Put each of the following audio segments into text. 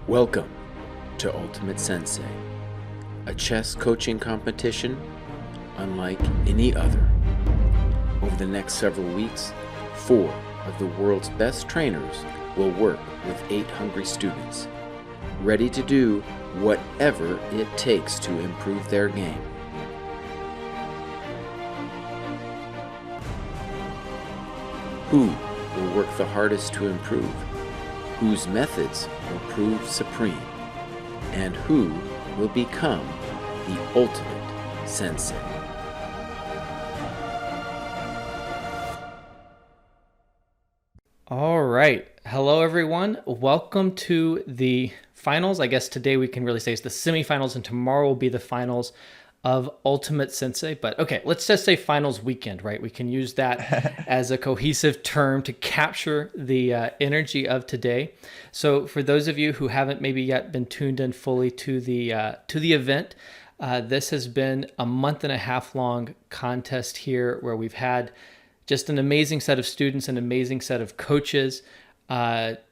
Welcome to Ultimate Sensei, a chess coaching competition unlike any other. Over the next several weeks, 4 of the world's best trainers will work with 8 hungry students, ready to do whatever it takes to improve their game. Who will work the hardest to improve? Whose methods will prove supreme? And who will become the ultimate sensei? All right. Hello, everyone. Welcome to the finals. I guess today we can really say it's the semifinals, and tomorrow will be the finals of Ultimate Sensei. But okay, let's just say finals weekend, right? We can use that as a cohesive term to capture the energy of today. So for those of you who haven't maybe yet been tuned in fully to the event, this has been a month and a half long contest here where we've had just an amazing set of students, an amazing set of coaches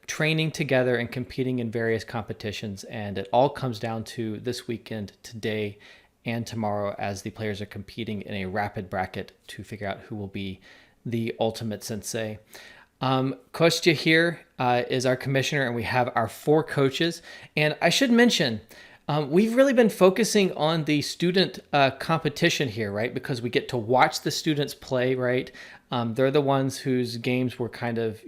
training together and competing in various competitions. And it all comes down to this weekend, today and tomorrow, as the players are competing in a rapid bracket to figure out who will be the ultimate sensei. Kostya here is our commissioner, and we have our 4 coaches. And I should mention, we've really been focusing on the student competition here, right? Because we get to watch the students play, right? They're the ones whose games we're kind of,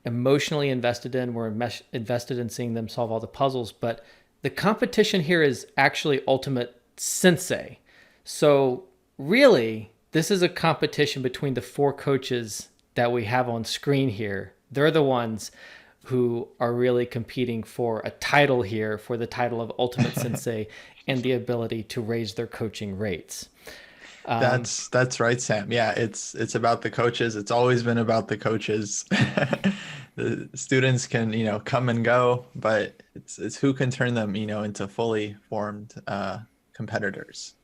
emotionally invested in. We're invested in seeing them solve all the puzzles. But the competition here is actually Ultimate Sensei. So really, this is a competition between the 4 coaches that we have on screen here. They're the ones who are really competing for a title here, for the title of Ultimate Sensei and the ability to raise their coaching rates. That's right, Sam. Yeah, it's about the coaches. It's always been about the coaches. The students can, come and go, but it's who can turn them, into fully formed competitors,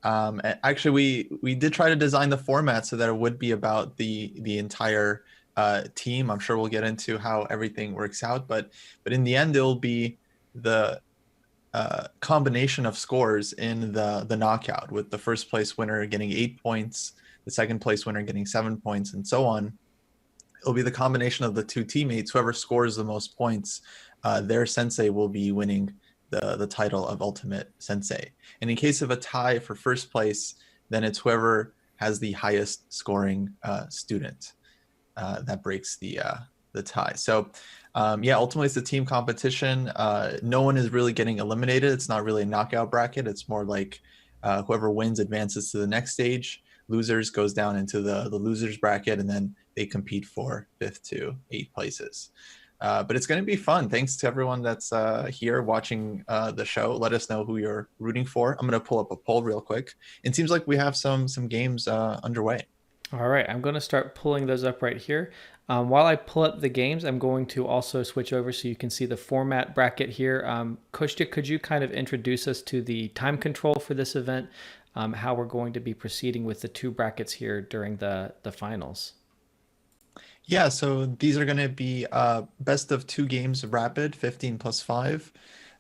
Actually, we did try to design the format so that it would be about the entire team. I'm sure we'll get into how everything works out, but in the end, it'll be the combination of scores in the knockout, with the first place winner getting 8 points, the second place winner getting 7 points, and so on. It'll be the combination of the 2 teammates. Whoever scores the most points, their sensei will be winning the title of Ultimate Sensei. And in case of a tie for first place, then it's whoever has the highest scoring student that breaks the tie. So ultimately it's a team competition. No one is really getting eliminated. It's not really a knockout bracket. It's more like whoever wins advances to the next stage. Losers goes down into the losers bracket, and then they compete for 5th to 8th places. But it's going to be fun. Thanks to everyone that's here watching the show. Let us know who you're rooting for. I'm going to pull up a poll real quick. It seems like we have some games underway. All right, I'm going to start pulling those up right here. While I pull up the games, I'm going to also switch over so you can see the format bracket here. Kostya, could you kind of introduce us to the time control for this event, how we're going to be proceeding with the 2 brackets here during the finals? Yeah, so these are going to be best of 2 games rapid, 15 plus 5.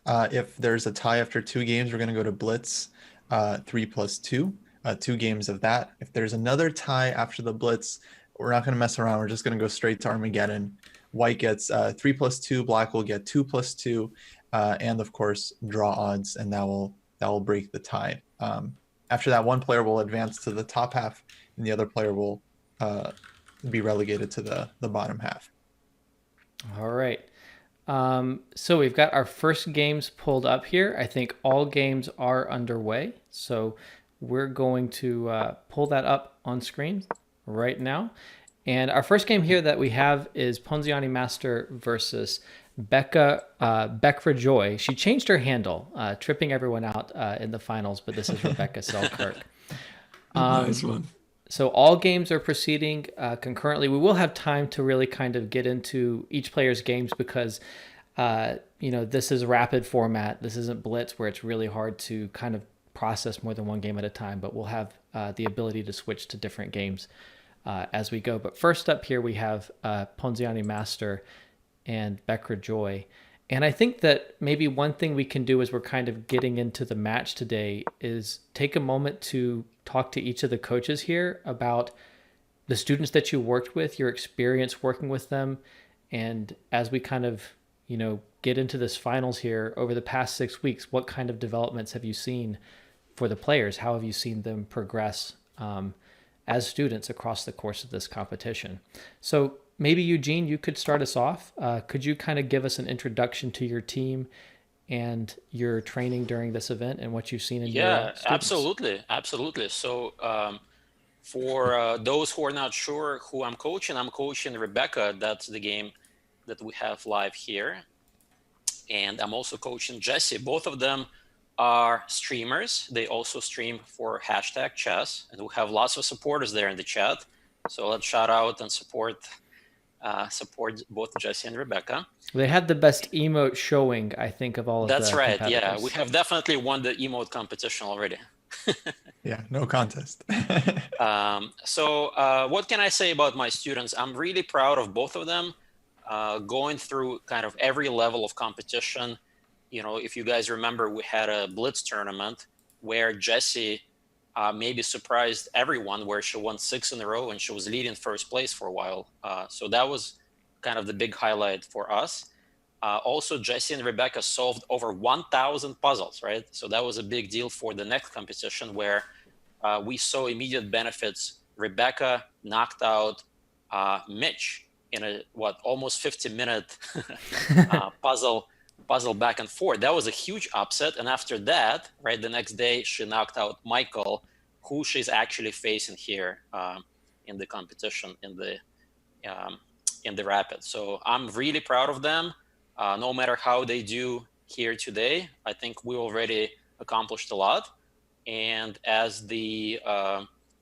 If there's a tie after 2 games, we're going to go to Blitz, 3 plus 2, 2 games of that. If there's another tie after the Blitz, we're not going to mess around. We're just going to go straight to Armageddon. White gets 3 plus 2, black will get 2 plus 2, and of course draw odds, and that will break the tie. After that, one player will advance to the top half, and the other player will be relegated to the bottom half. All right. So we've got our first games pulled up here. I think all games are underway. So we're going to pull that up on screen right now. And our first game here that we have is Ponziani Master versus Becca Joy. She changed her handle, tripping everyone out in the finals, but this is Rebecca Selkirk. Nice one. So all games are proceeding concurrently. We will have time to really kind of get into each player's games because, this is rapid format. This isn't Blitz where it's really hard to kind of process more than one game at a time, but we'll have the ability to switch to different games as we go. But first up here, we have Ponziani Master and Becca Joy. And I think that maybe one thing we can do as we're kind of getting into the match today is take a moment to talk to each of the coaches here about the students that you worked with, your experience working with them. And as we kind of, get into this finals here over the past 6 weeks, what kind of developments have you seen for the players? How have you seen them progress as students across the course of this competition? So maybe Eugene, you could start us off. Could you kind of give us an introduction to your team and your training during this event and what you've seen in your students? Absolutely. So for those who are not sure who I'm coaching Rebecca. That's the game that we have live here. And I'm also coaching Jesse. Both of them are streamers. They also stream for #chess, and we have lots of supporters there in the chat. So let's shout out and support both Jesse and Rebecca. They had the best emote showing, I think, of all of That's the right. competitors. Yeah, we have definitely won the emote competition already. Yeah, no contest. So what can I say about my students? I'm really proud of both of them, going through kind of every level of competition. If you guys remember, we had a Blitz tournament where Jessie maybe surprised everyone, where she won 6 in a row and she was leading first place for a while. So that was kind of the big highlight for us. Also, Jessie and Rebecca solved over 1,000 puzzles, right? So that was a big deal for the next competition, where we saw immediate benefits. Rebecca knocked out Mitch in a almost 50-minute puzzle back and forth. That was a huge upset. And after that, right, the next day she knocked out Michael, who she's actually facing here in the competition in the rapid. So I'm really proud of them. No matter how they do here today, I think we already accomplished a lot. And as the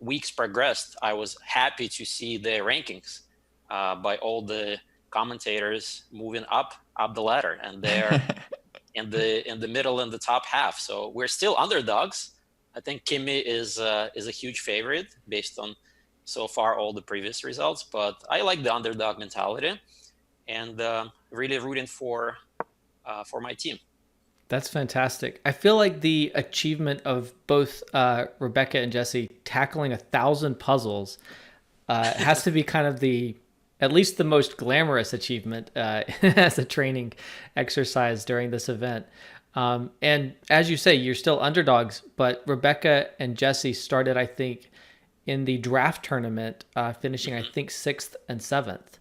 weeks progressed, I was happy to see the rankings by all the commentators moving up the ladder, and they're in the middle and the top half. So we're still underdogs. I think Kimmy is a huge favorite based on so far all the previous results, but I like the underdog mentality, and really rooting for my team. That's fantastic. I feel like the achievement of both Rebecca and Jesse tackling 1,000 puzzles has to be kind of at least the most glamorous achievement as a training exercise during this event. And as you say, you're still underdogs, but Rebecca and Jesse started, I think, in the draft tournament, finishing, I think, 6th and 7th.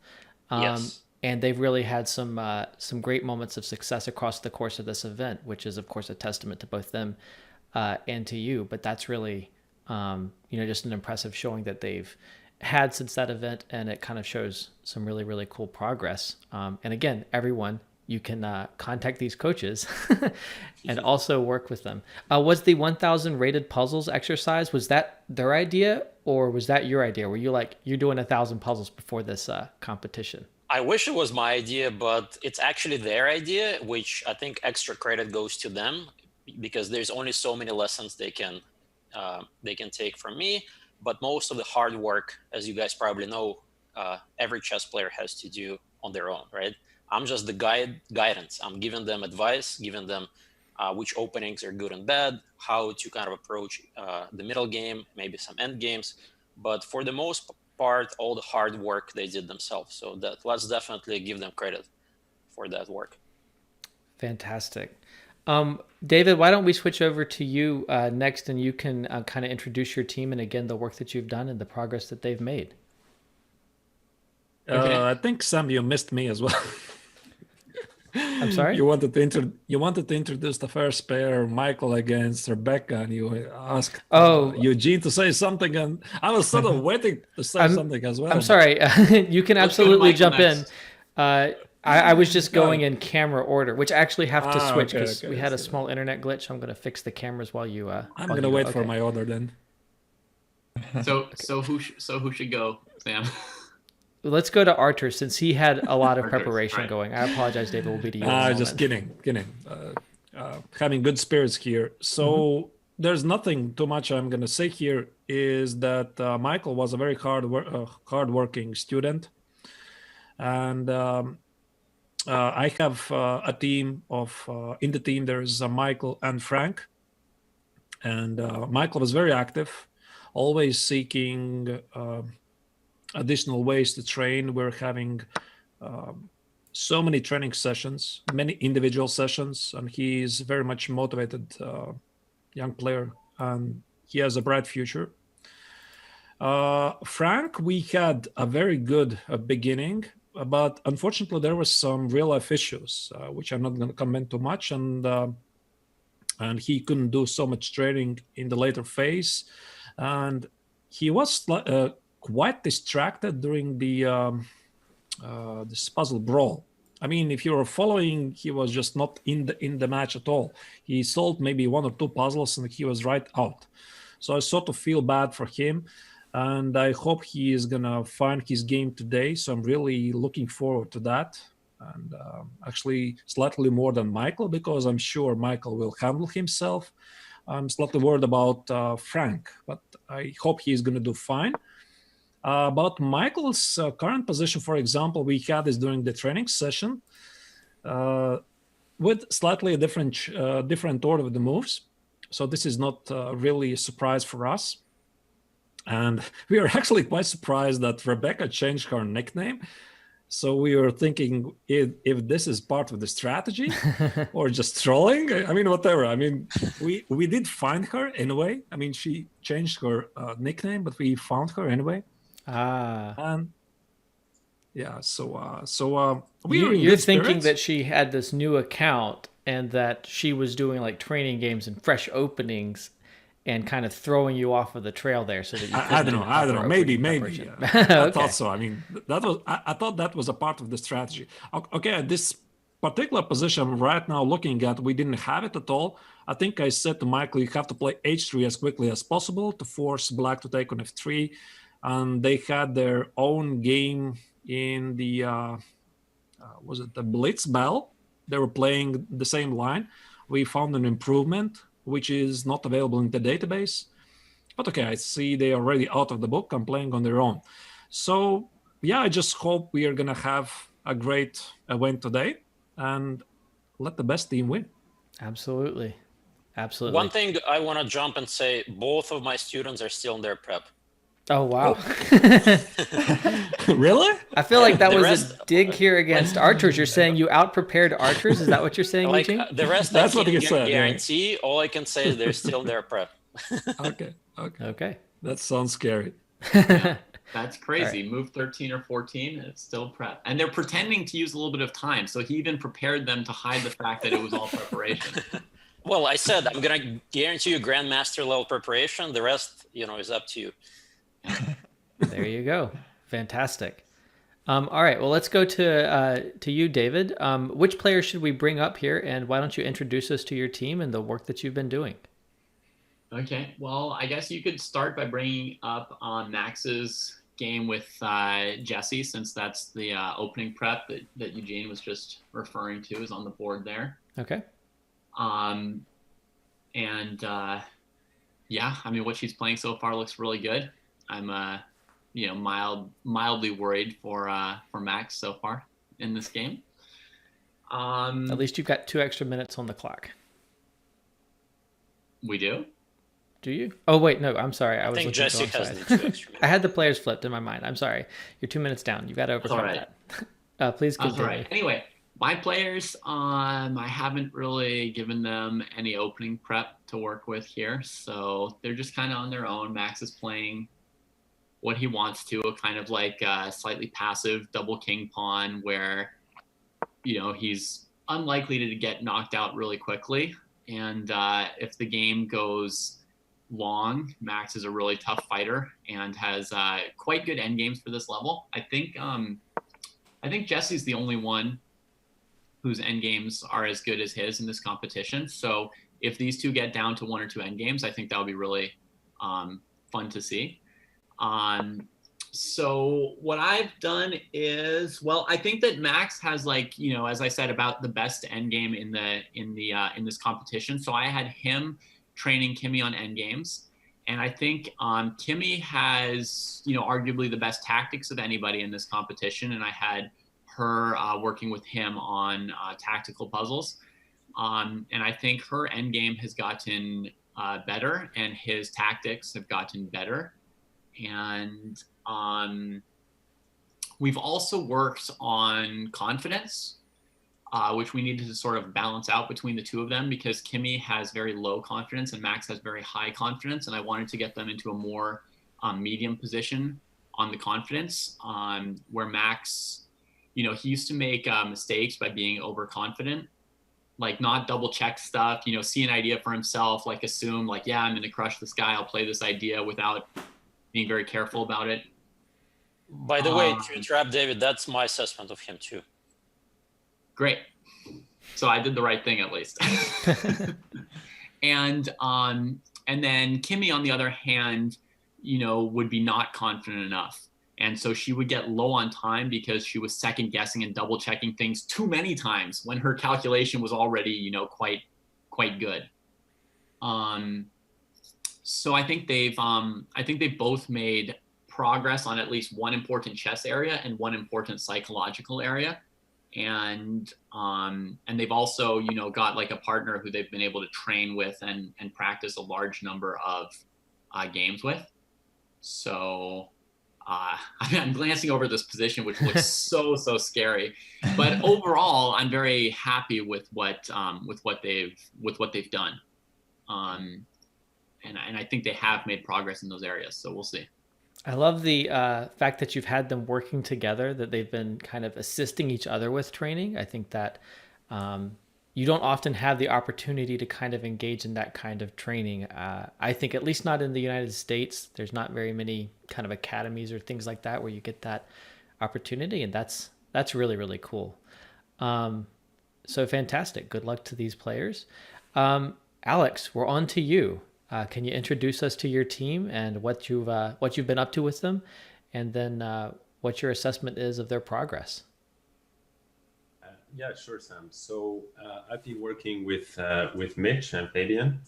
Yes. And they've really had some great moments of success across the course of this event, which is, of course, a testament to both them and to you. But that's really, just an impressive showing that they've had since that event, and it kind of shows some really, really cool progress. And again, everyone, you can contact these coaches and also work with them. Was the 1,000 rated puzzles exercise, was that their idea, or was that your idea? Were you like, you're doing 1,000 puzzles before this competition? I wish it was my idea, but it's actually their idea, which I think extra credit goes to them, because there's only so many lessons they can take from me. But most of the hard work, as you guys probably know, every chess player has to do on their own, right? I'm just the guidance. I'm giving them advice, giving them which openings are good and bad, how to kind of approach the middle game, maybe some end games. But for the most part, all the hard work they did themselves. So let's definitely give them credit for that work. Fantastic. David, why don't we switch over to you next, and you can kind of introduce your team and, again, the work that you've done and the progress that they've made. Okay. I think, Sam, you missed me as well. I'm sorry? You wanted to introduce the first pair, Michael against Rebecca, and you asked Eugene to say something, and I was sort of waiting to say something as well. I'm sorry. You can absolutely jump in. I was just going in camera order, which I actually have to switch because we had a small internet glitch. I'm going to fix the cameras while you. I'm going to wait for my order then. So who should go, Sam? Let's go to Artur, since he had a lot of preparation going. I apologize, David. We'll be to you. Just kidding. Having good spirits here. So there's nothing too much I'm going to say here. Is that Michael was a very hard-working student, and I have a team of in the team there is Michael and Frank, and Michael was very active, always seeking additional ways to train. We're having so many training sessions, many individual sessions, and he's very much motivated young player, and he has a bright future. Frank, we had a very good beginning, but unfortunately there was some real life issues, which I'm not going to comment too much, and he couldn't do so much training in the later phase, and he was quite distracted during the this puzzle brawl. I mean, if you were following, he was just not in the match at all. He solved maybe 1 or 2 puzzles and he was right out. So I sort of feel bad for him, and I hope he is gonna find his game today. So I'm really looking forward to that, and actually slightly more than Michael, because I'm sure Michael will handle himself. I'm slightly worried about Frank, but I hope he's gonna do fine. About Michael's current position, for example, we had this during the training session with slightly a different order of the moves. So this is not really a surprise for us. And we are actually quite surprised that Rebecca changed her nickname. So we were thinking if this is part of the strategy or just trolling. I mean, whatever. I mean, we did find her anyway. I mean, she changed her nickname, but we found her anyway. And yeah, so you're thinking that she had this new account and that she was doing like training games and fresh openings and kind of throwing you off of the trail there, so that you I don't know, maybe okay. I thought so. I mean, I thought that was a part of the strategy. Okay, this particular position right now looking at, we didn't have it at all. I think I said to Michael, you have to play h3 as quickly as possible to force black to take on f3. And they had their own game in the was it the Blitz battle? They were playing the same line. We found an improvement which is not available in the database, but okay, I see they are already out of the book and playing on their own. So yeah, I just hope we are gonna have a great event today and let the best team win. Absolutely. One thing I want to jump and say, both of my students are still in their prep. Oh, wow. Really? I feel like that was a dig here against archers. You're saying you out-prepared archers? Is that what you're saying, like, Eugene? The rest That's I what he can't said, guarantee. Yeah. All I can say is they're still in their prep. Okay. That sounds scary. Yeah, that's crazy. Right. Move 13 or 14, it's still prep. And they're pretending to use a little bit of time. So he even prepared them to hide the fact that it was all preparation. Well, I said, I'm going to guarantee you grandmaster level preparation. The rest, is up to you. There you go. Fantastic. All right. Well, let's go to you, David. Which players should we bring up here, and why don't you introduce us to your team and the work that you've been doing? Okay. Well, I guess you could start by bringing up Max's game with Jesse, since that's the opening prep that Eugene was just referring to, is on the board there. Okay. Yeah, I mean, what she's playing so far looks really good. I'm mildly worried for Max so far in this game. At least you've got 2 extra minutes on the clock. We do? Do you? Oh wait, no, I'm sorry. I was think looking Jesse at the wrong has side. the 2 extra minutes. I had the players flipped in my mind. I'm sorry. You're 2 minutes down. You've got to overcome that. Please continue. All right. Anyway, my players, I haven't really given them any opening prep to work with here, so they're just kind of on their own. Max is playing what he wants to, a kind of like a slightly passive double king pawn where, he's unlikely to get knocked out really quickly. And if the game goes long, Max is a really tough fighter and has quite good endgames for this level. I think Jesse's the only one whose endgames are as good as his in this competition. So if these two get down to 1 or 2 endgames, I think that would be really fun to see. So what I've done is, well, I think that Max has, like, as I said, about the best endgame in this competition. So I had him training Kimmy on endgames. And I think Kimmy has, arguably the best tactics of anybody in this competition. And I had her working with him on tactical puzzles. And I think her endgame has gotten better and his tactics have gotten better. And we've also worked on confidence, which we needed to sort of balance out between the two of them, because Kimmy has very low confidence and Max has very high confidence. And I wanted to get them into a more medium position on the confidence, where Max, he used to make mistakes by being overconfident, like not double check stuff, see an idea for himself, like assume like, yeah, I'm going to crush this guy. I'll play this idea without being very careful about it. By the way, to interrupt David, that's my assessment of him too. Great. So I did the right thing at least. And then Kimmy, on the other hand, would be not confident enough. And so she would get low on time because she was second guessing and double checking things too many times when her calculation was already, quite good. So I think they've both made progress on at least one important chess area and one important psychological area. And they've also, got like a partner who they've been able to train with and practice a large number of games with. So I'm glancing over this position, which looks so scary. But overall, I'm very happy with what they've done. And I think they have made progress in those areas. So we'll see. I love the fact that you've had them working together, that they've been kind of assisting each other with training. I think that you don't often have the opportunity to kind of engage in that kind of training. I think at least not in the United States, there's not very many kind of academies or things like that where you get that opportunity. And that's really, really cool. So fantastic. Good luck to these players. Alex, we're on to you. Can you introduce us to your team and what you've been up to with them, and then what your assessment is of their progress? Yeah, sure, Sam. So I've been working with Mitch and Fabian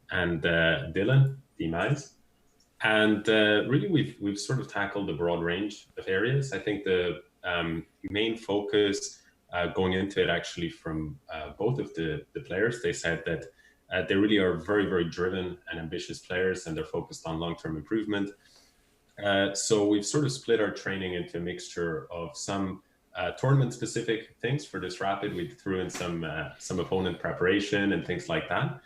and Dylan, Demise, and really we've sort of tackled a broad range of areas. I think the main focus going into it, actually, from both of the players, they said that they really are very, very driven and ambitious players, and they're focused on long-term improvement. So we've sort of split our training into a mixture of some tournament-specific things for this rapid. We threw in some opponent preparation and things like that.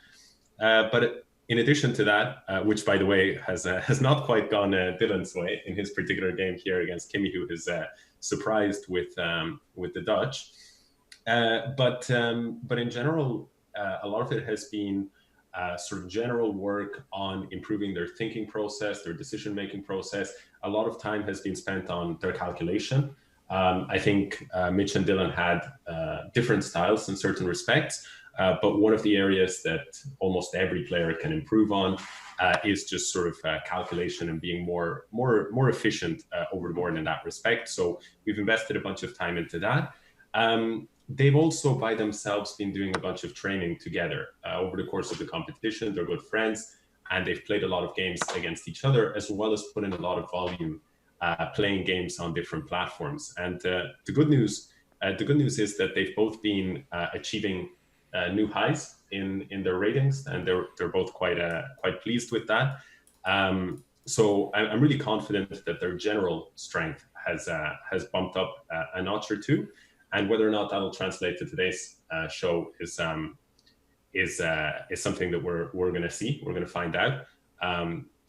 But in addition to that, which, by the way, has not quite gone Dylan's way in his particular game here against Kimmy, who is surprised with the Dutch. But in general, a lot of it has been sort of general work on improving their thinking process, their decision-making process. A lot of time has been spent on their calculation. I think Mitch and Dylan had different styles in certain respects, but one of the areas that almost every player can improve on is just sort of calculation and being more efficient over the board in that respect. So we've invested a bunch of time into that. They've also by themselves been doing a bunch of training together over the course of the competition. They're good friends, and they've played a lot of games against each other, as well as put in a lot of volume playing games on different platforms. And the good news is that they've both been achieving new highs in their ratings, and they're both quite pleased with that. So I'm really confident that their general strength has bumped up a notch or two. And whether or not that'll translate to today's show is something that we're going to see. We're going to find out.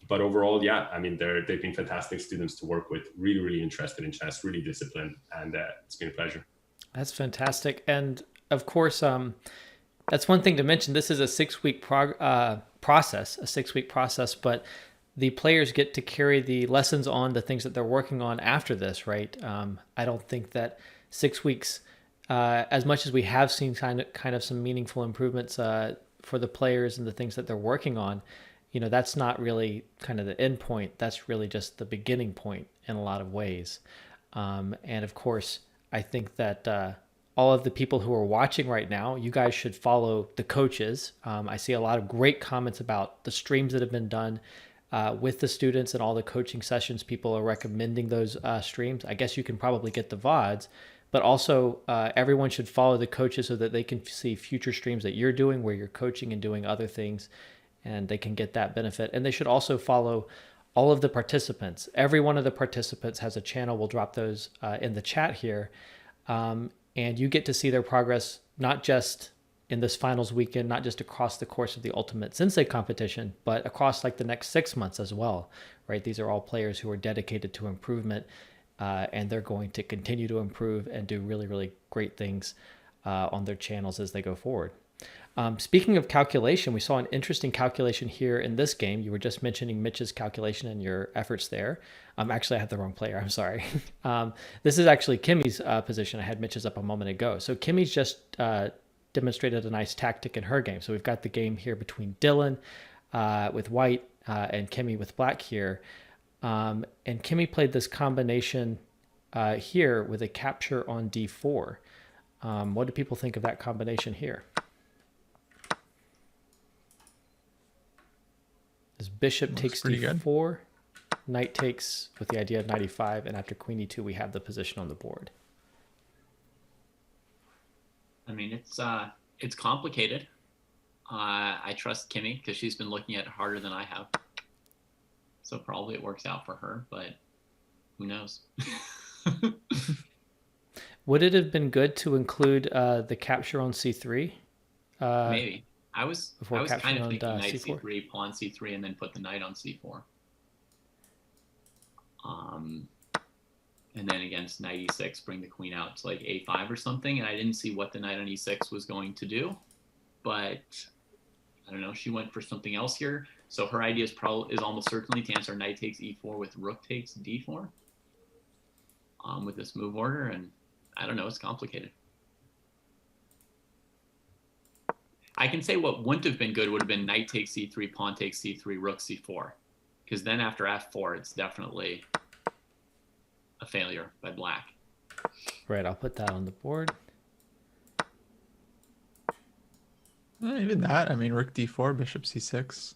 But overall, yeah, I mean, they've been fantastic students to work with. Really, really interested in chess. Really disciplined, and it's been a pleasure. That's fantastic. And of course, that's one thing to mention. This is a 6-week process, but the players get to carry the lessons on, the things that they're working on after this, right? I don't think that 6 weeks, as much as we have seen kind of some meaningful improvements for the players and the things that they're working on, that's not really kind of the end point. That's really just the beginning point in a lot of ways. And of course, I think that all of the people who are watching right now, you guys should follow the coaches. I see a lot of great comments about the streams that have been done with the students and all the coaching sessions. People are recommending those streams. I guess you can probably get the VODs, but also everyone should follow the coaches so that they can see future streams that you're doing where you're coaching and doing other things, and they can get that benefit. And they should also follow all of the participants. Every one of the participants has a channel. We'll drop those in the chat here. And you get to see their progress, not just in this finals weekend, not just across the course of the Ultimate Sensei competition, but across like the next 6 months as well, right? These are all players who are dedicated to improvement, and they're going to continue to improve and do really, really great things on their channels as they go forward. Speaking of calculation, we saw an interesting calculation here in this game. You were just mentioning Mitch's calculation and your efforts there. Actually, I had the wrong player. I'm sorry. This is actually Kimmy's position. I had Mitch's up a moment ago. So Kimmy's just demonstrated a nice tactic in her game. So we've got the game here between Dylan with white and Kimmy with black here. And Kimmy played this combination here with a capture on d4. What do people think of that combination here? As bishop takes d4, knight takes with the idea of knight e5, and after queen e2, we have the position on the board. I mean, it's complicated. I trust Kimmy because she's been looking at it harder than I have. So probably it works out for her, but who knows? Would it have been good to include the capture on c3? Maybe. I was kind of thinking knight c4? c3, pawn c3, and then put the knight on c4. And then against knight e6, bring the queen out to like a5 or something. And I didn't see what the knight on e6 was going to do, but I don't know. She went for something else here. So her idea is almost certainly to answer knight takes e4 with rook takes d4 with this move order. And I don't know. It's complicated. I can say what wouldn't have been good would have been knight takes c3, pawn takes c3, rook c4. Because then after f4, it's definitely a failure by black. Right, I'll put that on the board. Even that, I mean, rook d4, bishop c6.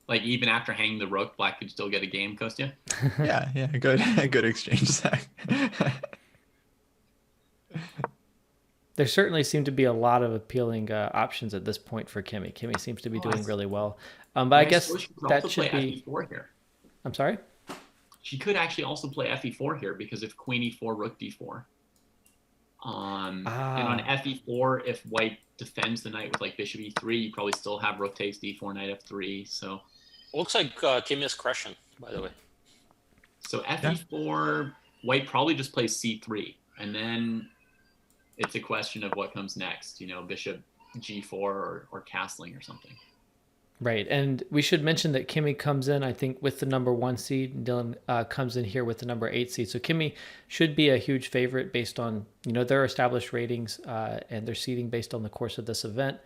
Like even after hanging the rook, black could still get a game, Kostya? Yeah, good exchange, Zach. There certainly seem to be a lot of appealing options at this point for Kimmy. Kimmy seems to be doing really well. But I guess that should be... fe4 here. I'm sorry? She could actually also play fe4 here because if queen e4, rook d4. And on fe4, if white defends the knight with like bishop e3, you probably still have rook takes d4, knight f3. So looks like Kimmy is crushing, by the way. So fe4, white probably just plays c3, and then it's a question of what comes next, you know, bishop g4 or castling or something. Right, and we should mention that Kimmy comes in, I think, with the number 1 seed, and Dylan comes in here with the number 8 seed. So Kimmy should be a huge favorite based on, you know, their established ratings and their seeding based on the course of this event.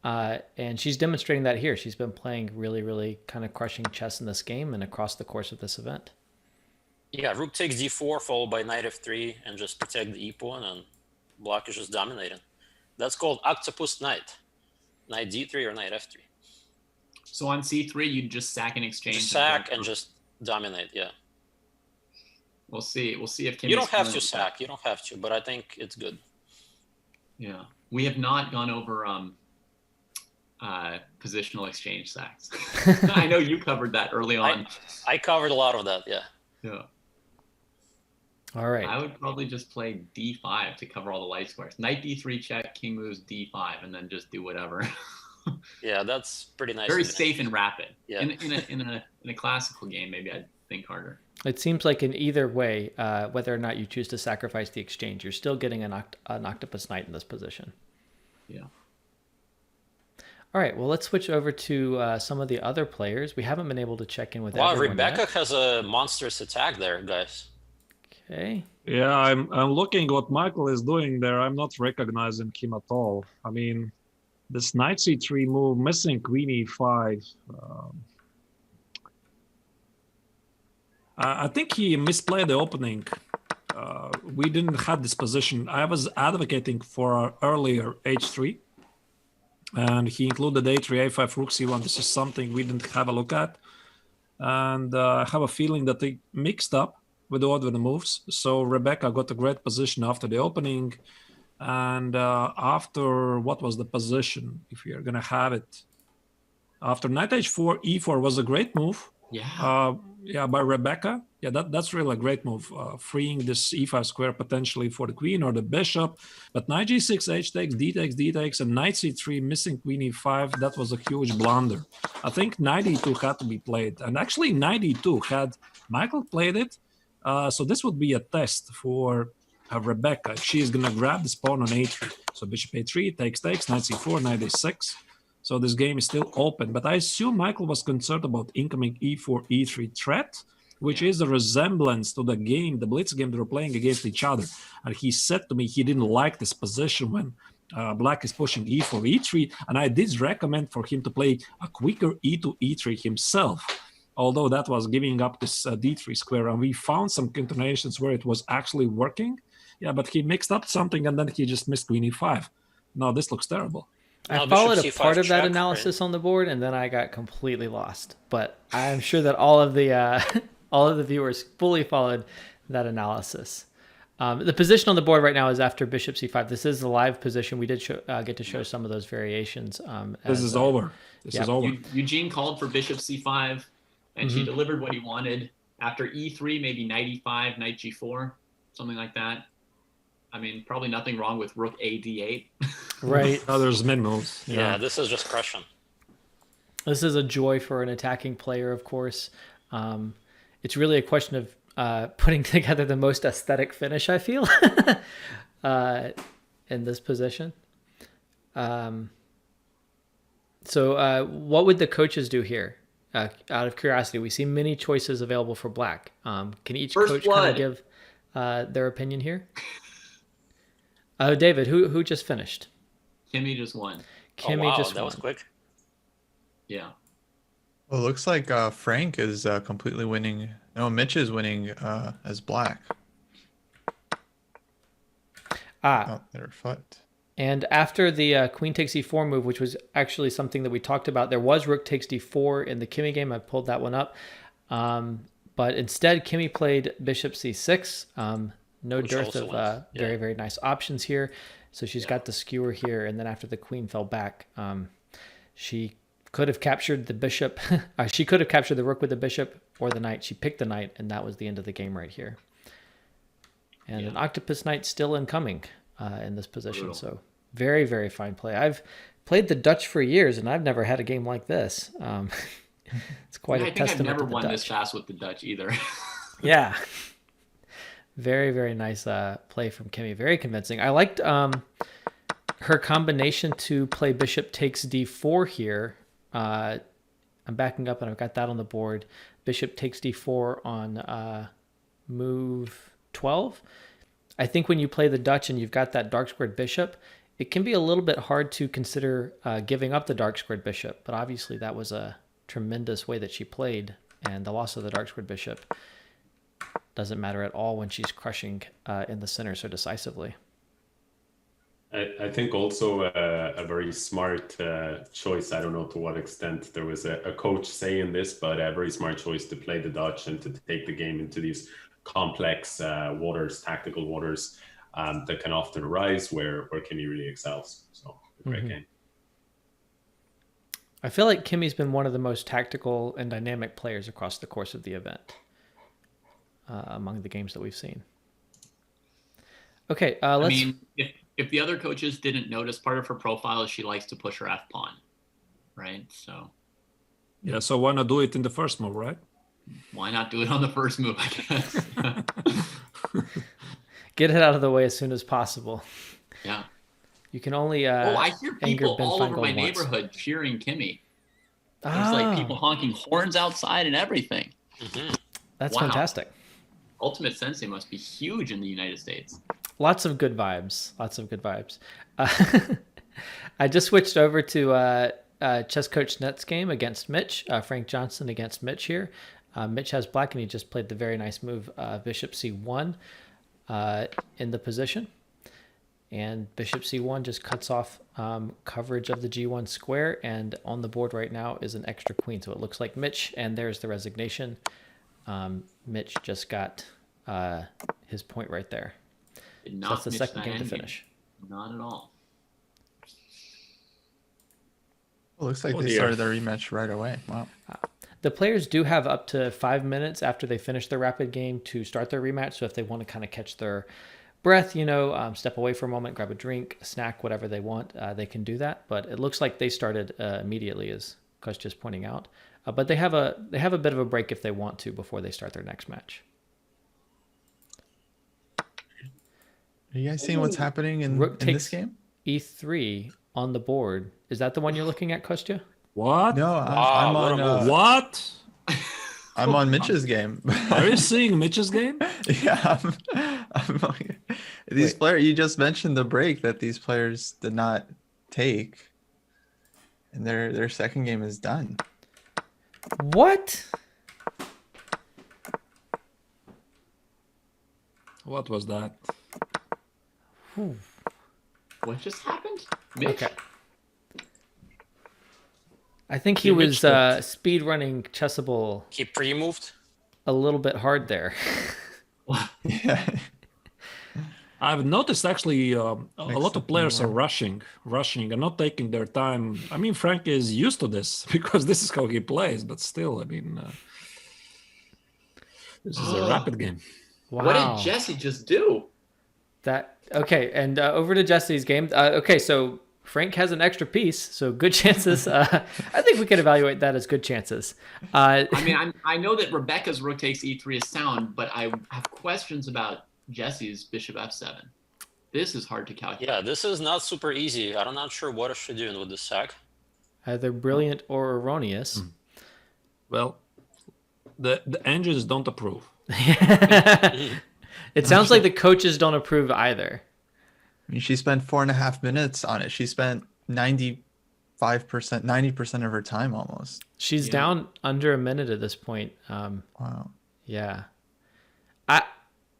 And she's demonstrating that here. She's been playing really, really kind of crushing chess in this game and across the course of this event. Yeah, rook takes d4 followed by knight f3 and just protect the e-pawn, and black is just dominating. That's called octopus knight. Knight d3 or knight f3. So on c3, you'd just sack and exchange. Just sack and just dominate, yeah. We'll see. We'll see if Kimmy's you don't have to sack. You don't have to, but I think it's good. Yeah, we have not gone over positional exchange sacks. I know you covered that early on. I covered a lot of that, yeah. Yeah. All right. I would probably just play d5 to cover all the light squares. Knight d3 check, king moves d5, and then just do whatever. Yeah, that's pretty nice. Very safe and rapid. Yeah. In a classical game, maybe I'd think harder. It seems like in either way, whether or not you choose to sacrifice the exchange, you're still getting an octopus knight in this position. Yeah. All right, well, let's switch over to some of the other players. We haven't been able to check in with everyone. Wow, Rebecca yet. Has a monstrous attack there, guys. Okay. Yeah, I'm looking what Michael is doing there. I'm not recognizing him at all. I mean, this knight c3 move, missing queen e5. I think he misplayed the opening. We didn't have this position. I was advocating for earlier h3. And he included a3, a5, rook c1. This is something we didn't have a look at. And I have a feeling that they mixed up with the order of the moves. So Rebecca got a great position after the opening. And after, what was the position, if you're going to have it? After knight h4, e4 was a great move. Yeah. By Rebecca. Yeah, that's really a great move, freeing this e5 square potentially for the queen or the bishop. But knight g6, h takes, d takes, d takes, and knight c3, missing queen e5. That was a huge blunder. I think knight e2 had to be played. And actually, knight e2 had Michael played it. So this would be a test for Rebecca. If she is going to grab this pawn on a3. So bishop a3, takes, knight c4, knight a6. So this game is still open, but I assume Michael was concerned about incoming e4, e3 threat, which is a resemblance to the game, the Blitz game they were playing against each other. And he said to me he didn't like this position when Black is pushing e4, e3, and I did recommend for him to play a quicker e2, e3 himself, although that was giving up this d3 square, and we found some continuations where it was actually working. Yeah, but he mixed up something, and then he just missed queen e5. No, this looks terrible. I followed a part of that analysis on the board, and then I got completely lost. But I'm sure that all of the viewers fully followed that analysis. The position on the board right now is after bishop c5. This is the live position. We did get to show some of those variations. This is over. This is over. Eugene called for bishop c5, and she delivered what he wanted. After e3, maybe knight e5, knight g4, something like that. I mean, probably nothing wrong with rook a d8. Right. Oh, there's mid moves. Yeah, this is just crushing. This is a joy for an attacking player, of course. It's really a question of putting together the most aesthetic finish, I feel, in this position. So what would the coaches do here? Out of curiosity, we see many choices available for Black. Can each coach kind of give their opinion here? David, who just finished? Kimmy just won. Kimmy just won. That was quick. Yeah. Well, it looks like Frank is completely winning. No, Mitch is winning as Black. Their foot. And after the queen takes e4 move, which was actually something that we talked about, there was rook takes d4 in the Kimmy game. I pulled that one up. But instead, Kimmy played bishop c6. No dearth of very, very nice options here. So she's got the skewer here. And then after the queen fell back, she could have captured the bishop. She could have captured the rook with the bishop or the knight. She picked the knight, and that was the end of the game right here. And an octopus knight still incoming in this position. So very, very fine play. I've played the Dutch for years, and I've never had a game like this. It's quite a testament to the Dutch. I think I've never won this fast with the Dutch either. Yeah. Very, very nice play from Kimmy. Very convincing. I liked her combination to play bishop takes d4 here. I'm backing up, and I've got that on the board. Bishop takes d4 on move 12. I think when you play the Dutch and you've got that dark squared bishop, it can be a little bit hard to consider giving up the dark squared bishop. But obviously that was a tremendous way that she played, and the loss of the dark squared bishop doesn't matter at all when she's crushing in the center so decisively. I think also a very smart choice. I don't know to what extent there was a coach saying this, but a very smart choice to play the Dutch and to take the game into these complex waters, tactical waters that can often arise where Kimmy really excels. So a great game. I feel like Kimmy's been one of the most tactical and dynamic players across the course of the event. Among the games that we've seen. Okay, let's... I mean, if the other coaches didn't notice, part of her profile is she likes to push her F pawn, right? So... Yeah, so why not do it in the first move, right? Why not do it on the first move, I guess? Get it out of the way as soon as possible. Yeah. You can only I hear people all over my neighborhood cheering Kimmy. There's like people honking horns outside and everything. That's fantastic. Ultimate Sensei must be huge in the United States. Lots of good vibes. I just switched over to Chess Coach Net's game against Mitch. Frank Johnson against Mitch here. Mitch has Black, and he just played the very nice move, bishop c1 in the position. And bishop c1 just cuts off coverage of the g1 square, and on the board right now is an extra queen. So it looks like Mitch, and there's the resignation. Mitch just got his point right there. So that's the second game to finish. Not at all. Well, looks like they started their rematch right away. Wow. The players do have up to 5 minutes after they finish their rapid game to start their rematch. So if they want to kind of catch their breath, step away for a moment, grab a drink, a snack, whatever they want, they can do that. But it looks like they started immediately, as Kush just pointing out. But they have a bit of a break if they want to before they start their next match. Are you guys seeing what's happening in this game? E3 on the board. Is that the one you're looking at, Kostya? What? No, I'm on. What? I'm on Mitch's game. Are you seeing Mitch's game? Yeah. I'm like, these players. You just mentioned the break that these players did not take, and their second game is done. What? What was that? What just happened? Mitch? Okay. I think he was speed running Chessable. He pre-moved. A little bit hard there. Yeah. I've noticed actually a lot of players are rushing and not taking their time. I mean, Frank is used to this because this is how he plays, but still, I mean, this is a rapid game. Wow. What did Jesse just do? Okay, and over to Jesse's game. Okay, so Frank has an extra piece, so good chances. I think we can evaluate that as good chances. I mean, I know that Rebecca's rook takes e3 is sound, but I have questions about Jesse's bishop f7. This is hard to calculate. Yeah, this is not super easy. I'm not sure what I should do with this sack. Either brilliant or erroneous. Well, the engines don't approve. It sounds like the coaches don't approve either. I mean, she spent 4.5 minutes on it. She spent 90% of her time almost. She's down under a minute at this point. Wow. Yeah.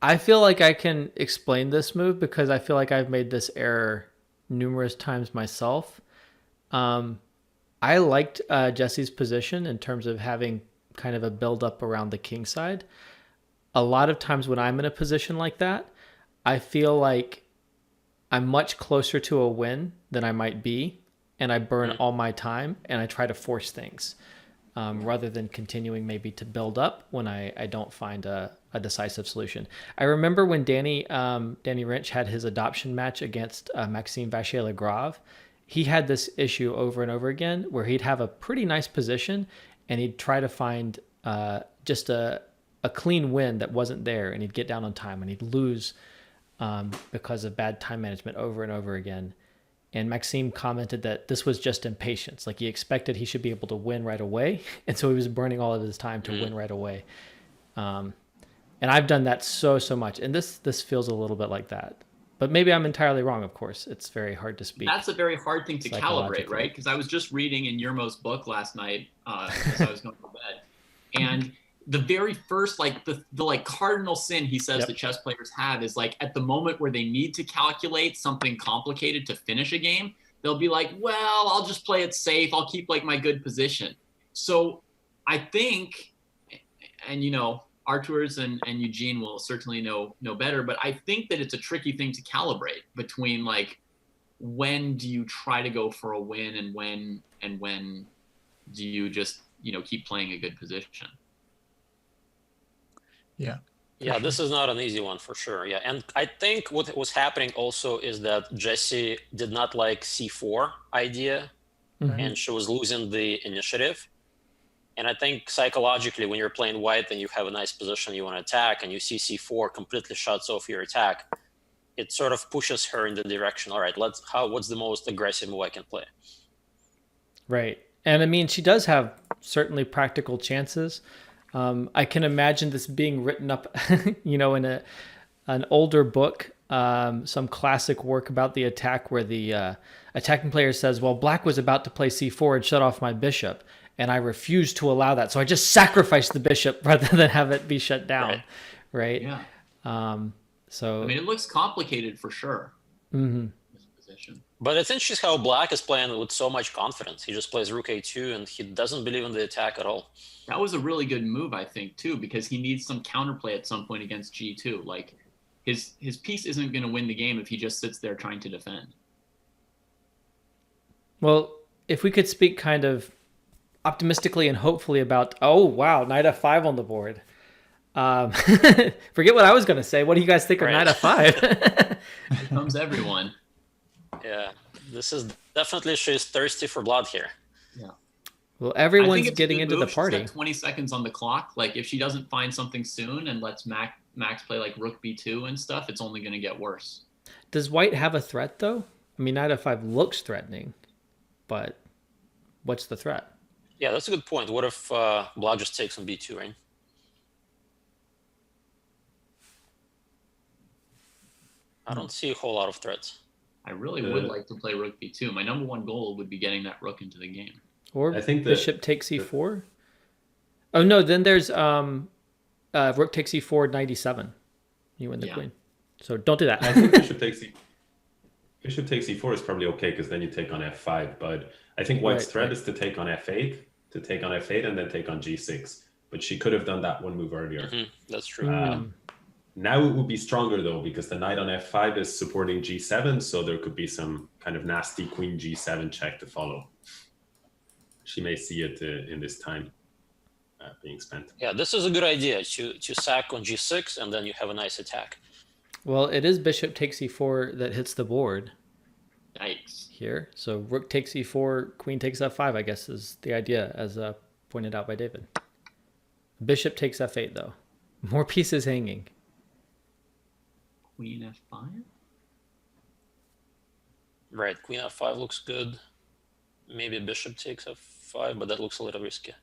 I feel like I can explain this move because I feel like I've made this error numerous times myself. I liked Jesse's position in terms of having kind of a build up around the king side. A lot of times when I'm in a position like that, I feel like I'm much closer to a win than I might be, and I burn all my time and I try to force things rather than continuing maybe to build up when I don't find a decisive solution. I remember when Danny Rynch had his adoption match against Maxime Vachier-Lagrave, he had this issue over and over again where he'd have a pretty nice position and he'd try to find just a clean win that wasn't there, and he'd get down on time and he'd lose because of bad time management over and over again. And Maxime commented that this was just impatience. Like he expected he should be able to win right away. And so he was burning all of his time to win right away. And I've done that so much. And this feels a little bit like that. But maybe I'm entirely wrong, of course. It's very hard to speak. That's a very hard thing to calibrate, right? Because I was just reading in Yermo's book last night as I was going to bed. And the very first, the cardinal sin he says that chess players have is like at the moment where they need to calculate something complicated to finish a game, they'll be like, well, I'll just play it safe. I'll keep like my good position. So I think, and Arturs and Eugene will certainly know better, but I think that it's a tricky thing to calibrate between like, when do you try to go for a win and when do you just, keep playing a good position? Yeah. Yeah, this is not an easy one for sure. Yeah, and I think what was happening also is that Jesse did not like c4 idea, and she was losing the initiative. And I think psychologically, when you're playing white and you have a nice position you want to attack, and you see c4 completely shuts off your attack, it sort of pushes her in the direction. All right, what's the most aggressive move I can play? Right, and I mean she does have certainly practical chances. I can imagine this being written up, in an older book, some classic work about the attack where the attacking player says, well, black was about to play c4 and shut off my bishop, and I refused to allow that. So I just sacrificed the bishop rather than have it be shut down, right? Yeah. So I mean, it looks complicated for sure. this position. But it's interesting how Black is playing with so much confidence. He just plays Rook A2 and he doesn't believe in the attack at all. That was a really good move, I think, too, because he needs some counterplay at some point against G2. Like, his piece isn't going to win the game if he just sits there trying to defend. Well, if we could speak kind of optimistically and hopefully about, oh, wow, knight f5 on the board. Forget what I was going to say. What do you guys think of knight f5? Here comes everyone. Yeah, this is definitely, she's thirsty for blood here. Yeah. Well, I think everyone's it's a getting good into move. the She's party. got 20 seconds on the clock. Like, if she doesn't find something soon and lets Max play like Rook B2 and stuff, it's only going to get worse. Does white have a threat, though? I mean, knight f5 looks threatening, but what's the threat? Yeah, that's a good point. What if Black just takes on B2, right? I don't see a whole lot of threats. I really would like to play Rook B2. My number one goal would be getting that Rook into the game. Or I think bishop takes e4? Oh, no, then there's rook takes e4, knight e7. You win the queen. So don't do that. I think bishop takes e4 is probably okay because then you take on f5. But I think white's threat is to take on f8, and then take on g6. But she could have done that one move earlier. That's true. Now it would be stronger though because the knight on f5 is supporting g7, so there could be some kind of nasty queen g7 check to follow. She may see it in this time being spent. Yeah, this is a good idea to sack on g6 and then you have a nice attack. Well, it is bishop takes e4 that hits the board. Yikes. Here. So rook takes e4, queen takes f5, I guess, is the idea, as pointed out by David. Bishop takes f8, though. More pieces hanging. Queen f5? Right, queen f5 looks good. Maybe bishop takes f5, but that looks a little risky.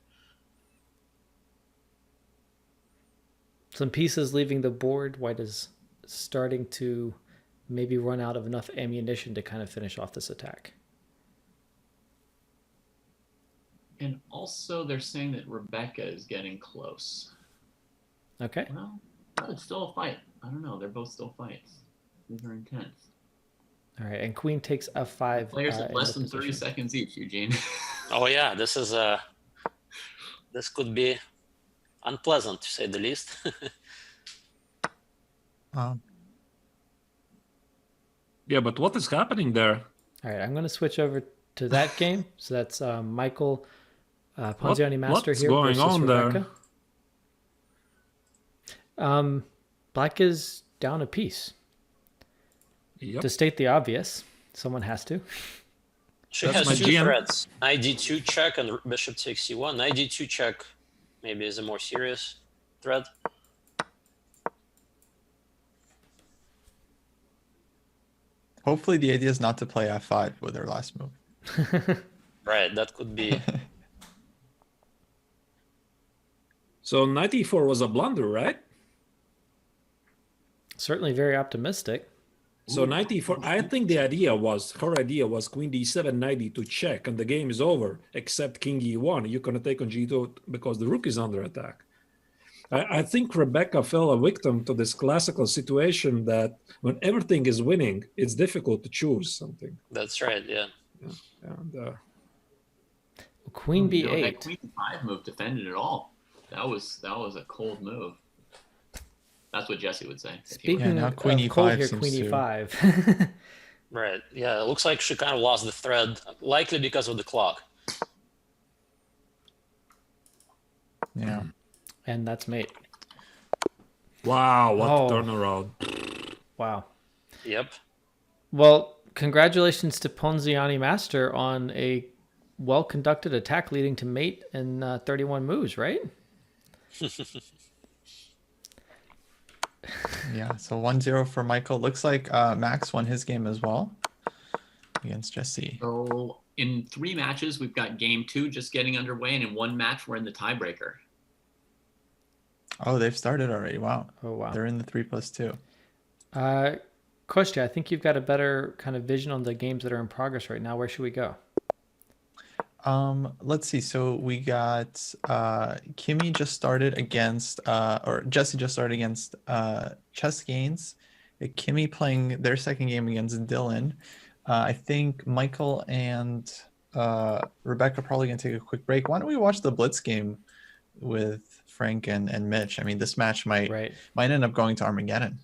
Some pieces leaving the board. White is starting to maybe run out of enough ammunition to kind of finish off this attack. And also they're saying that Rebecca is getting close. Okay. Well, it's still a fight. I don't know. They're both still fights. These are intense. All right, and queen takes f5. Players have less than 30 seconds each, Eugene. Oh yeah, this is this could be unpleasant to say the least. Yeah, but what is happening there? All right, I'm going to switch over to that game. So that's Michael Ponziani Master what's here going versus on Rebecca. Black is down a piece. Yep. To state the obvious, someone has to. She That's has my two GM. threats. Knight d2 check and bishop takes c1. Knight d2 check maybe is a more serious threat. Hopefully the idea is not to play f5 with her last move. Right, that could be. So knight e4 was a blunder, right? Certainly very optimistic. So knight e4, I think her idea was queen d7, knight d2 check, and the game is over, except king e1. You're going to take on g2 because the rook is under attack. I think Rebecca fell a victim to this classical situation that when everything is winning, it's difficult to choose something. That's right, yeah. And, Queen b8. You know, that queen 5 move defended it all. That was a cold move. That's what Jesse would say. Speaking now of queen e5 cold here, seems queen to- e5. Right, yeah, it looks like she kind of lost the thread, likely because of the clock. Yeah. And that's mate. wow, what Oh. a turnaround. Wow. Yep. Well, congratulations to Ponziani Master on a well-conducted attack leading to mate in 31 moves, right? Yeah. So 1-0 for Michael. Looks like Max won his game as well against Jesse. So in 3 matches, we've got game 2 just getting underway, and in 1 match, we're in the tiebreaker. Oh, they've started already. Wow. Oh, wow. They're in the 3+2. Kostya, I think you've got a better kind of vision on the games that are in progress right now. Where should we go? Let's see. So we got Kimmy just started against or Jesse just started against Chess Gains. Kimmy playing their second game against Dylan. I think Michael and Rebecca are probably going to take a quick break. Why don't we watch the Blitz game with Frank and Mitch? I mean, this match might end up going to Armageddon.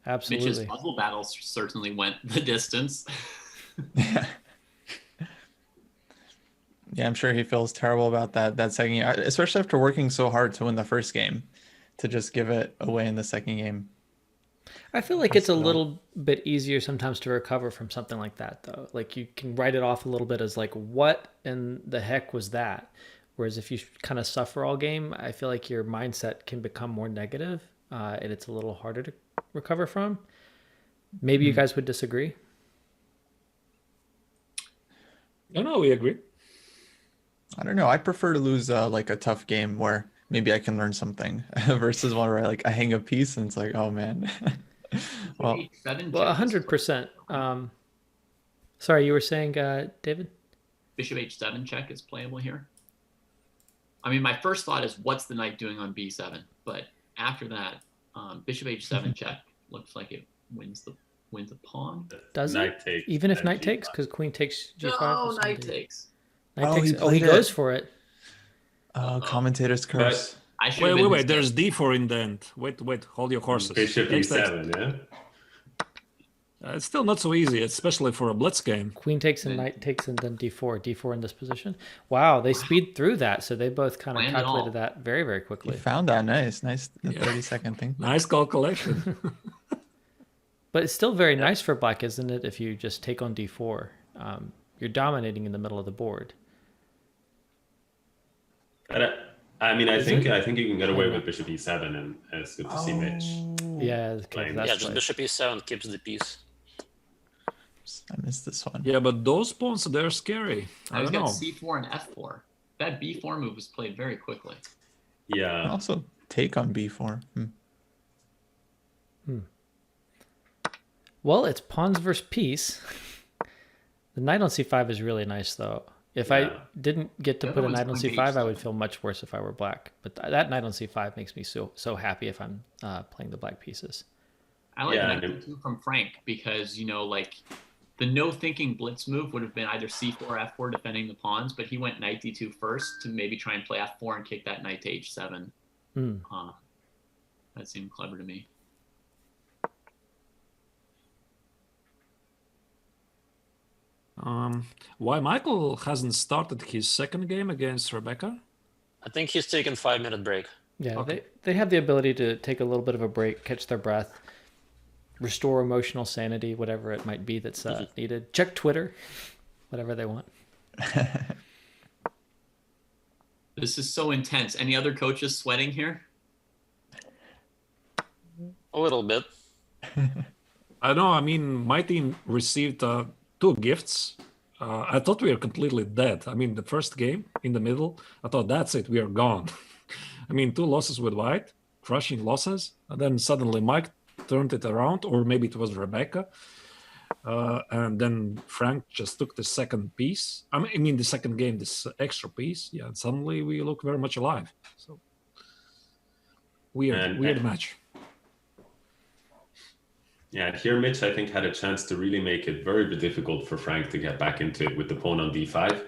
Absolutely. Mitch's puzzle battles certainly went the distance. Yeah. Yeah, I'm sure he feels terrible about that second game, especially after working so hard to win the first game, to just give it away in the second game. I feel like it's a little bit easier sometimes to recover from something like that, though. Like you can write it off a little bit as like, what in the heck was that? Whereas if you kind of suffer all game, I feel like your mindset can become more negative, and it's a little harder to recover from. Maybe you guys would disagree. No, we agree. I don't know. I prefer to lose like a tough game where maybe I can learn something versus one where I hang a piece and it's like, oh man. well, 100%. Sorry, you were saying, David? Bishop h7 check is playable here. I mean, my first thought is, what's the knight doing on b7? But after that, bishop h7 check looks like it wins the pawn. Does it? Even if knight takes? Because queen takes g5? No, knight takes. He goes for it. Oh, commentator's curse. Wait. There's d4 in the end. Wait. Hold your horses. Bishop e7, yeah? It's still not so easy, especially for a blitz game. Queen takes and knight takes and then d4. d4 in this position. Wow, they speed through that. So they both kind of calculated that very, very quickly. You found that. Nice 30-second thing. Nice calculation. But it's still very nice for black, isn't it? If you just take on d4, you're dominating in the middle of the board. I mean, I think you can get away with bishop e7, and it's good to see Mitch. Yeah, just bishop e7 keeps the piece. I missed this one. Yeah, but those pawns, they're scary. I don't know. c4 and f4. That b4 move was played very quickly. Yeah. Also take on b4. Well, it's pawns versus piece. The knight on c5 is really nice, though. If I didn't get to put a knight on c5, I would feel much worse if I were black. But that knight on c5 makes me so happy if I'm playing the black pieces. I like knight d2 from Frank because, like the no-thinking blitz move would have been either c4, f4 defending the pawns, but he went knight d2 first to maybe try and play f4 and kick that knight to h7. That seemed clever to me. Why Michael hasn't started his second game against Rebecca? I think he's taken 5-minute break. Yeah, okay. They have the ability to take a little bit of a break, catch their breath, restore emotional sanity, whatever it might be that's needed. Check Twitter, whatever they want. This is so intense. Any other coaches sweating here? A little bit. I know. I mean, my team received 2 gifts. I thought we were completely dead. I mean, the first game in the middle, I thought that's it, we are gone. I mean, 2 losses with white, crushing losses. And then suddenly Mike turned it around, or maybe it was Rebecca. And then Frank just took the second piece. I mean, the second game, this extra piece. Yeah, and suddenly we look very much alive. So weird match. Yeah, here Mitch, I think, had a chance to really make it very difficult for Frank to get back into it with the pawn on d5.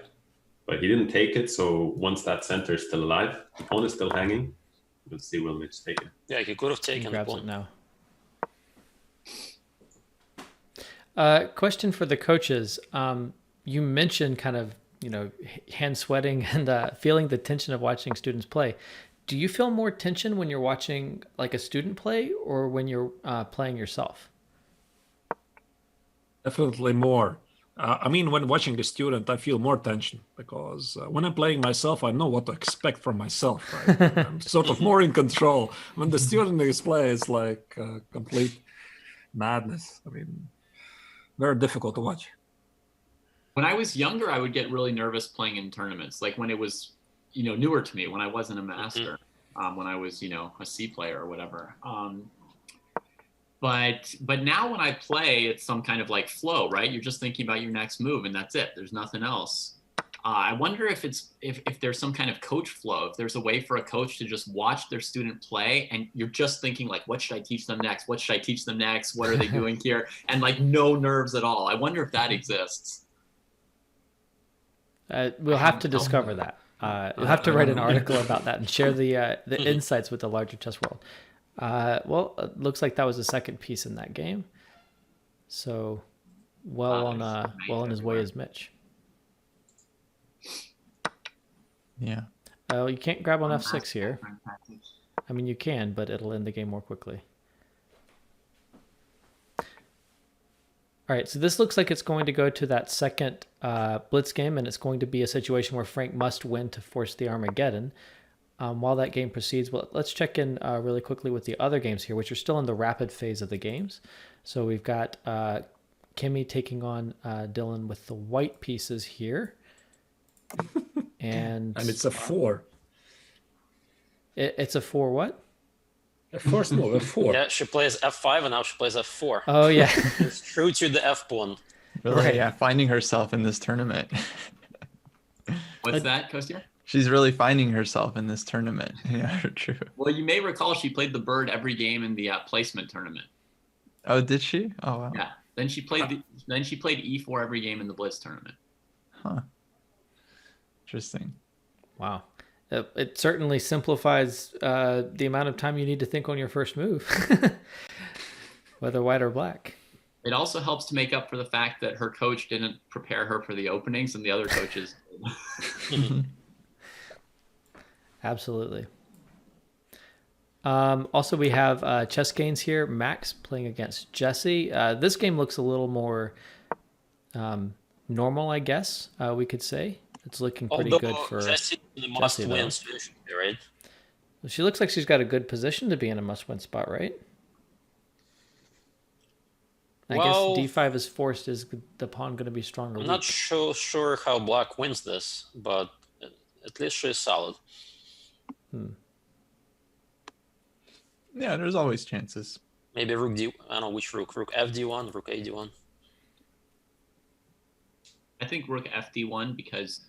But he didn't take it, so once that center is still alive, the pawn is still hanging. We'll see, will Mitch take it? Yeah, he could have taken the pawn. It now. Question for the coaches. You mentioned kind of, hand sweating and feeling the tension of watching students play. Do you feel more tension when you're watching like a student play or when you're playing yourself? Definitely more. I mean, when watching a student, I feel more tension because when I'm playing myself, I know what to expect from myself. Right? I'm sort of more in control. When the student is playing, it's like complete madness. I mean, very difficult to watch. When I was younger, I would get really nervous playing in tournaments, like when it was, newer to me, when I wasn't a master, when I was, a C player or whatever. But now when I play, it's some kind of like flow, right? You're just thinking about your next move and that's it. There's nothing else. I wonder if there's some kind of coach flow, if there's a way for a coach to just watch their student play and you're just thinking like, what should I teach them next? What should I teach them next? What are they doing here? And like no nerves at all. I wonder if that exists. We'll have to discover that. You'll have to write an article about that and share the insights with the larger chess world. Well, it looks like that was the second piece in that game. So well on his way is Mitch. Yeah. Oh, you can't grab on F6 here. I mean, you can, but it'll end the game more quickly. All right, so this looks like it's going to go to that second Blitz game, and it's going to be a situation where Frank must win to force the Armageddon. While that game proceeds, well, let's check in really quickly with the other games here, which are still in the rapid phase of the games. So we've got Kimmy taking on Dylan with the white pieces here. And it's a 4. It's a 4 what? A first move, a 4. Yeah, she plays F5 and now she plays F4. Oh, yeah. It's true to the F pawn. Really, Right. yeah, finding herself in this tournament. What's that, Kostya? She's really finding herself in this tournament. Yeah, true. Well, you may recall she played the bird every game in the placement tournament. Oh, did she? Oh, wow. Yeah. Then she played E4 every game in the Blitz tournament. Huh. Interesting. Wow. It certainly simplifies the amount of time you need to think on your first move, whether white or black. It also helps to make up for the fact that her coach didn't prepare her for the openings and the other coaches. Absolutely. Also, we have chess gains here. Max playing against Jesse. This game looks a little more normal, I guess we could say. It's looking pretty good for Jesse in the must-win situation, right? She looks like she's got a good position to be in a must-win spot, right? I guess D5 is forced. Is the pawn going to be stronger? I'm not sure how black wins this, but at least she's solid. Yeah, there's always chances. Maybe rook D. I don't know which rook. Rook FD1, rook AD1. I think rook FD1 because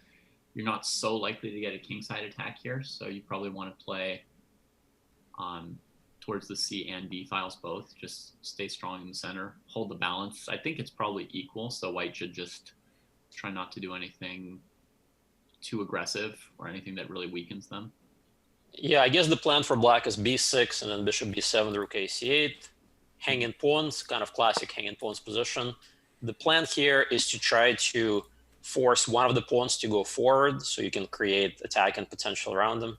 you're not so likely to get a kingside attack here, so you probably want to play towards the C and D files both. Just stay strong in the center, hold the balance. I think it's probably equal, so white should just try not to do anything too aggressive or anything that really weakens them. Yeah, I guess the plan for black is B6 and then bishop B7, rook AC8, hanging pawns, kind of classic hanging pawns position. The plan here is to try to force one of the pawns to go forward so you can create attack and potential around them.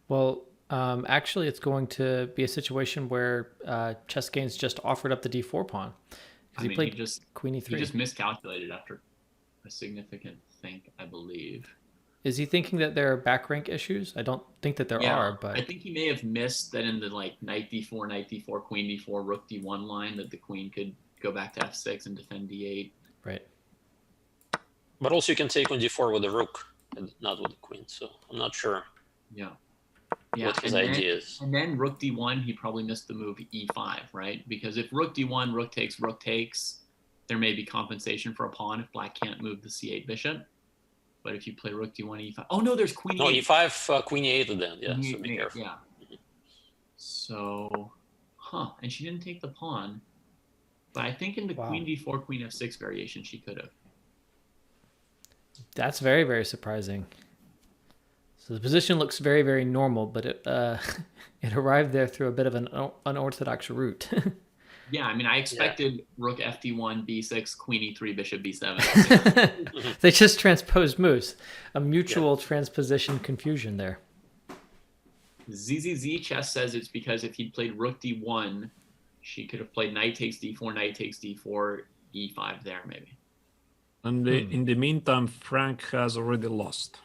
Well, actually, it's going to be a situation where Chess Gains just offered up the D4 pawn. He played Queen E3. He just miscalculated after a significant think, I believe. Is he thinking that there are back rank issues? I don't think that there are, but I think he may have missed that in the knight D4, queen D4, rook D1 line that the queen could go back to F6 and defend D8. Right. But also you can take on D4 with the rook and not with the queen, so I'm not sure what his idea is. And then rook D1, he probably missed the move E5, right? Because if rook D1, rook takes, there may be compensation for a pawn if black can't move the C8 bishop. But if you play rook D1, E5... Oh, no, there's queen E8. No, E5, queen E8 then, yeah, so be careful. Yeah. So, and she didn't take the pawn. But I think in the queen D4, queen F6 variation, she could have. That's very, very surprising. So the position looks very, very normal, but it arrived there through a bit of an unorthodox route. Yeah, I mean, I expected rook FD1, B6, queen E3, bishop B7. They just transposed moves. A mutual transposition confusion there. ZZZ Chess says it's because if he'd played rook D1, she could have played knight takes D4, E5 there maybe. And in the meantime, Frank has already lost.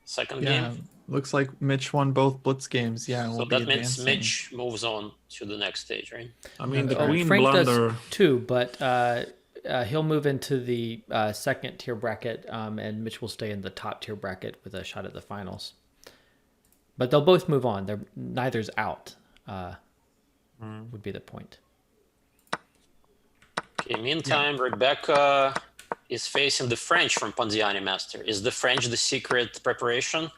Second game. Looks like Mitch won both Blitz games. Yeah, so that means Mitch moves on to the next stage, right? I mean, the queen Frank blunder does too, but he'll move into the second tier bracket, and Mitch will stay in the top tier bracket with a shot at the finals. But they'll both move on. Neither's out. Would be the point. Okay. Meantime, Rebecca is facing the French from Ponziani Master. Is the French the secret preparation?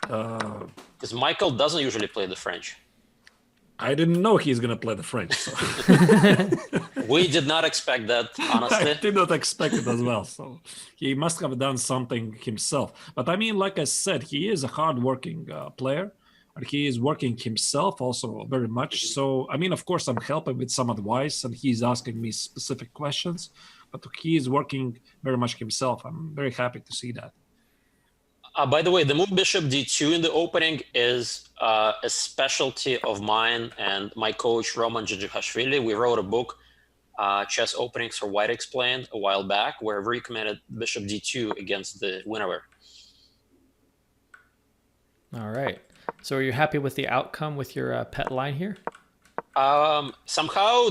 Because Michael doesn't usually play the French. I didn't know he's going to play the French. So. We did not expect that, honestly. I did not expect it as well. So he must have done something himself. But I mean, like I said, he is a hardworking player. And he is working himself also very much. So, I mean, of course, I'm helping with some advice and he's asking me specific questions. But he is working very much himself. I'm very happy to see that. By the way, the move bishop d2 in the opening is a specialty of mine and my coach, Roman Djidjihashvili. We wrote a book, Chess Openings for White Explained, a while back, where we recommended bishop d2 against the winner. All right. So are you happy with the outcome with your pet line here? Somehow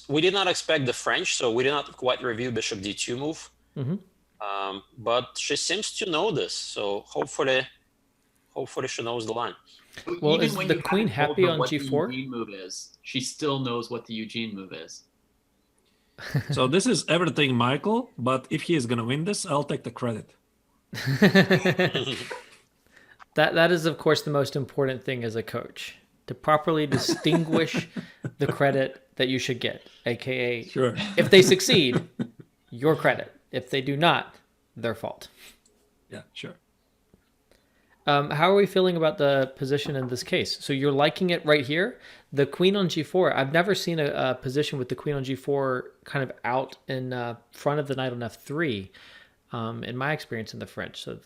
we did not expect the French, so we did not quite review bishop d2 move. Mm-hmm. But she seems to know this, so hopefully she knows the line. Well, even is when the you queen haven't told happy her on what g4? The Eugene move is, she still knows what the Eugene move is. So this is everything, Michael. But if he is going to win this, I'll take the credit. That is, of course, the most important thing as a coach, to properly distinguish the credit that you should get, aka Sure. If they succeed, your credit. If they do not, their fault. Yeah, sure. How are we feeling about the position in this case? So you're liking it right here. The queen on g4. I've never seen a position with the queen on g4 kind of out in front of the knight on f3 in my experience in the French. So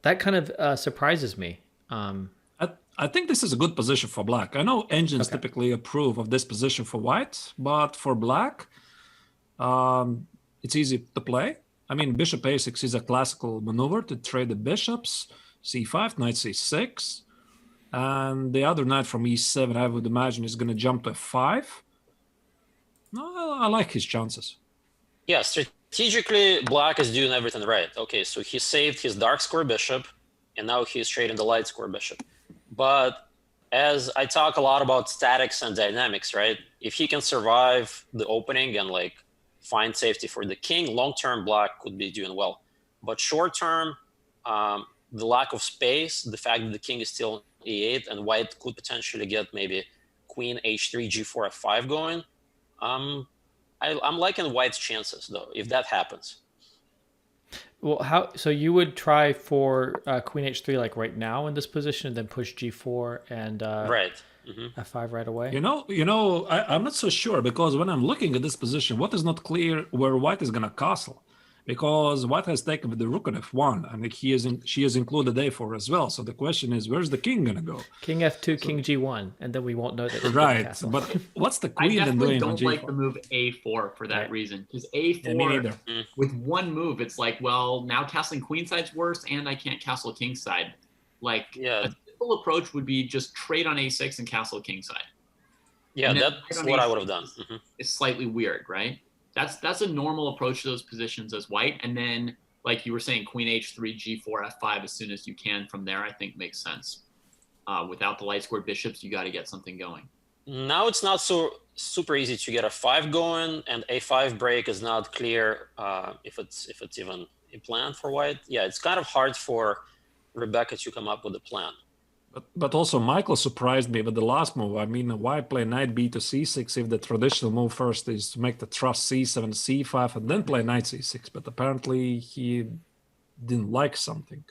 that kind of surprises me. I think this is a good position for black. I know engines typically approve of this position for white, but for black, it's easy to play. I mean, bishop a6 is a classical maneuver to trade the bishops. c5, knight c6. And the other knight from e7, I would imagine, is going to jump to f5. No, I like his chances. Yeah, strategically, black is doing everything right. Okay, so he saved his dark square bishop, and now he's trading the light square bishop. But as I talk a lot about statics and dynamics, right? If he can survive the opening and like find safety for the king, long-term black could be doing well. But short-term, the lack of space, the fact that the king is still e8 and white could potentially get maybe queen h3, g4, f5 going. I'm liking white's chances though, if that happens. Well, so you would try for queen h3 like right now in this position, and then push g4 and right. Mm-hmm. f5 right away? You know, I'm not so sure, because when I'm looking at this position, what is not clear where white is going to castle. Because white has taken with the rook on f1, and she has included a4 as well. So the question is, where's the king going to go? King f2, king g1, and then we won't know that. Right, but what's the queen I then definitely doing on don't g4? like the move a4 for that reason. Because a4, Yeah, me neither. with one move, it's like, well, now castling queenside's worse, and I can't castle kingside. Like, yeah. A simple approach would be just trade on a6 and castle kingside. Yeah, that's what I would have done. Mm-hmm. It's slightly weird, right? That's a normal approach to those positions as white. And then, like you were saying, queen h3, g4, f5 as soon as you can from there, I think makes sense. Without the light square bishops, you got to get something going. Now it's not so super easy to get a 5 going, and a5 break is not clear if it's even a plan for white. Yeah, it's kind of hard for Rebecca to come up with a plan. But also, Michael surprised me with the last move. I mean, why play knight b to c6 if the traditional move first is to make the truss c7, c5, and then play knight c6? But apparently he didn't like something.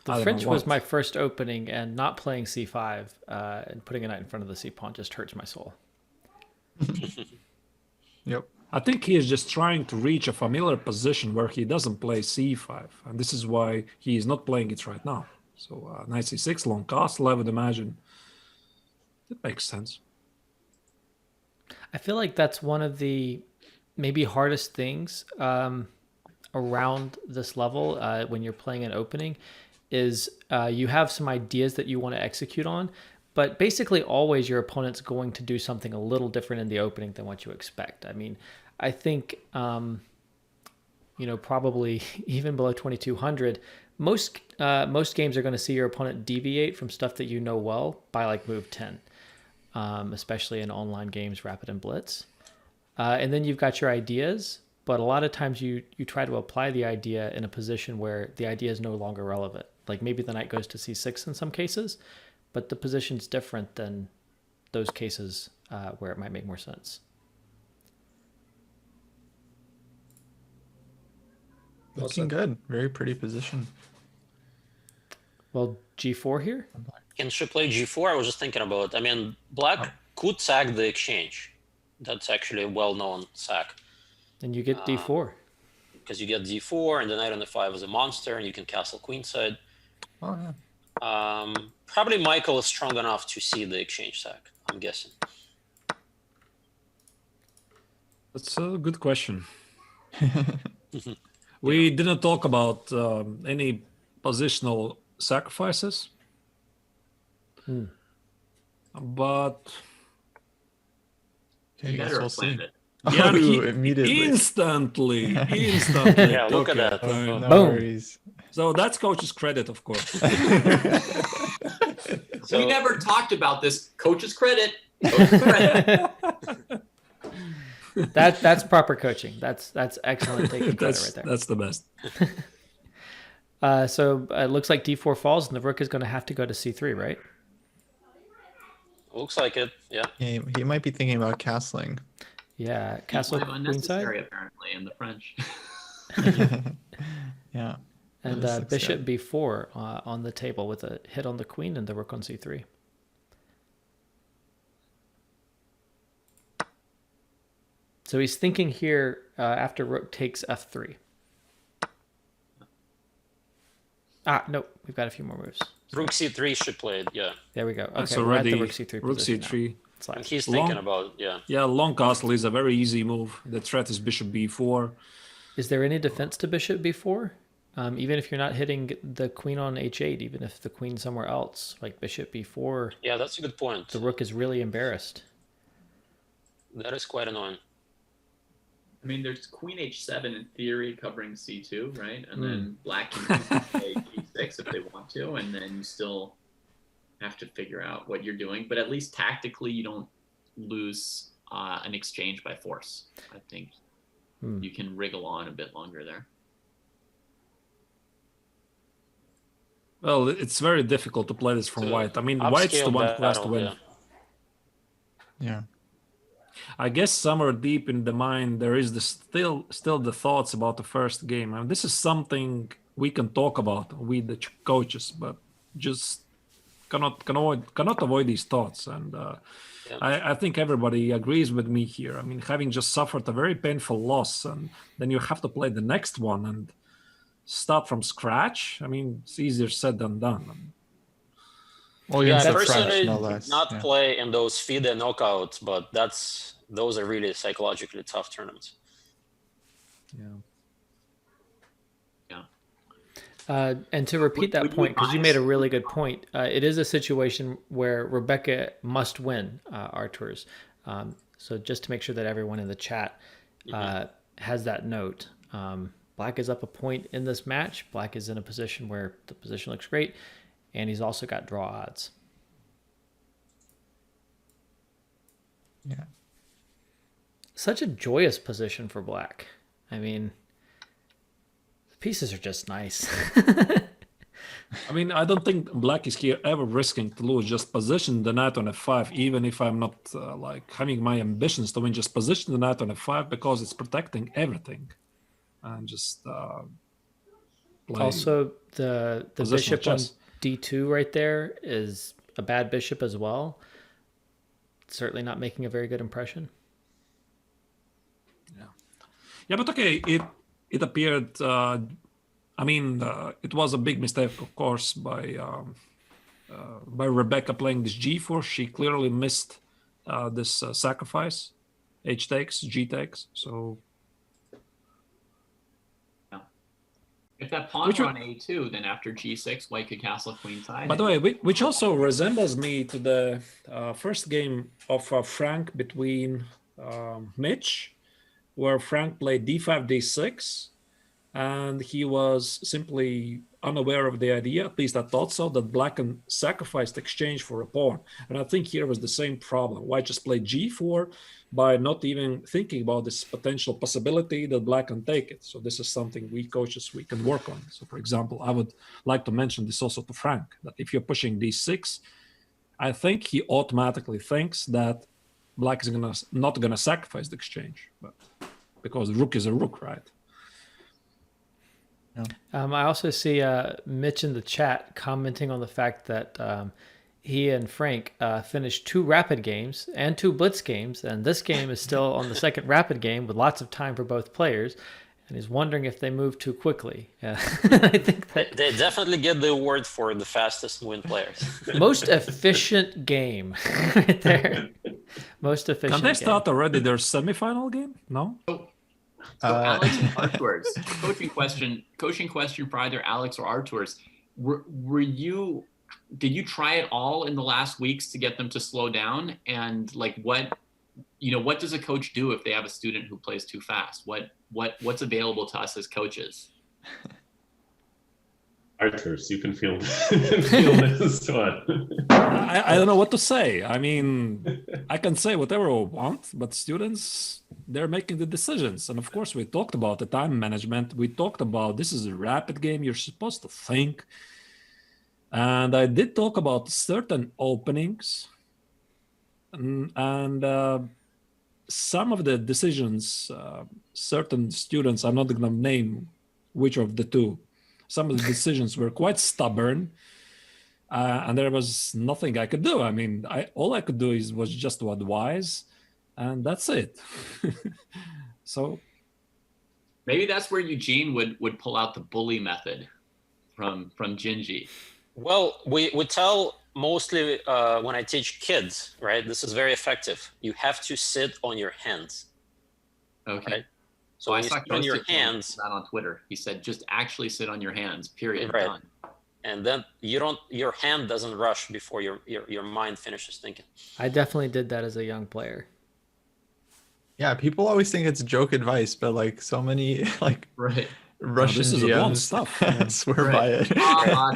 The French was my first opening, and not playing c5 and putting a knight in front of the c-pawn just hurts my soul. Yep. I think he is just trying to reach a familiar position where he doesn't play c5. And this is why he is not playing it right now. So knight c6, long castle, I would imagine. It makes sense. I feel like that's one of the maybe hardest things around this level when you're playing an opening is you have some ideas that you want to execute on, but basically always your opponent's going to do something a little different in the opening than what you expect. I mean, I think, probably even below 2200, most games are going to see your opponent deviate from stuff that you know well by like move 10, especially in online games, Rapid and Blitz. And then you've got your ideas, but a lot of times you try to apply the idea in a position where the idea is no longer relevant. Like maybe the knight goes to c6 in some cases, but the position's different than those cases where it might make more sense. Looking good. Very pretty position. Well, g4 here? Can she play g4? I was just thinking about, I mean, black could sack the exchange. That's actually a well-known sack. And you get d4. Because you get d4, and the knight on the5 is a monster, and you can castle queenside. Oh, yeah. Probably Michael is strong enough to see the exchange sack, I'm guessing. That's a good question. We didn't talk about any positional sacrifices, but Okay, You guess better we'll explain see. it. yeah, Immediately. instantly. Yeah, look at that. No Boom. worries. So that's coach's credit, of course. So, We never talked about this. Coach's credit. Coach's credit. That's proper coaching. That's excellent taking credit right there. That's the best. So it looks like d4 falls, and the rook is going to have to go to c3, right? looks like it, yeah. Yeah, he might be thinking about castling. Yeah, castle Kind of queenside. unnecessary, apparently, in the French. Yeah. And This looks bishop good. b4 on the table with a hit on the queen and the rook on c3. So he's thinking here after rook takes f3. No, we've got a few more moves. Rook c3 should play it, yeah. There we go. Okay, That's we're at already the rook c3 rook position c3. now. Slide. And he's Long- thinking about, yeah. Yeah, long castle is a very easy move. The threat is bishop b4. Is there any defense to bishop b4? Even if you're not hitting the queen on h8, even if the queen's somewhere else, like bishop b4, Yeah, that's a good point. the rook is really embarrassed. That is quite annoying. I mean, there's queen h7 in theory covering c2, right? And then black can play g6 if they want to, and then you still have to figure out what you're doing. But at least tactically, you don't lose an exchange by force. I think you can wriggle on a bit longer there. Well, it's very difficult to play this from So, white. I mean, white's the upscale one who has to battle, win. yeah. Yeah. I guess somewhere deep in the mind there is still the thoughts about the first game. And this is something we can talk about with the coaches, but just cannot avoid these thoughts. And I think everybody agrees with me here. I mean, having just suffered a very painful loss, and then you have to play the next one and start from scratch. I mean, it's easier said than done. Well, Yeah, against I the French, personally no did less. not Yeah. play in those FIDE knockouts, but those are really psychologically tough tournaments. And to repeat that would you point, because you made a advise- really good point, it is a situation where Rebecca must win Artur's. So just to make sure that everyone in the chat has that note. Black is up a point in this match. Black is in a position where the position looks great, and he's also got draw odds. Yeah. Such a joyous position for Black. I mean, the pieces are just nice. I mean, I don't think black is here ever risking to lose. Just position the knight on f5, even if I'm not like having my ambitions to win. Just position the knight on f5 because it's protecting everything, and just play Also, the positional bishop on chess. d2 right there is a bad bishop as well. Certainly not making a very good impression. Yeah, but okay, it appeared. It was a big mistake, of course, by Rebecca playing this g4. She clearly missed this sacrifice, h takes, g takes. So If that pawn Which were would- on a2, then after g6, white could castle queenside. by the way, which also resembles me to the first game of Frank between Mitch, where Frank played d5, d6, and he was simply unaware of the idea, at least I thought so, that black can sacrifice the exchange for a pawn. And I think here was the same problem. White just played g4 by not even thinking about this potential possibility that black can take it. So this is something we coaches, we can work on. So for example, I would like to mention this also to Frank, that if you're pushing d6, I think he automatically thinks that black is not gonna sacrifice the exchange, but because rook is a rook, right? I also see Mitch in the chat commenting on the fact that he and Frank finished 2 rapid games and 2 blitz games, and this game is still on the second rapid game with lots of time for both players, and he's wondering if they move too quickly. I think that They definitely get the award for the fastest win players. most efficient game right there. Most efficient. Can they game. start already their semifinal game? No? So Alex and Artur's coaching question for either Alex or Artur's. Did you try it all in the last weeks to get them to slow down? And like what does a coach do if they have a student who plays too fast? What's available to us as coaches? Arthurs, you can feel this one. I don't know what to say. I mean, I can say whatever I want, but students, they're making the decisions. And of course, we talked about the time management. We talked about this is a rapid game. You're supposed to think. And I did talk about certain openings. And some of the decisions, certain students, I'm not going to name which of the two, some of the decisions were quite stubborn, and there was nothing I could do. I mean, all I could do was just to advise, and that's it. So maybe that's where Eugene would pull out the bully method from Gingy. Well, we tell mostly when I teach kids, right? This is very effective. You have to sit on your hands. Okay. Right? So when you sit on your hands, that on Twitter, he said, just actually sit on your hands, period. Right. Done. And then your hand doesn't rush before your mind finishes thinking. I definitely did that as a young player. Yeah, people always think it's joke advice, but like so many like Right. Russian this is GMs stuff. swear by it.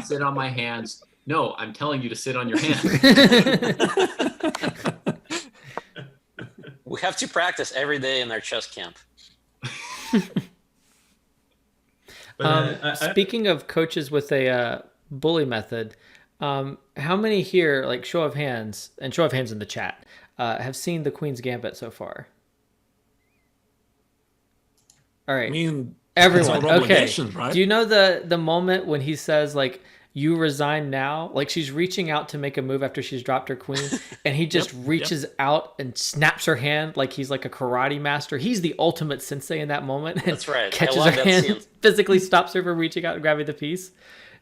Sit on my hands. No, I'm telling you to sit on your hands. We have to practice every day in our chess camp. Speaking of coaches with a bully method, how many here, like show of hands in the chat, have seen the Queen's Gambit so far? All right. I mean, everyone. Okay. Right? Do you know the moment when he says like, "You resign now"? Like she's reaching out to make a move after she's dropped her queen, and he just reaches out and snaps her hand like he's like a karate master. He's the ultimate sensei in that moment. That's right. Catches her hand, physically stops her from reaching out and grabbing the piece,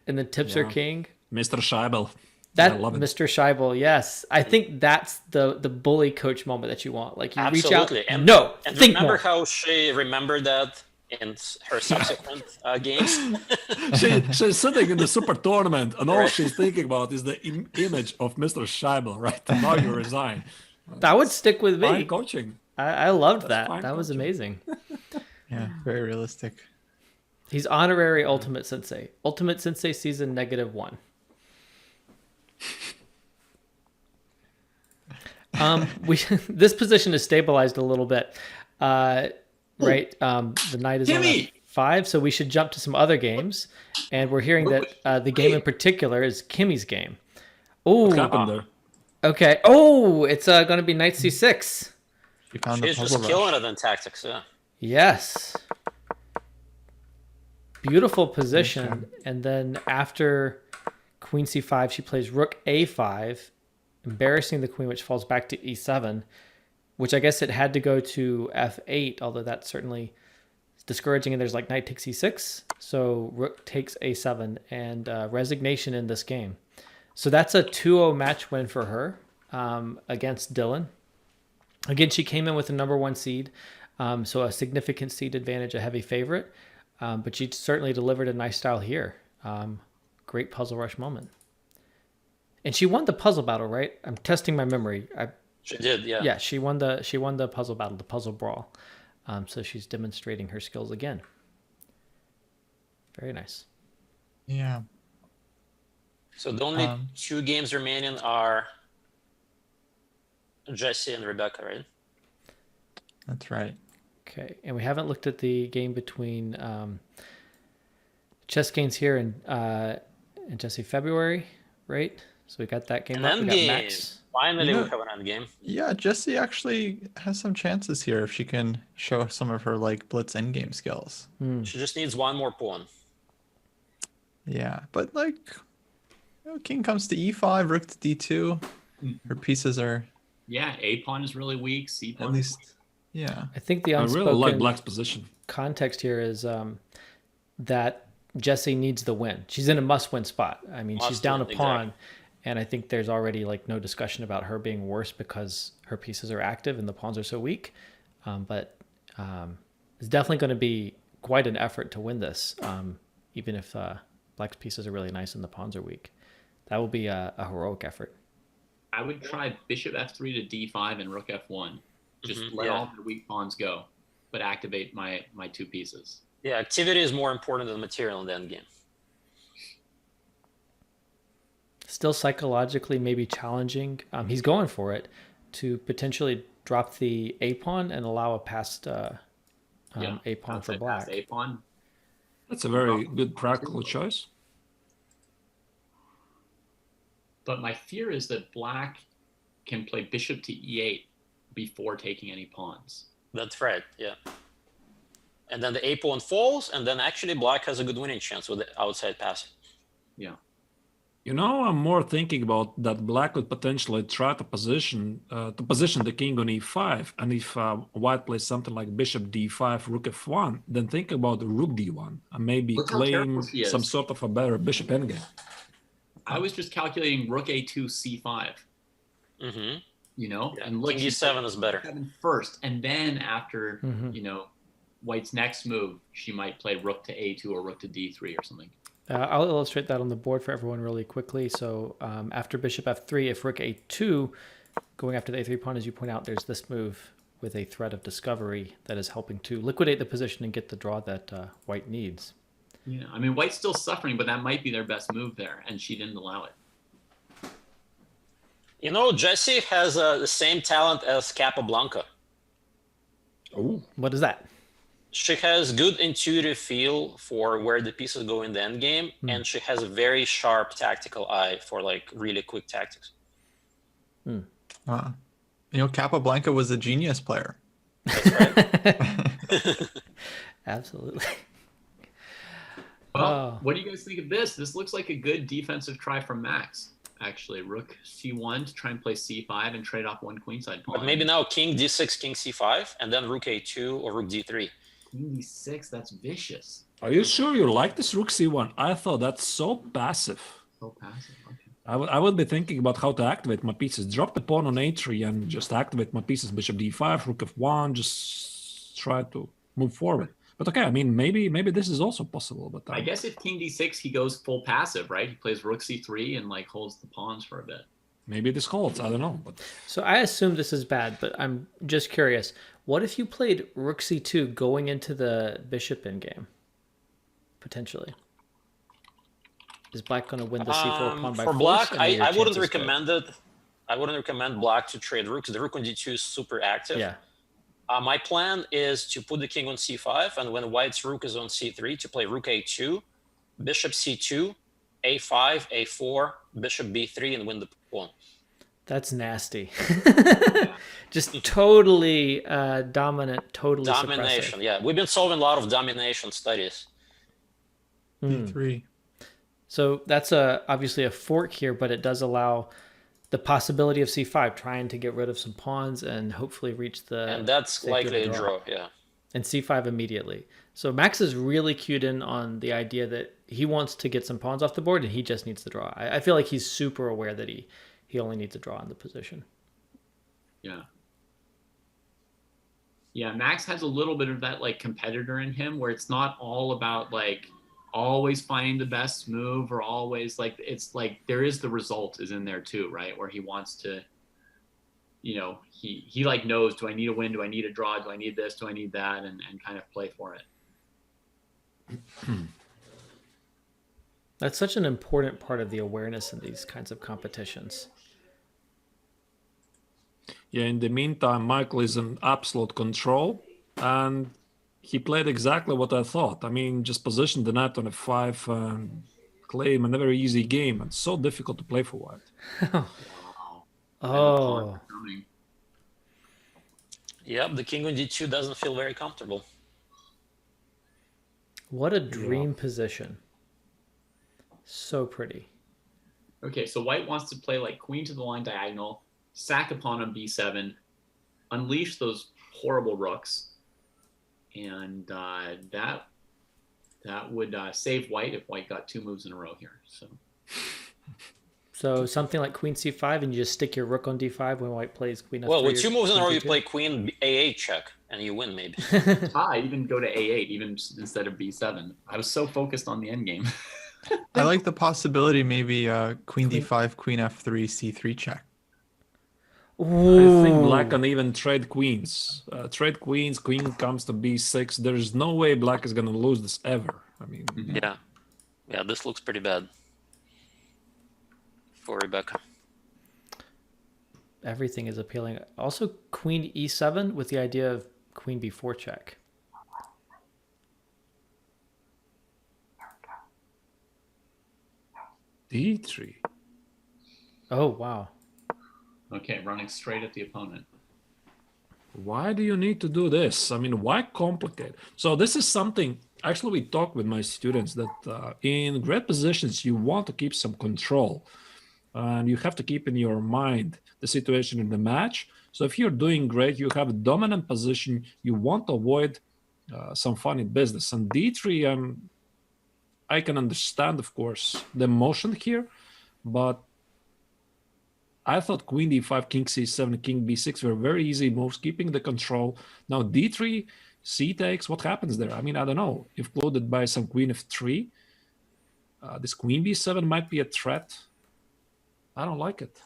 and then tips her king. Mr. Scheibel. That Mr. Scheibel, yes. I think that's the bully coach moment that you want. Like you Absolutely. reach out and think remember more. how she remembered that in her subsequent games? She's sitting in the super tournament, and all she's thinking about is the image of Mr. Scheibel, right? Now you resign. That would stick with me. Fine coaching. I loved that. That was amazing. Yeah, very realistic. He's honorary Ultimate Sensei. Ultimate Sensei season -1. This position is stabilized a little bit, right? The knight is on F5, so we should jump to some other games, and we're hearing that the game in particular is Kimmy's game. Oh, what happened there? Okay. Oh, it's going to be knight c6. She's just killing it in tactics, yeah. Yes. Beautiful position, and then after Queen c5, she plays rook a5, embarrassing the queen, which falls back to e7, which I guess it had to go to f8, although that's certainly discouraging. And there's like knight takes e6, so rook takes a7, and resignation in this game. So that's a 2-0 match win for her against Dylan. Again, she came in with the #1 seed, so a significant seed advantage, a heavy favorite, but she certainly delivered a nice style here. Great puzzle rush moment. And she won the puzzle battle, right? I'm testing my memory. She did, yeah. Yeah, she won the puzzle battle, the puzzle brawl. So she's demonstrating her skills again. Very nice. Yeah. So the only 2 games remaining are Jesse and Rebecca, right? That's right. Okay, and we haven't looked at the game between Chess Gains here and Jesse February, right? So we got that game up. We got Max. Finally, You know- we have an end game. Yeah, Jessie actually has some chances here if she can show some of her like Blitz endgame skills. She just needs 1 more pawn. Yeah, but like, king comes to e5, rook to d2. Her pieces are Yeah, A pawn is really weak. C pawn at least, yeah. I think the I really like unspoken Black's position. context here is that Jesse needs the win. She's in a must-win spot. I mean, she's down a Must-win, pawn, exactly. and I think there's already like no discussion about her being worse because her pieces are active and the pawns are so weak. But it's definitely going to be quite an effort to win this, even if Black's pieces are really nice and the pawns are weak. That will be a heroic effort. I would try bishop f3 to d5 and rook f1. Just let yeah. all the weak pawns go, but activate my 2 pieces. Yeah, activity is more important than material in the end game. Still psychologically maybe challenging. He's going for it to potentially drop the A pawn and allow a passed A pawn for Black. A pawn. That's a very good practical choice. But my fear is that Black can play bishop to e8 before taking any pawns. That's right, yeah. And then the A pawn falls, and then actually Black has a good winning chance with the outside passing. Yeah. You know, I'm more thinking about that Black could potentially try to position the king on e5, and if White plays something like bishop d5, rook f1, then think about rook d1 and maybe Look how claim careful she is. some sort of a better bishop endgame. I was just calculating rook a2 c5. Mm-hmm. You know, Yeah. and look, King e7 is better. 7 first, and then after Mhm. you know, White's next move, she might play rook to a2 or rook to d3 or something. I'll illustrate that on the board for everyone really quickly. So after bishop f3, if rook a2, going after the a3 pawn, as you point out, there's this move with a threat of discovery that is helping to liquidate the position and get the draw that White needs. Yeah, I mean, White's still suffering, but that might be their best move there, and she didn't allow it. You know, Jesse has the same talent as Capablanca. Oh, What is that? She has good intuitive feel for where the pieces go in the end game, and she has a very sharp tactical eye for like really quick tactics. You know, Capablanca was a genius player. That's right. Absolutely. Well, Oh. what do you guys think of this? This looks like a good defensive try from Max. Actually, rook c1 to try and play c5 and trade off 1 queenside pawn. But maybe now king d6, king c5, and then rook a2 or rook d3. Queen d6, that's vicious. are you sure you like this rook c1? I thought that's so passive. So passive. Okay. I would be thinking about how to activate my pieces. Drop the pawn on a3 and just activate my pieces. Bishop d5, rook f1. Just try to move forward. But okay, I mean, maybe this is also possible. But I guess if king d6, he goes full passive, right? He plays rook c3 and like holds the pawns for a bit. maybe this holds. I don't know. But So I assume this is bad, but I'm just curious. What if you played rook c2 going into the bishop in game? Potentially. Is Black going to win the c4 pawn by For force? Black, And are your I wouldn't chances good? recommend it. I wouldn't recommend Black to trade rook because the rook on d2 is super active. Yeah. My plan is to put the king on c5, and when White's rook is on c3, to play rook a2, bishop c2, a5, a4, bishop b3, and win the pawn. That's nasty. Just totally dominant, totally Domination, suppressive. yeah. We've been solving a lot of domination studies. d3. So that's obviously a fork here, but it does allow the possibility of c5, trying to get rid of some pawns and hopefully reach the... And that's safety of likely the a draw, yeah. And c5 immediately. So Max is really cued in on the idea that he wants to get some pawns off the board and he just needs to draw. I feel like he's super aware that he only needs to draw in the position. Yeah. Yeah, Max has a little bit of that like competitor in him where it's not all about like always finding the best move or always like, it's like there is the result is in there too, right? Where he wants to, you know, he like knows, do I need a win? Do I need a draw? Do I need this? Do I need that? And kind of play for it. That's such an important part of the awareness in these kinds of competitions. Yeah, in the meantime, Michael is in absolute control, and he played exactly what I thought. I mean, just position the knight on f5 and claim a very easy game. It's so difficult to play for white. Wow. And the pawns are coming. Yep, the king on d2 doesn't feel very comfortable. What a dream position. So pretty. Okay, so white wants to play like queen to the line diagonal, sack a pawn on b7, unleash those horrible rooks, and that would save white if white got 2 moves in a row here. So something like queen c5, and you just stick your rook on d5 when white plays queen f3. Well, with 2 moves in a row, you d2? play queen a8 check, and you win maybe. I even go to a8 even instead of b7. I was so focused on the endgame. I like the possibility maybe queen d5, queen f3, c3 check. Ooh. I think black can even trade queens. Trade queens, queen comes to b6. There's no way black is going to lose this ever. I mean, Yeah, this looks pretty bad for Rebecca. Everything is appealing. Also, queen e7 with the idea of queen b4 check. d3. Oh, wow. Okay, running straight at the opponent. Why do you need to do this? I mean, why complicate? So this is something, actually, we talk with my students that in great positions, you want to keep some control. And you have to keep in your mind the situation in the match. So if you're doing great, you have a dominant position, you want to avoid some funny business. And d3, I can understand, of course, the emotion here, but I thought queen d5, king c7, king b6 were very easy moves, keeping the control. Now d3, c takes, what happens there? I mean, I don't know. If loaded by some queen f3, this queen b7 might be a threat. I don't like it.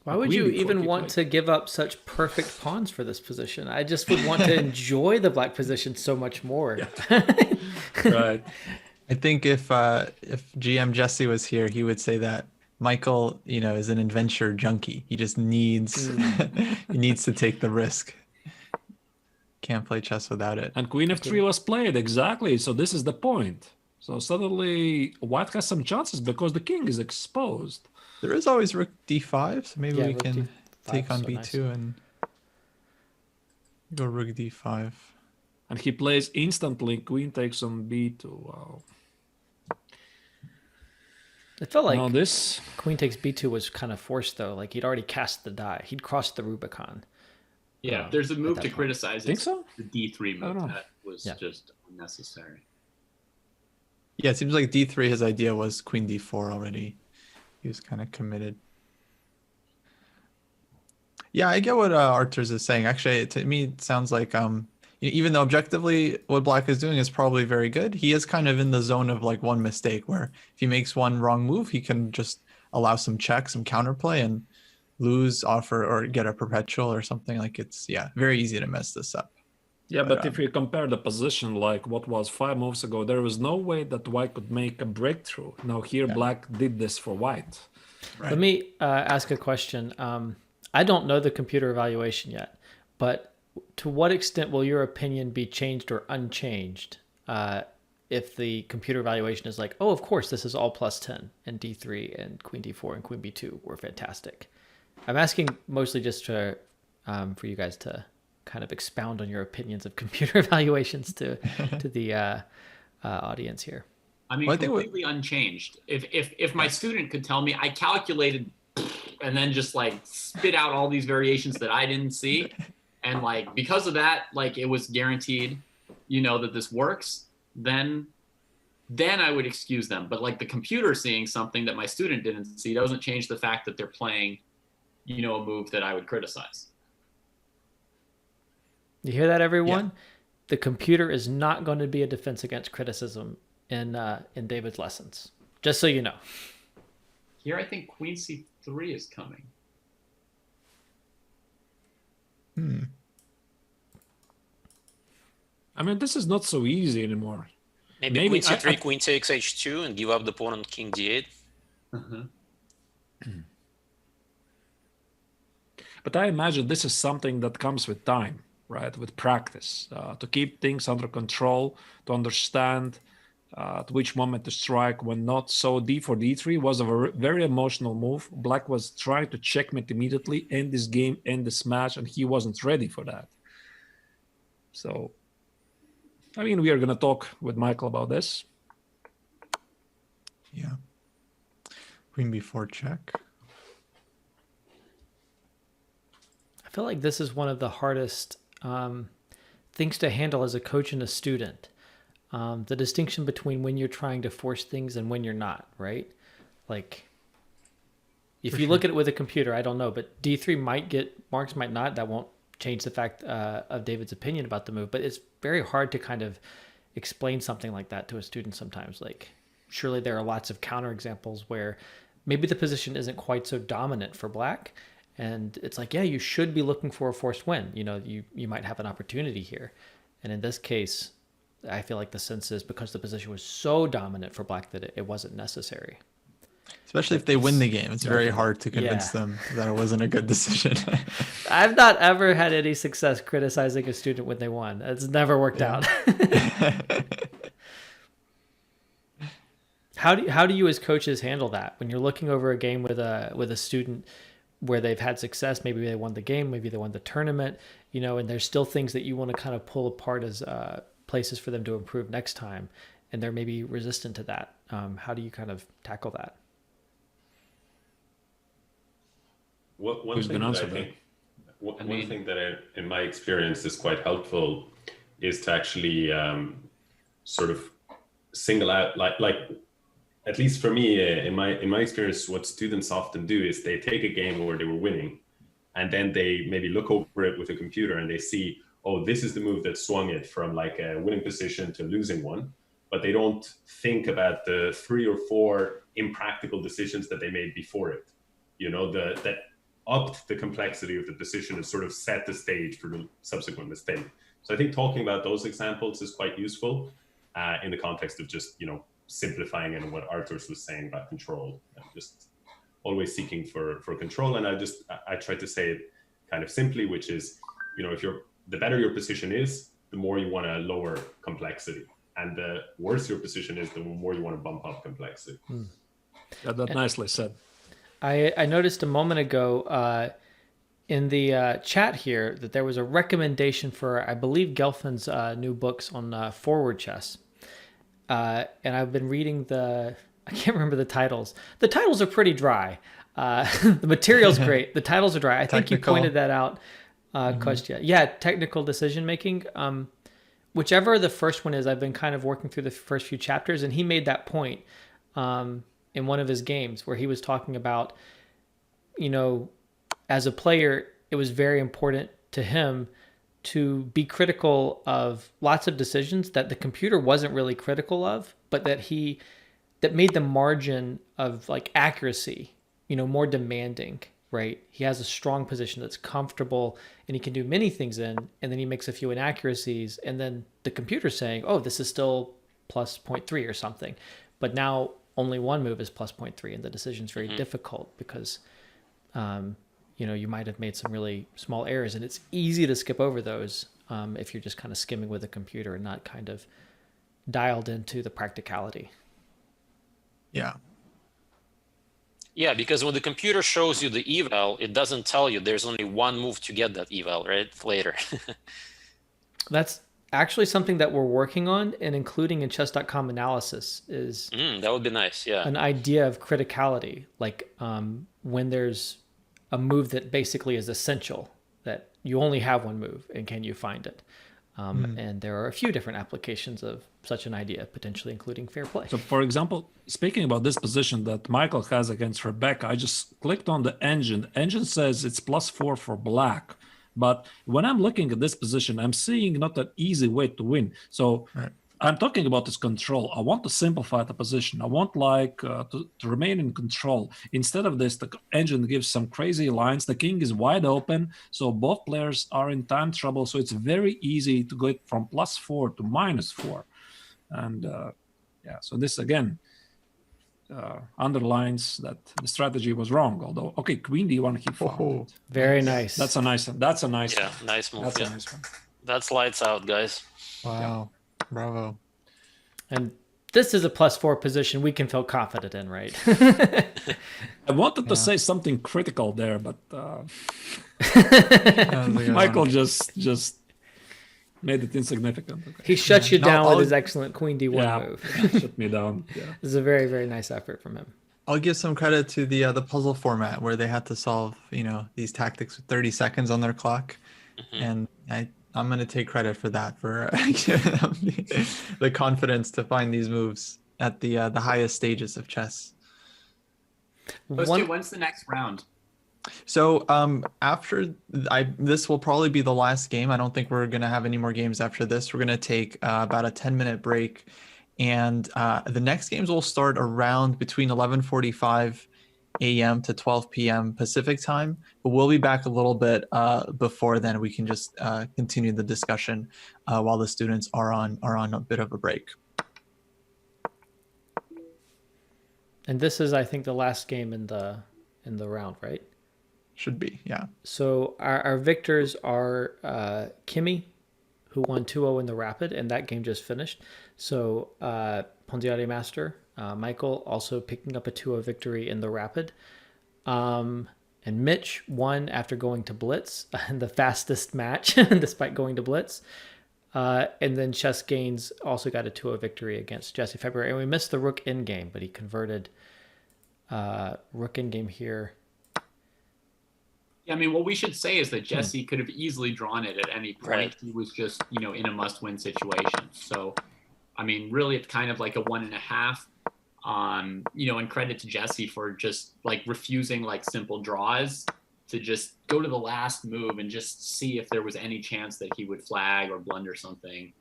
Why would you even want to give up such perfect pawns for this position? I just would want to enjoy the black position so much more. Right. I think if GM Jesse was here, he would say that Michael, is an adventure junkie. He just needs he needs to take the risk. Can't play chess without it. And queen f3 was played, exactly. So this is the point. So suddenly white has some chances because the king is exposed. There is always rook d5, so maybe we can D5, take on so b2 nice. and go rook d5. And he plays instantly, queen takes on b2. Wow. It felt like Now this, queen takes b2 was kind of forced, though. Like, he'd already cast the die. He'd crossed the Rubicon. Yeah, if there's a move that to point. criticize, Think it's so? the d3 I don't move. know. That was just unnecessary. Yeah, it seems like d3, his idea was queen d4 already. He was kind of committed. Yeah, I get what Arturs is saying. Actually, to me, it sounds like even though objectively what black is doing is probably very good, he is kind of in the zone of like one mistake where if he makes one wrong move, he can just allow some check, some counterplay, and lose, offer, or get a perpetual or something. Like it's very easy to mess this up. yeah, but if you compare the position like what was 5 moves ago, there was no way that white could make a breakthrough. Now here, black did this for white. Right. Let me ask a question. I don't know the computer evaluation yet, but to what extent will your opinion be changed or unchanged if the computer evaluation is like, oh, of course, this is all plus 10, and d3 and queen d4 and queen b2 were fantastic? I'm asking mostly just for you guys to kind of expound on your opinions of computer evaluations to the audience here. I mean, completely unchanged. If my student could tell me, I calculated and then just like spit out all these variations that I didn't see, and like because of that, like it was guaranteed, that this works, then I would excuse them. But like the computer seeing something that my student didn't see doesn't change the fact that they're playing, a move that I would criticize. You hear that, everyone? Yeah. The computer is not going to be a defense against criticism in David's lessons. Just so you know. Here, I think queen c3 is coming. I mean, this is not so easy anymore. Maybe queen c3, queen takes h2, and give up the pawn on king d8. But I imagine this is something that comes with time, right? With practice, to keep things under control, to understand at which moment to strike, when not. So d4, d3 was a very emotional move. Black was trying to checkmate immediately, end this game, end this match, and he wasn't ready for that. So, I mean, we are going to talk with Michael about this. Yeah. Queen b4 check. I feel like this is one of the hardest things to handle as a coach and a student. The distinction between when you're trying to force things and when you're not, right? Like, if you look at it with a computer, I don't know, but D3 might get marks, might not. That won't change the fact of David's opinion about the move, but it's very hard to kind of explain something like that to a student sometimes. Like, surely there are lots of counterexamples where maybe the position isn't quite so dominant for Black, and it's like, yeah, you should be looking for a forced win. You know, you might have an opportunity here. And in this case, I feel like the sense is because the position was so dominant for Black that it wasn't necessary. Especially if they win the game. It's very hard to convince them that it wasn't a good decision. I've not ever had any success criticizing a student when they won. It's never worked out. How do you as coaches handle that when you're looking over a game with a student where they've had success? Maybe they won the game, maybe they won the tournament, you know, and there's still things that you want to kind of pull apart as places for them to improve next time, and they're maybe resistant to that. How do you kind of tackle that? One thing that in my experience is quite helpful is to actually sort of single out, like at least for me, in my experience, what students often do is they take a game where they were winning, and then they maybe look over it with a computer and they see, oh, this is the move that swung it from like a winning position to losing one, but they don't think about the 3 or 4 impractical decisions that they made before it. You know, that upped the complexity of the decision and sort of set the stage for the subsequent mistake. So I think talking about those examples is quite useful in the context of just, you know, simplifying it and what Arthurs was saying about control, and just always seeking for control. And I try to say it kind of simply, which is, you know, the better your position is, the more you want to lower complexity, and the worse your position is, the more you want to bump up complexity. Yeah, that's nicely said. I noticed a moment ago in the chat here that there was a recommendation for, I believe, Gelfand's new books on forward chess. And I've been reading I can't remember the titles. The titles are pretty dry. The material's great. The titles are dry. I think you pointed that out, Kostya. Yeah, technical decision making. Whichever the first one is, I've been kind of working through the first few chapters, and he made that point in one of his games where he was talking about, you know, as a player, it was very important to him to be critical of lots of decisions that the computer wasn't really critical of, but that made the margin of like accuracy, you know, more demanding, right? He has a strong position that's comfortable and he can do many things in, and then he makes a few inaccuracies, and then the computer's saying, oh, this is still plus 0.3 or something. But now only one move is plus 0.3, and the decision's very difficult because, you know, you might have made some really small errors, and it's easy to skip over those if you're just kind of skimming with a computer and not kind of dialed into the practicality. Yeah. Yeah, because when the computer shows you the eval, it doesn't tell you there's only one move to get that eval, right? Later. That's actually something that we're working on and including in chess.com analysis is that would be nice. Yeah. An idea of criticality, like when there's a move that basically is essential, that you only have one move and can you find it? And there are a few different applications of such an idea, potentially including fair play. So, for example, speaking about this position that Michael has against Rebecca, I just clicked on the engine. The engine says it's +4 for Black. But when I'm looking at this position, I'm seeing not an easy way to win. So I'm talking about this control. I want to simplify the position. I want to remain in control. Instead of this, the engine gives some crazy lines. The king is wide open, so both players are in time trouble. So it's very easy to go from +4 to -4. And so this again underlines that the strategy was wrong. Although, okay, Queen D1 he found. Very nice. That's a nice one. That's a nice Yeah, one. nice move. That's Yeah. a nice one. That's lights out, guys. Wow. Bravo. And this is a +4 position we can feel confident in, right? I wanted to say something critical there, but Michael Michael just made it insignificant. Okay. He shut you No, down with I'll- his excellent Queen D1 move. Shut me down. Yeah. This is a very, very nice effort from him. I'll give some credit to the puzzle format where they had to solve, these tactics with 30 seconds on their clock. And I'm going to take credit for that, for the confidence to find these moves at the highest stages of chess. When's the next round? So after this will probably be the last game. I don't think we're going to have any more games after this. We're going to take about a 10-minute break. And the next games will start around between 11:45 a.m. to 12 p.m. Pacific time. But we'll be back a little bit before then. We can just continue the discussion while the students are on a bit of a break. And this is, I think, the last game in the round, right? Should be, yeah. So our victors are Kimmy, who won 2-0 in the Rapid, and that game just finished. So Ponziati Master, Michael, also picking up a 2-0 victory in the Rapid. And Mitch won after going to Blitz, the fastest match, despite going to Blitz. And then Chess Gaines also got a 2-0 victory against Jesse February. And we missed the Rook in game, but he converted Rook in game here. Yeah, I mean, what we should say is that Jesse could have easily drawn it at any point. Right. He was just, in a must-win situation. So, I mean, really, it's kind of like a 1.5. And credit to Jesse for just like refusing like simple draws to just go to the last move and just see if there was any chance that he would flag or blunder something.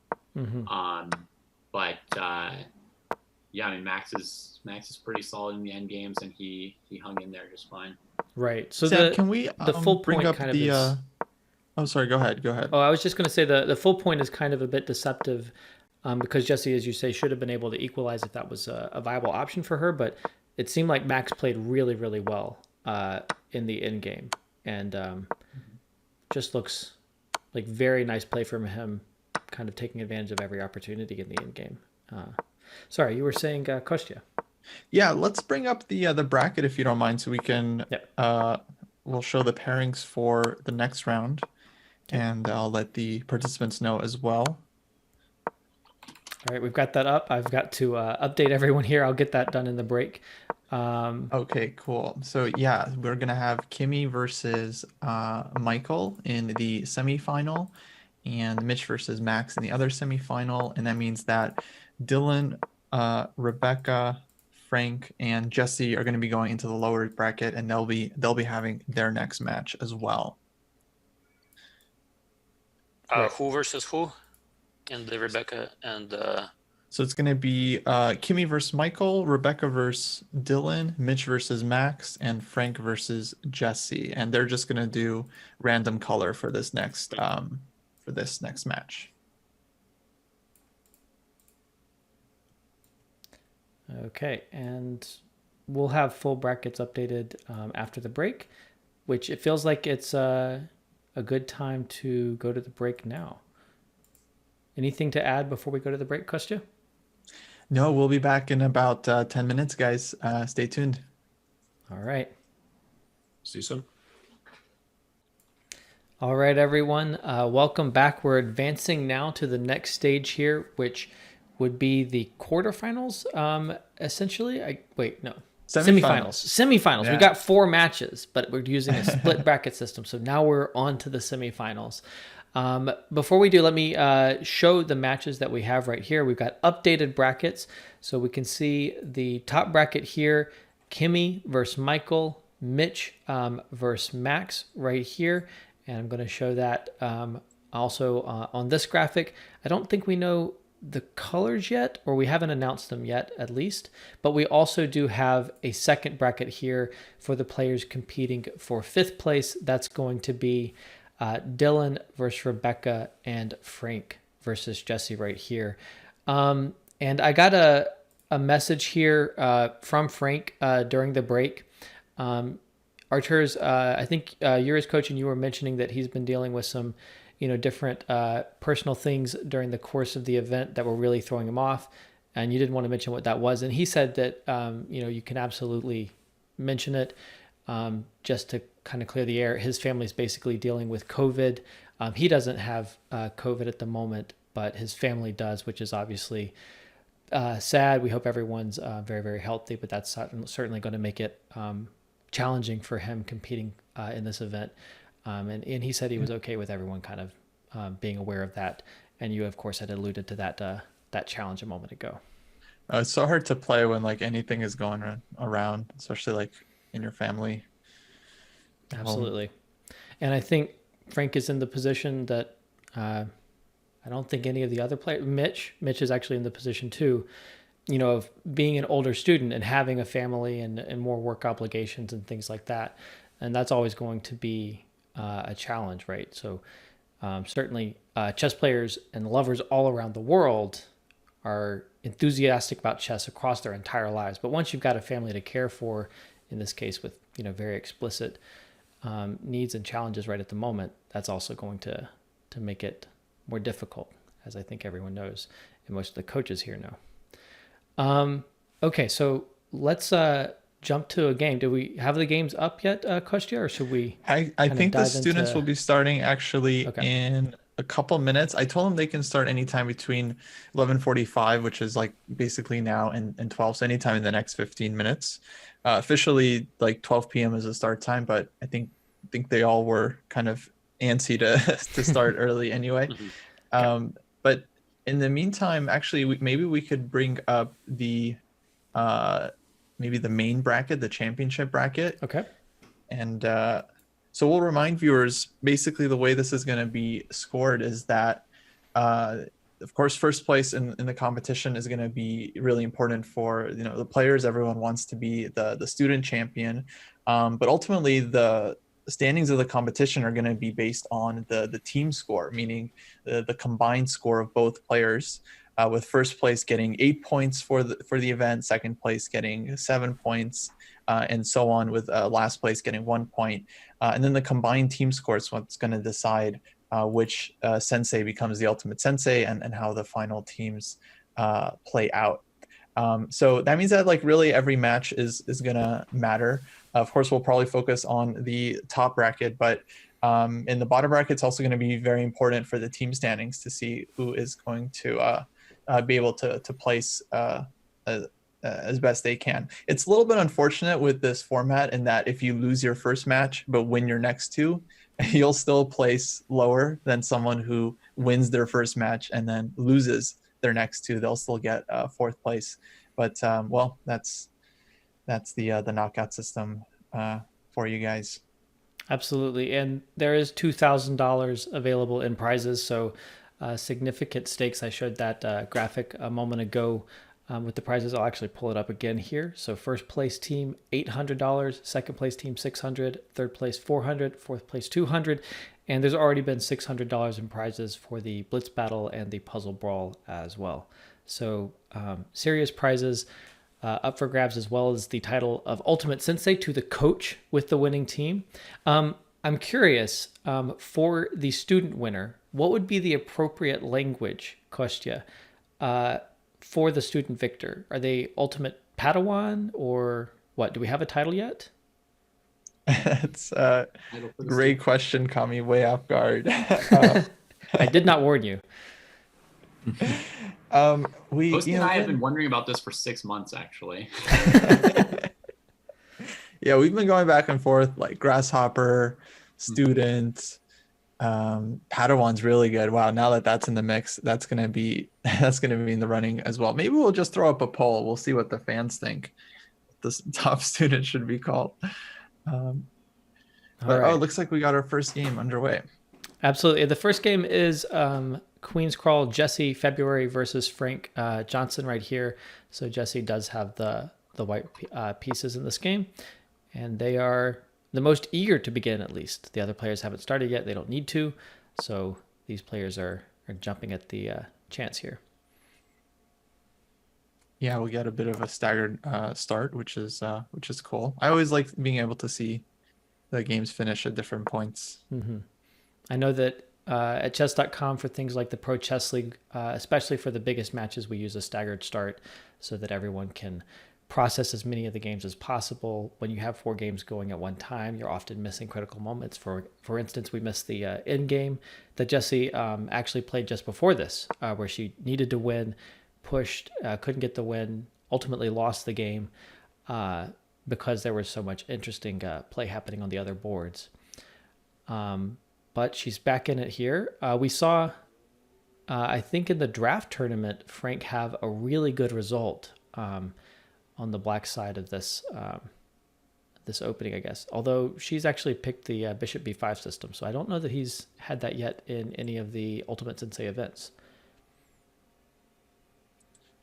Yeah, I mean, Max is pretty solid in the end games, and he hung in there just fine. Right. So Sam, can we the full bring point up kind the? of is... Oh, sorry. Go ahead. Oh, I was just going to say the full point is kind of a bit deceptive, because Jesse, as you say, should have been able to equalize if that was a viable option for her. But it seemed like Max played really, really well in the end game, and just looks like very nice play from him, kind of taking advantage of every opportunity in the end game. Sorry, you were saying Kostya. Yeah, let's bring up the bracket if you don't mind, so we can we'll show the pairings for the next round, and I'll let the participants know as well. All right, we've got that up. I've got to update everyone here. I'll get that done in the break. Okay, cool. So yeah, we're gonna have Kimmy versus Michael in the semifinal, and Mitch versus Max in the other semifinal, and that means that Dylan, Rebecca, Frank, and Jesse are going to be going into the lower bracket, and they'll be having their next match as well. Who versus who? In the Rebecca and So it's going to be Kimmy versus Michael, Rebecca versus Dylan, Mitch versus Max, and Frank versus Jesse, and they're just going to do random color for this next match. Okay, and we'll have full brackets updated after the break, which it feels like it's a good time to go to the break now. Anything to add before we go to the break, Kostya? No, we'll be back in about 10 minutes, guys. Stay tuned. All right. See you soon. All right, everyone. Welcome back. We're advancing now to the next stage here, which would be the quarterfinals, essentially. Semifinals. Yeah. We got 4 matches, but we're using a split bracket system. So now we're on to the semifinals. Before we do, let me show the matches that we have right here. We've got updated brackets. So we can see the top bracket here, Kimmy versus Michael, Mitch versus Max right here. And I'm going to show that also on this graphic. I don't think we know the colors yet, or we haven't announced them yet at least, but we also do have a second bracket here for the players competing for 5th place. That's going to be Dylan versus Rebecca and Frank versus Jesse right here. And I got a message here from Frank during the break. Arturs, I think you're his coach, and you were mentioning that he's been dealing with some, different personal things during the course of the event that were really throwing him off. And you didn't want to mention what that was. And he said that, you can absolutely mention it just to kind of clear the air. His family's basically dealing with COVID. He doesn't have COVID at the moment, but his family does, which is obviously sad. We hope everyone's very, very healthy, but that's certainly going to make it challenging for him competing in this event. And he said he was okay with everyone kind of being aware of that. And you, of course, had alluded to that challenge a moment ago. It's so hard to play when like anything is going around, especially like in your family. Absolutely. And I think Frank is in the position that I don't think any of the other players, Mitch is actually in the position too, of being an older student and having a family and more work obligations and things like that. And that's always going to be a challenge, right? So certainly chess players and lovers all around the world are enthusiastic about chess across their entire lives. But once you've got a family to care for, in this case with, very explicit needs and challenges right at the moment, that's also going to make it more difficult, as I think everyone knows, and most of the coaches here know. Okay, so let's jump to a game. Do we have the games up yet, Kostya, or should we? I think the students will be starting actually in a couple minutes. I told them they can start anytime between 11:45, which is like basically now, and 12, so anytime in the next 15 minutes. Officially, like 12 p.m. is the start time, but I think they all were kind of antsy to start early anyway. But in the meantime, actually, maybe we could bring up the maybe the main bracket, the championship bracket. Okay. And so we'll remind viewers, basically the way this is going to be scored is that, of course, first place in the competition is going to be really important for, the players. Everyone wants to be the student champion. But ultimately, the standings of the competition are going to be based on the team score, meaning the combined score of both players, with first place getting 8 points for the event, second place getting 7 points, and so on, with last place getting 1 point. And then the combined team score is what's going to decide which sensei becomes the ultimate sensei, and how the final teams play out. So that means that like really every match is going to matter. Of course, we'll probably focus on the top bracket, but in the bottom bracket, it's also going to be very important for the team standings to see who is going to be able to place as best they can. It's a little bit unfortunate with this format in that if you lose your first match but win your next two, you'll still place lower than someone who wins their first match and then loses their next two. They'll still get fourth place. But well, that's the knockout system for you guys. Absolutely. And there is $2,000 available in prizes. So significant stakes. I showed that graphic a moment ago with the prizes. I'll actually pull it up again here. So first place team, $800, second place team, $600, third place, $400, fourth place, $200. And there's already been $600 in prizes for the Blitz battle and the puzzle brawl as well. So serious prizes up for grabs, as well as the title of Ultimate Sensei to the coach with the winning team. I'm curious, for the student winner, what would be the appropriate language, Kostya, for the student victor? Are they Ultimate Padawan, or what? Do we have a title yet? It's a great question, caught me way off guard. I did not warn you. Post and I have been wondering about this for 6 months, actually. Yeah, we've been going back and forth, like grasshopper, student, Padawan's really good. Wow, now that that's in the mix, that's gonna be in the running as well. Maybe we'll just throw up a poll. We'll see what the fans think this top student should be called. But right. it looks like we got our first game underway. Absolutely. The first game is Queen's Crawl, Jesse February versus Frank Johnson right here. So Jesse does have the white pieces in this game, and they are the most eager to begin, at least. The other players haven't started yet. They don't need to. So these players are jumping at the chance here. Yeah, we'll get a bit of a staggered start, which is cool. I always like being able to see the games finish at different points. I know that at chess.com for things like the Pro Chess League, especially for the biggest matches, we use a staggered start so that everyone can process as many of the games as possible. When you have 4 games going at one time, you're often missing critical moments. For instance, we missed the end game that Jessie actually played just before this, where she needed to win, pushed, couldn't get the win, ultimately lost the game because there was so much interesting play happening on the other boards. But she's back in it here. We saw, I think in the draft tournament, Frank have a really good result on the black side of this this opening, I guess. Although she's actually picked the Bishop B5 system, so I don't know that he's had that yet in any of the Ultimate Sensei events.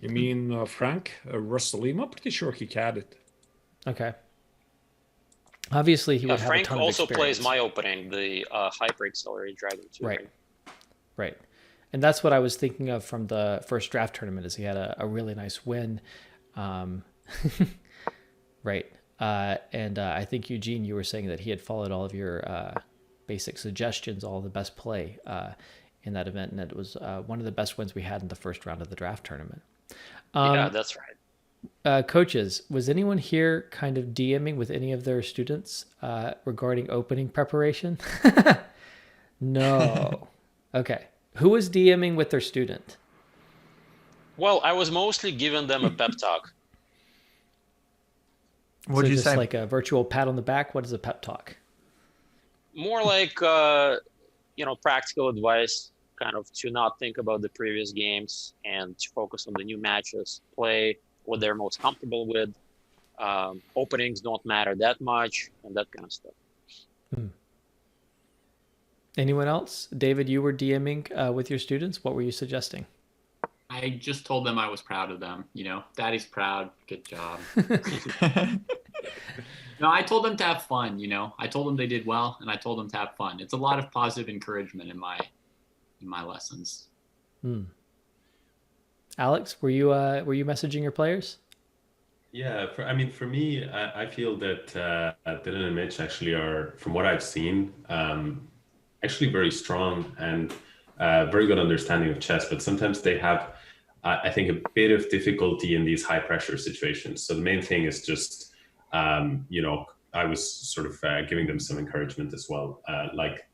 You mean Frank Rossalima? I'm pretty sure he had it. Okay. Obviously, he would have Frank a ton of also experience. plays my opening, the Hyper Accelerated Dragon 2. Right. And that's what I was thinking of from the first draft tournament, is he had a really nice win. Right. And I think, Eugene, you were saying that he had followed all of your basic suggestions, all the best play in that event, and it was one of the best wins we had in the first round of the draft tournament. Yeah, that's right. Coaches, was anyone here kind of DMing with any of their students regarding opening preparation? No. Okay. Who was DMing with their student? Well, I was mostly giving them a pep talk. What did you just say? like a virtual pat on the back? What is a pep talk? More like, practical advice, kind of to not think about the previous games and to focus on the new matches, play what they're most comfortable with. Openings don't matter that much, and that kind of stuff. Anyone else? David, you were DMing with your students. What were you suggesting? I just told them I was proud of them. Daddy's proud. Good job. No, I told them to have fun. I told them they did well, and I told them to have fun. It's a lot of positive encouragement in my lessons. Alex, were you messaging your players? Yeah, for me, I feel that Dylan and Mitch actually are, from what I've seen, actually very strong and very good understanding of chess. But sometimes they have, I think, a bit of difficulty in these high pressure situations. So the main thing is just, I was sort of giving them some encouragement as well, like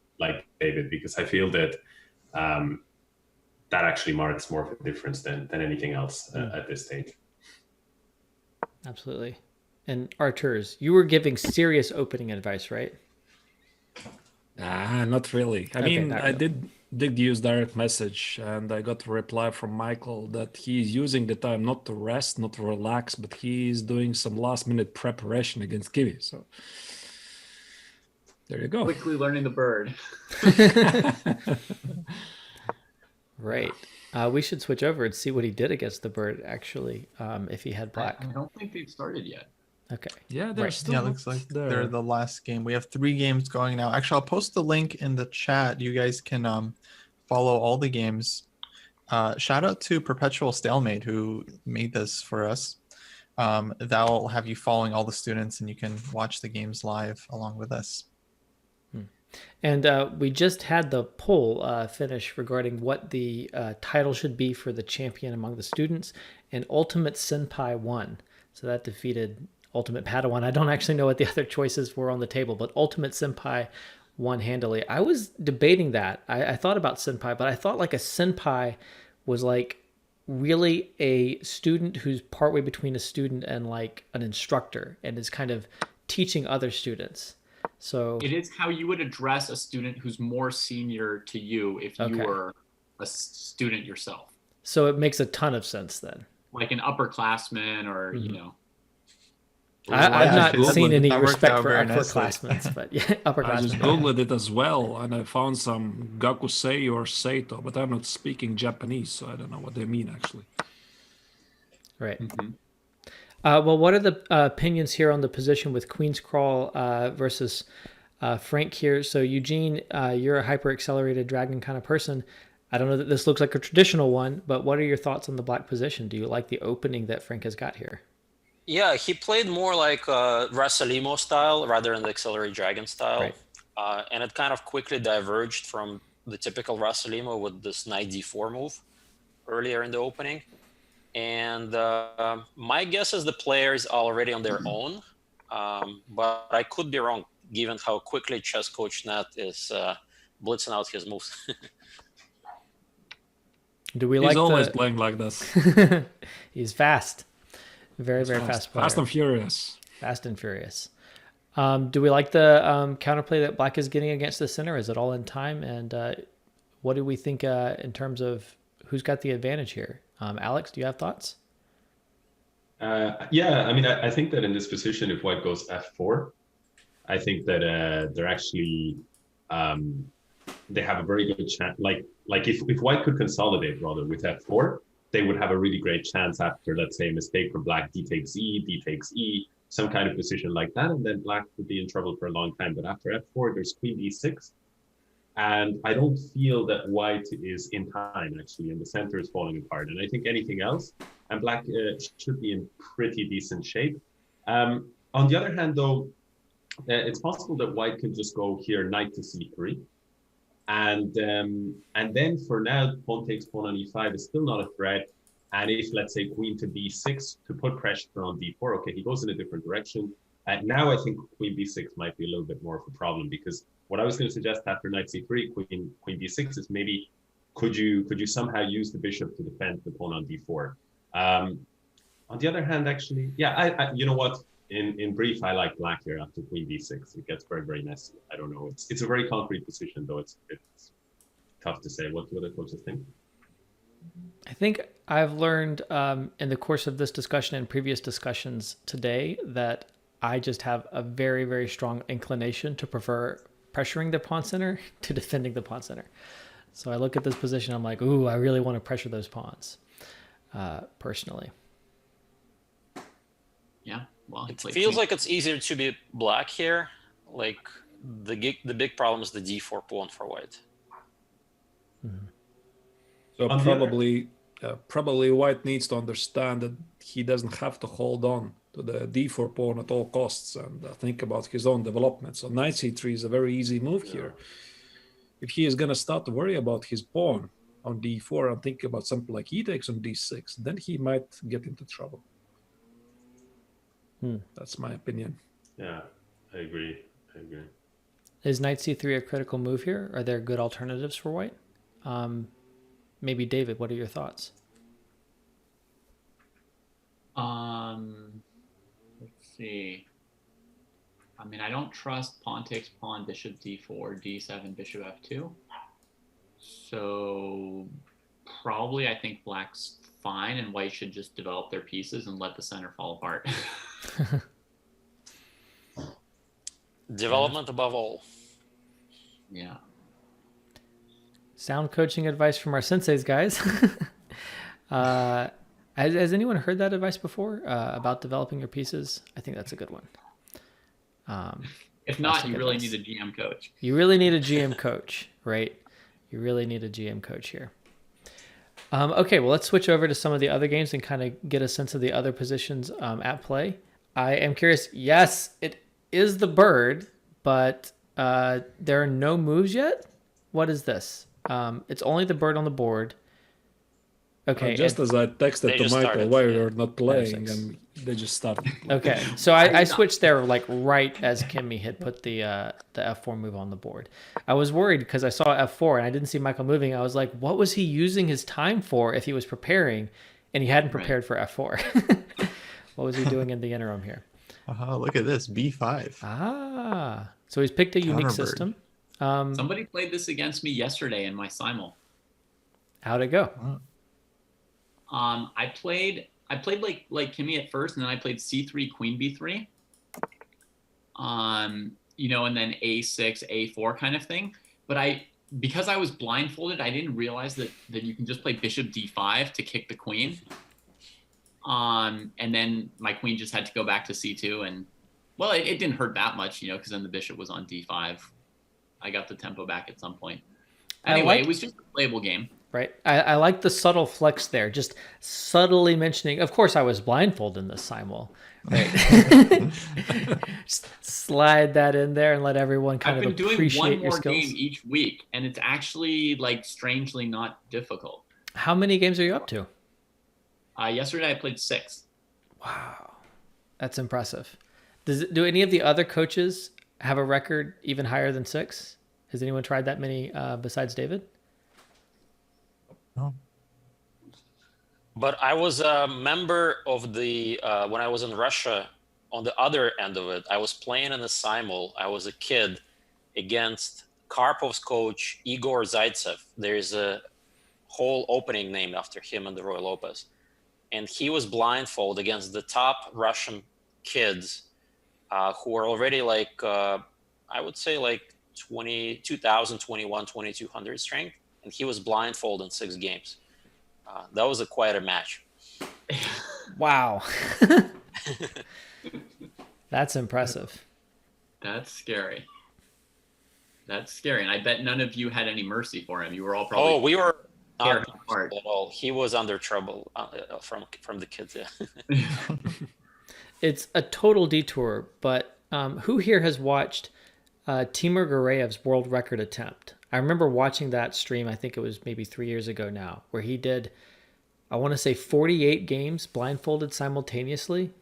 David, because I feel that that actually marks more of a difference than anything else at this stage. Absolutely. And Arturs, you were giving serious opening advice, right? Not really. I mean, I really. did use direct message, and I got a reply from Michael that he's using the time not to rest, not to relax, but he's doing some last minute preparation against Kiwi. So there you go. Quickly learning the bird. Right. We should switch over and see what he did against the bird, actually, if he had black. I don't think they've started yet. Okay. Yeah, they're still. Yeah, looks like they're the last game. We have 3 games going now. Actually, I'll post the link in the chat. You guys can follow all the games. Shout out to Perpetual Stalemate who made this for us. That'll have you following all the students, and you can watch the games live along with us. And we just had the poll finish regarding what the title should be for the champion among the students, and Ultimate Senpai won. So that defeated Ultimate Padawan. I don't actually know what the other choices were on the table, but Ultimate Senpai won handily. I was debating that. I thought about Senpai, but I thought like a Senpai was like really a student who's partway between a student and like an instructor and is kind of teaching other students. So it is how you would address a student who's more senior to you if you were a student yourself. So it makes a ton of sense then. Like an upperclassman or, I've not seen any That worked respect out for very nicely. upperclassmen, but yeah, I upperclassmen. just googled it as well, and I found some Gakusei or Seito, but I'm not speaking Japanese, so I don't know what they mean actually. Right. Well, what are the opinions here on the position with Queen's Crawl versus Frank here? So Eugene, you're a hyper accelerated dragon kind of person. I don't know that this looks like a traditional one, but what are your thoughts on the black position? Do you like the opening that Frank has got here? Yeah, he played more like Rasalimo style rather than the Accelerate Dragon style. Right. And it kind of quickly diverged from the typical Rasalimo with this knight d4 move earlier in the opening. And my guess is the player is already on their own, but I could be wrong given how quickly chess coach Nat is blitzing out his moves. Do we He's like always playing like this. He's fast. Very, very fast player. Fast and furious. Fast and furious. Do we like the counterplay that black is getting against the center? Is it all in time? And what do we think in terms of who's got the advantage here? Alex, do you have thoughts? Yeah, I mean, I think that in this position, if white goes f4, I think that they're actually, they have a very good chance. Like if white could consolidate rather with f4, they would have a really great chance after, let's say, a mistake from black, d takes e, some kind of position like that, and then black would be in trouble for a long time. But after f4, there's queen d6, and I don't feel that white is in time, actually, and the center is falling apart. And I think anything else, and black should be in pretty decent shape. On the other hand, though, it's possible that white can just go here, knight to c3. And then for now, pawn takes pawn on e5 is still not a threat. And if, let's say, queen to b6 to put pressure on d4, okay, he goes in a different direction. Now I think queen b6 might be a little bit more of a problem, because what I was going to suggest after knight c3, queen b6 is maybe could you somehow use the bishop to defend the pawn on d4. On the other hand, actually, yeah, I you know what? In brief, I like black here after queen b6. It gets very, very messy. I don't know. It's a very concrete position, though. It's tough to say. What do other coaches think? I think I've learned in the course of this discussion and previous discussions today that I just have a very, very strong inclination to prefer pressuring the pawn center to defending the pawn center. So I look at this position, I'm like, ooh, I really want to pressure those pawns, personally. Yeah. Well, it feels like it's easier to be black here. Like the big problem is the d4 pawn for white. Mm-hmm. So probably white needs to understand that he doesn't have to hold on to the d4 pawn at all costs and think about his own development. So knight c3 is a very easy move here. If he is going to start to worry about his pawn on d4 and think about something like e takes on d6, then he might get into trouble. That's my opinion. Yeah, I agree. Is knight c3 a critical move here? Are there good alternatives for white? Maybe David, what are your thoughts? Let's see. I mean, I don't trust pawn takes pawn, bishop d4, d7, bishop f2. So probably I think black's fine and white should just develop their pieces and let the center fall apart. Development above all. Yeah. Sound coaching advice from our senseis, guys. Has anyone heard that advice before about developing your pieces? I think that's a good one. If not, you really need a GM coach. You really need a GM coach, right? You really need a GM coach here. Okay, well, let's switch over to some of the other games and kind of get a sense of the other positions at play. I am curious. Yes, it is the bird, but there are no moves yet. What is this? It's only the bird on the board. Okay. Just as I texted to Michael why you're not playing, and they just started. Okay, so I switched there like right as Kimmy had put the F4 move on the board. I was worried because I saw F4 and I didn't see Michael moving. I was like, what was he using his time for if he was preparing and he hadn't prepared for F4? What was he doing in the interim here? Look at this, B5. So he's picked a unique system. Somebody played this against me yesterday in my simul. How'd it go? I played like Kimmy at first, and then I played c3, queen b3. And then a6, a4 kind of thing. But because I was blindfolded, I didn't realize that you can just play bishop d5 to kick the queen. And then my queen just had to go back to c2, and well, it didn't hurt that much, because then the bishop was on d5. I got the tempo back at some point. Anyway, it was just a playable game. right? I like the subtle flex there, just subtly mentioning, of course I was blindfolded in this simul, right? Just slide that in there and let everyone kind I've of been doing appreciate one your more skills. game each week, and it's actually like strangely not difficult. How many games are you up to? Yesterday I played 6. Wow, that's impressive. Do any of the other coaches have a record even higher than 6? Has anyone tried that many besides David? Oh. But I was a member of the when I was in Russia. On the other end of it, I was playing in a simul. I was a kid against Karpov's coach Igor Zaitsev. There's a whole opening named after him in the Royal Opus, and he was blindfold against the top Russian kids who are already like I would say like 20,000, 2200 strength, and he was blindfold in 6 games. That was quite a match. Wow. That's impressive. That's scary. That's scary. And I bet none of you had any mercy for him. You were all probably... Oh, we were tearing not apart. at all. He was under trouble from the kids. Yeah. It's a total detour, but who here has watched Timur Gareyev's world record attempt? I remember watching that stream, I think it was maybe 3 years ago now, where he did, I want to say 48 games blindfolded simultaneously.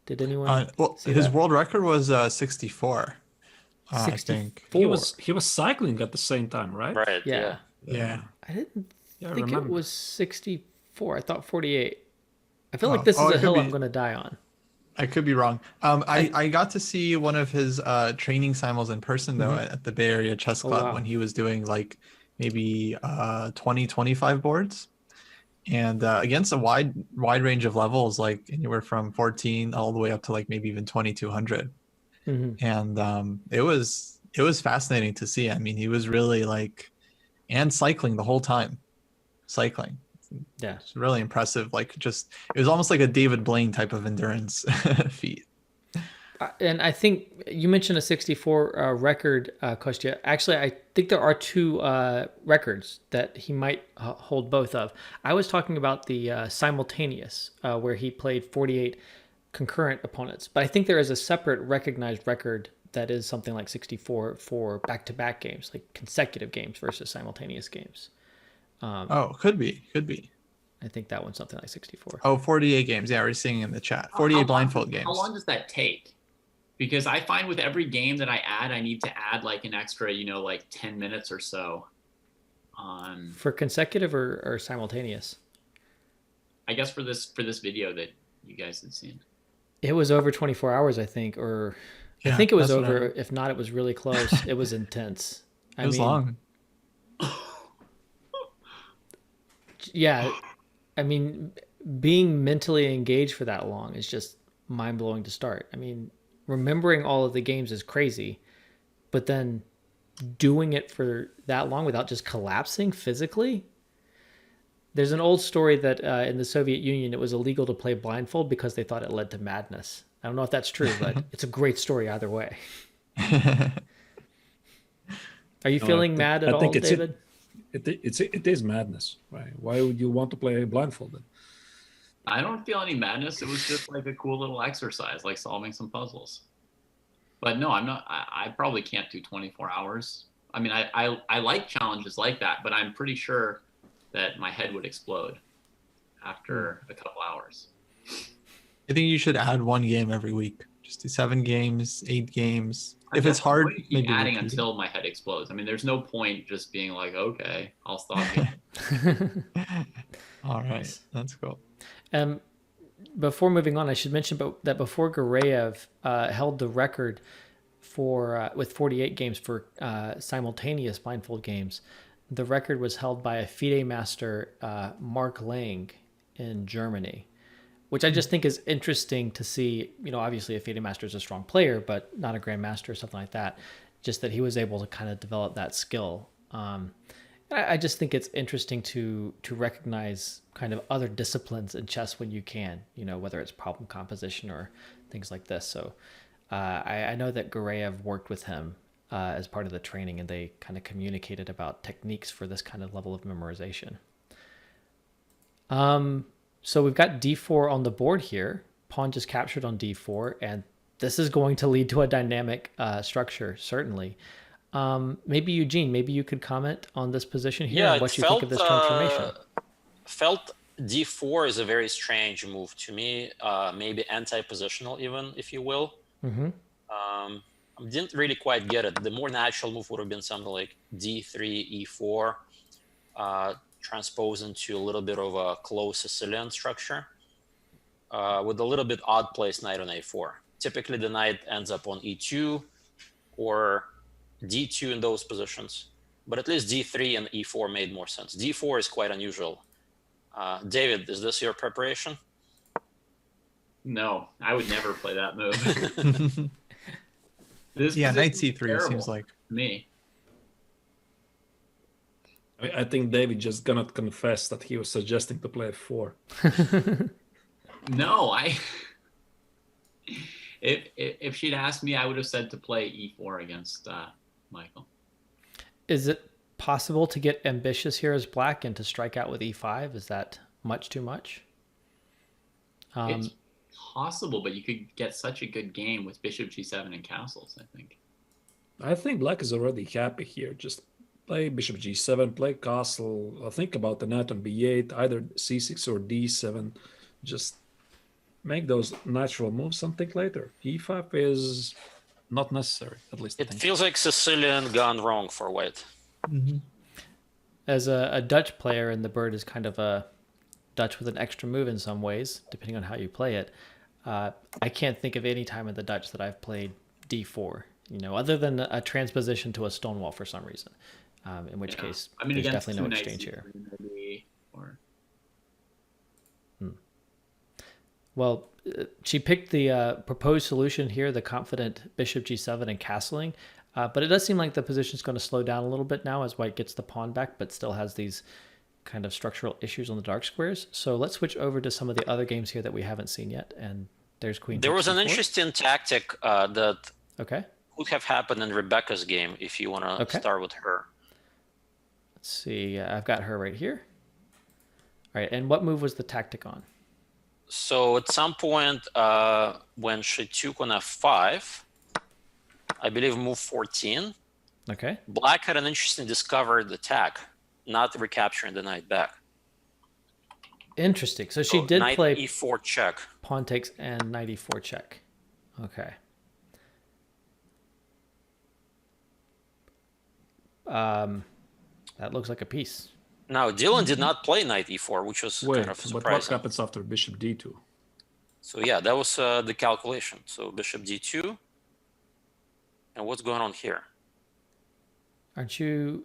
Did anyone see his that? world record was 64. I think. 64. He was cycling at the same time, right? Right. Yeah. Yeah. I didn't Yeah, I think it remember. was 64. I thought 48. I feel like Oh. this is Oh, a it could hill be. I'm going to die on. I could be wrong. I got to see one of his training simuls in person though at the Bay Area Chess Oh, Club wow. when he was doing like maybe 20, 25 boards, and against a wide range of levels, like anywhere from 14 all the way up to like maybe even 2200. Mhm. And it was fascinating to see. I mean, he was really like, and cycling the whole time, cycling. Yeah. It's really impressive. Like just, it was almost like a David Blaine type of endurance feat. And I think you mentioned a 64 record, Kostya. Actually, I think there are 2 records that he might hold both of. I was talking about the simultaneous, where he played 48 concurrent opponents. But I think there is a separate recognized record that is something like 64 for back-to-back games, like consecutive games versus simultaneous games. Oh, could be. I think that one's something like 64. Oh, 48 games. Yeah, we're seeing in the chat. 48 blindfold games. How long does that take? Because I find with every game that I add, I need to add like an extra, like 10 minutes or so. For consecutive or simultaneous? I guess for this video that you guys had seen. It was over 24 hours, I think, or I Yeah, think it was that's what over. If not, it was really close. It was intense. It was long. Yeah. I mean, being mentally engaged for that long is just mind-blowing to start. I mean, remembering all of the games is crazy, but then doing it for that long without just collapsing physically. There's an old story that in the Soviet Union, it was illegal to play blindfold because they thought it led to madness. I don't know if that's true, but it's a great story either way. Are you feeling mad at all, David? It is madness, right? Why would you want to play blindfolded? I don't feel any madness. It was just like a cool little exercise, like solving some puzzles. But no, I'm not. I probably can't do 24 hours. I mean, I like challenges like that, but I'm pretty sure that my head would explode after a couple hours. I think you should add 1 game every week. Just do 7 games, 8 games. If it's hard, I'm keep maybe adding repeat. until my head explodes. I mean, there's no point just being like, okay, I'll stop. All right, that's cool. Before moving on, I should mention that before Gareyev held the record for with 48 games for simultaneous blindfold games, the record was held by a FIDE master, Mark Lang, in Germany, which I just think is interesting to see. Obviously a FIDE master is a strong player, but not a grandmaster or something like that. Just that he was able to kind of develop that skill. I just think it's interesting to recognize kind of other disciplines in chess when you can, whether it's problem composition or things like this. So I know that Gareyev worked with him as part of the training, and they kind of communicated about techniques for this kind of level of memorization. So we've got d4 on the board here. Pawn just captured on d4, and this is going to lead to a dynamic structure, certainly. Maybe Eugene, maybe you could comment on this position here and what you think of this transformation. Felt d4 is a very strange move to me, maybe anti-positional even, if you will. Mm-hmm. I didn't really quite get it. The more natural move would have been something like d3, e4, transpose into a little bit of a close Sicilian structure with a little bit odd place knight on a4. Typically, the knight ends up on e2 or d2 in those positions, but at least d3 and e4 made more sense. d4 is quite unusual. David, is this your preparation? No, I would never play that move. Knight c3 seems like me. I think David just gonna confess that he was suggesting to play f4. No, if she'd asked me, I would have said to play e4 against Michael. Is it possible to get ambitious here as black and to strike out with e5? Is that much too much? It's possible, but you could get such a good game with bishop g7 and castles, I think. I think black is already happy here. Just play bishop g7, play castle. Think about the knight on b8, either c6 or d7. Just make those natural moves and think later. e5 is not necessary, at least. It feels like Sicilian gone wrong for white. Mm-hmm. As a Dutch player, and the bird is kind of a Dutch with an extra move in some ways, depending on how you play it. I can't think of any time in the Dutch that I've played d4, other than a transposition to a stone wall for some reason. In which case, there's definitely no exchange here. Well, she picked the proposed solution here, the confident bishop g7 and castling. But it does seem like the position is going to slow down a little bit now as white gets the pawn back, but still has these kind of structural issues on the dark squares. So let's switch over to some of the other games here that we haven't seen yet. And there's queen. There was an interesting tactic that would have happened in Rebecca's game if you want to start with her. Let's see. I've got her right here. All right. And what move was the tactic on? So at some point when she took on f5, I believe move 14. Okay. Black had an interesting discovered attack, not recapturing the knight back. Interesting. So she did play e4 check. Pawn takes and knight e4 check. Okay. That looks like a piece. Now, Dylan did not play knight e4, which was kind of surprising. But what happens after bishop d2? So yeah, that was the calculation. So bishop d2. And what's going on here? Aren't you...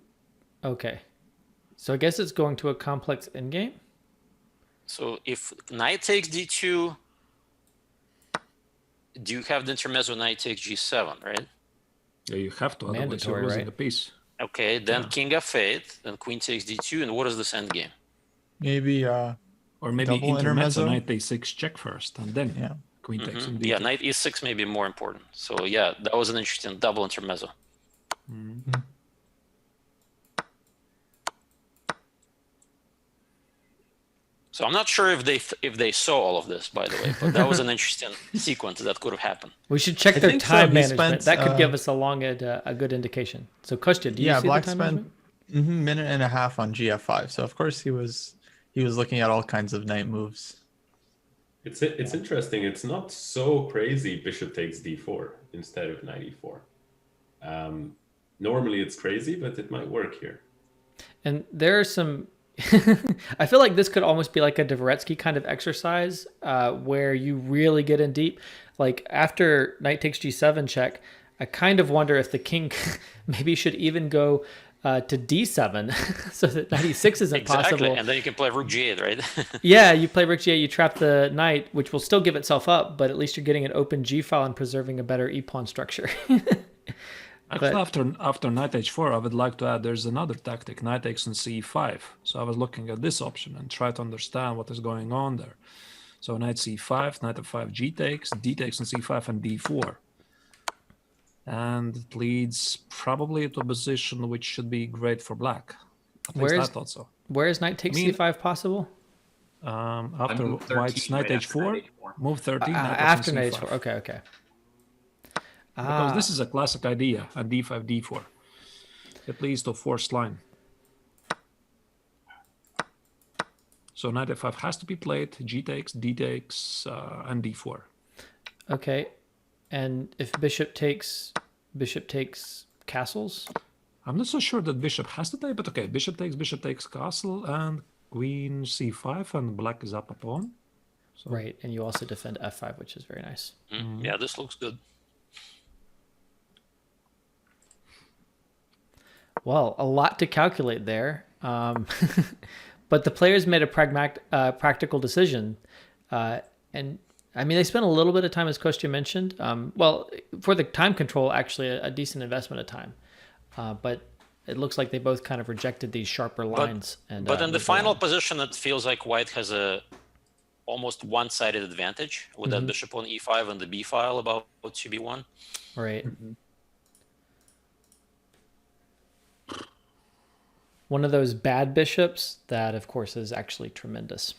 Okay. So I guess it's going to a complex endgame? So if knight takes d2, do you have the intermezzo knight takes g7, right? Yeah, you have to, otherwise you're losing a piece. Okay, then king f8, then queen takes d2, and what is this endgame? Maybe or maybe intermezzo knight a6 check first, and then queen takes on d2. Yeah, knight e6 may be more important. So yeah, that was an interesting double intermezzo. Mm-hmm. So I'm not sure if they saw all of this, by the way, but that was an interesting sequence that could have happened. We should check their time management. That could give us a good indication. So Kostya, do you see Black the time spent minute and a half on gf5. So of course he was looking at all kinds of knight moves. It's interesting. It's not so crazy. Bishop takes d4 instead of knight e4. Normally it's crazy, but it might work here. And there are some. I feel like this could almost be like a Dvoretsky kind of exercise where you really get in deep. Like after knight takes g7 check, I kind of wonder if the king maybe should even go to d7 so that knight e6 isn't possible. And then you can play rook g8, right? Yeah, you play rook g8, you trap the knight, which will still give itself up, but at least you're getting an open g-file and preserving a better e-pawn structure. Actually, after knight h4, I would like to add there's another tactic, knight takes on c5. So I was looking at this option and try to understand what is going on there. So knight c5, knight f5, g takes, d takes on c5, and d4. and it leads probably to a position which should be great for black. At least I thought so. Where is knight takes c5 possible? After move 13 white's knight right after h4, knight h4. move 13, knight After f knight c5. h4. Okay. Because this is a classic idea, a d5, d4. It leads to a forced line. So knight f5 has to be played, g takes, d takes, and d4. Okay, and if bishop takes castles? I'm not so sure that bishop has to take, but okay, bishop takes castle, and queen c5, and black is up a pawn. So, right, and you also defend f5, which is very nice. Yeah, this looks good. Well, a lot to calculate there. But the players made a practical decision. And I mean, they spent a little bit of time, as Kostya mentioned. Well, for the time control, actually a decent investment of time. But it looks like they both kind of rejected these sharper lines. But in the final position, it feels like white has a almost one-sided advantage with that bishop on e5 and the b file about cb1. Right. One of those bad bishops that, of course, is actually tremendous.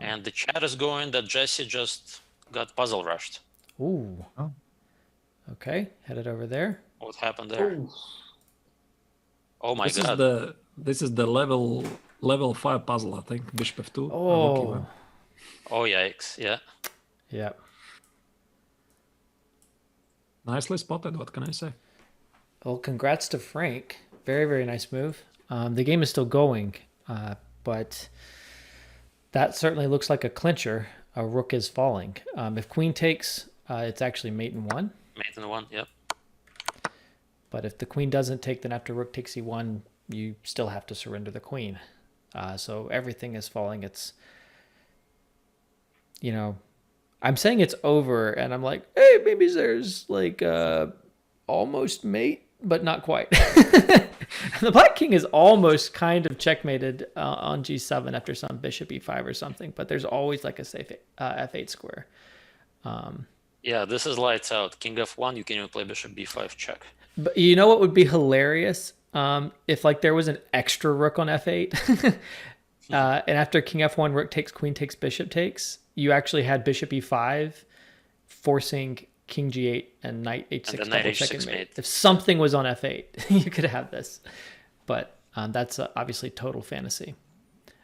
And the chat is going that Jesse just got puzzle rushed. Ooh. Oh. Okay, headed over there. What happened there? Oh my god! This is the level 5 puzzle, I think. Bishop f2. Oh. Oh yikes! Yeah. Yeah. Nicely spotted. What can I say? Well, congrats to Frank. Very, very nice move. The game is still going, but that certainly looks like a clincher. A rook is falling. If queen takes, it's actually mate in one. Mate in one, yep. But if the queen doesn't take, then after rook takes e1, you still have to surrender the queen. So everything is falling. It's, you know, I'm saying it's over, and I'm like, hey, maybe there's like almost mate, but not quite. The black king is almost kind of checkmated on g7 after some bishop e5 or something, but there's always like a safe f8 square. Yeah, this is lights out. King f1, you can even play bishop b5 check. But you know what would be hilarious? If like there was an extra rook on f8, and after king f1, rook takes, queen takes, bishop takes, you actually had bishop e5 forcing king g8 and knight h6 and knight double h6 check mate. If something was on f8, you could have this. But that's obviously total fantasy.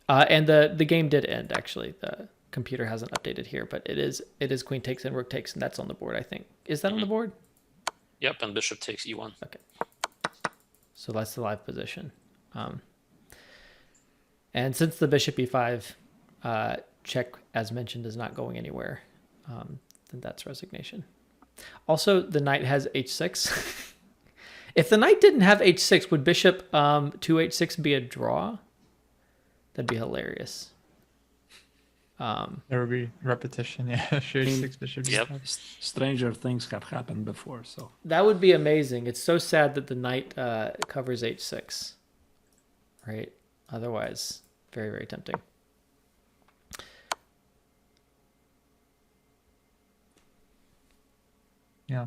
And the game did end, actually. The computer hasn't updated here, but it is queen takes and rook takes, and that's on the board, I think. Is that on the board? Yep, and bishop takes e1. Okay. So that's the live position. And since the bishop e5 check, as mentioned, is not going anywhere, then that's resignation. Also, the knight has h6. If the knight didn't have h6, would bishop to h6 be a draw? That'd be hilarious. There would be repetition. Yeah, sure. 6 bishop. Yep. Stranger things have happened before, so That would be amazing. It's so sad that the knight covers h6. Right? Otherwise, very, very tempting. Yeah.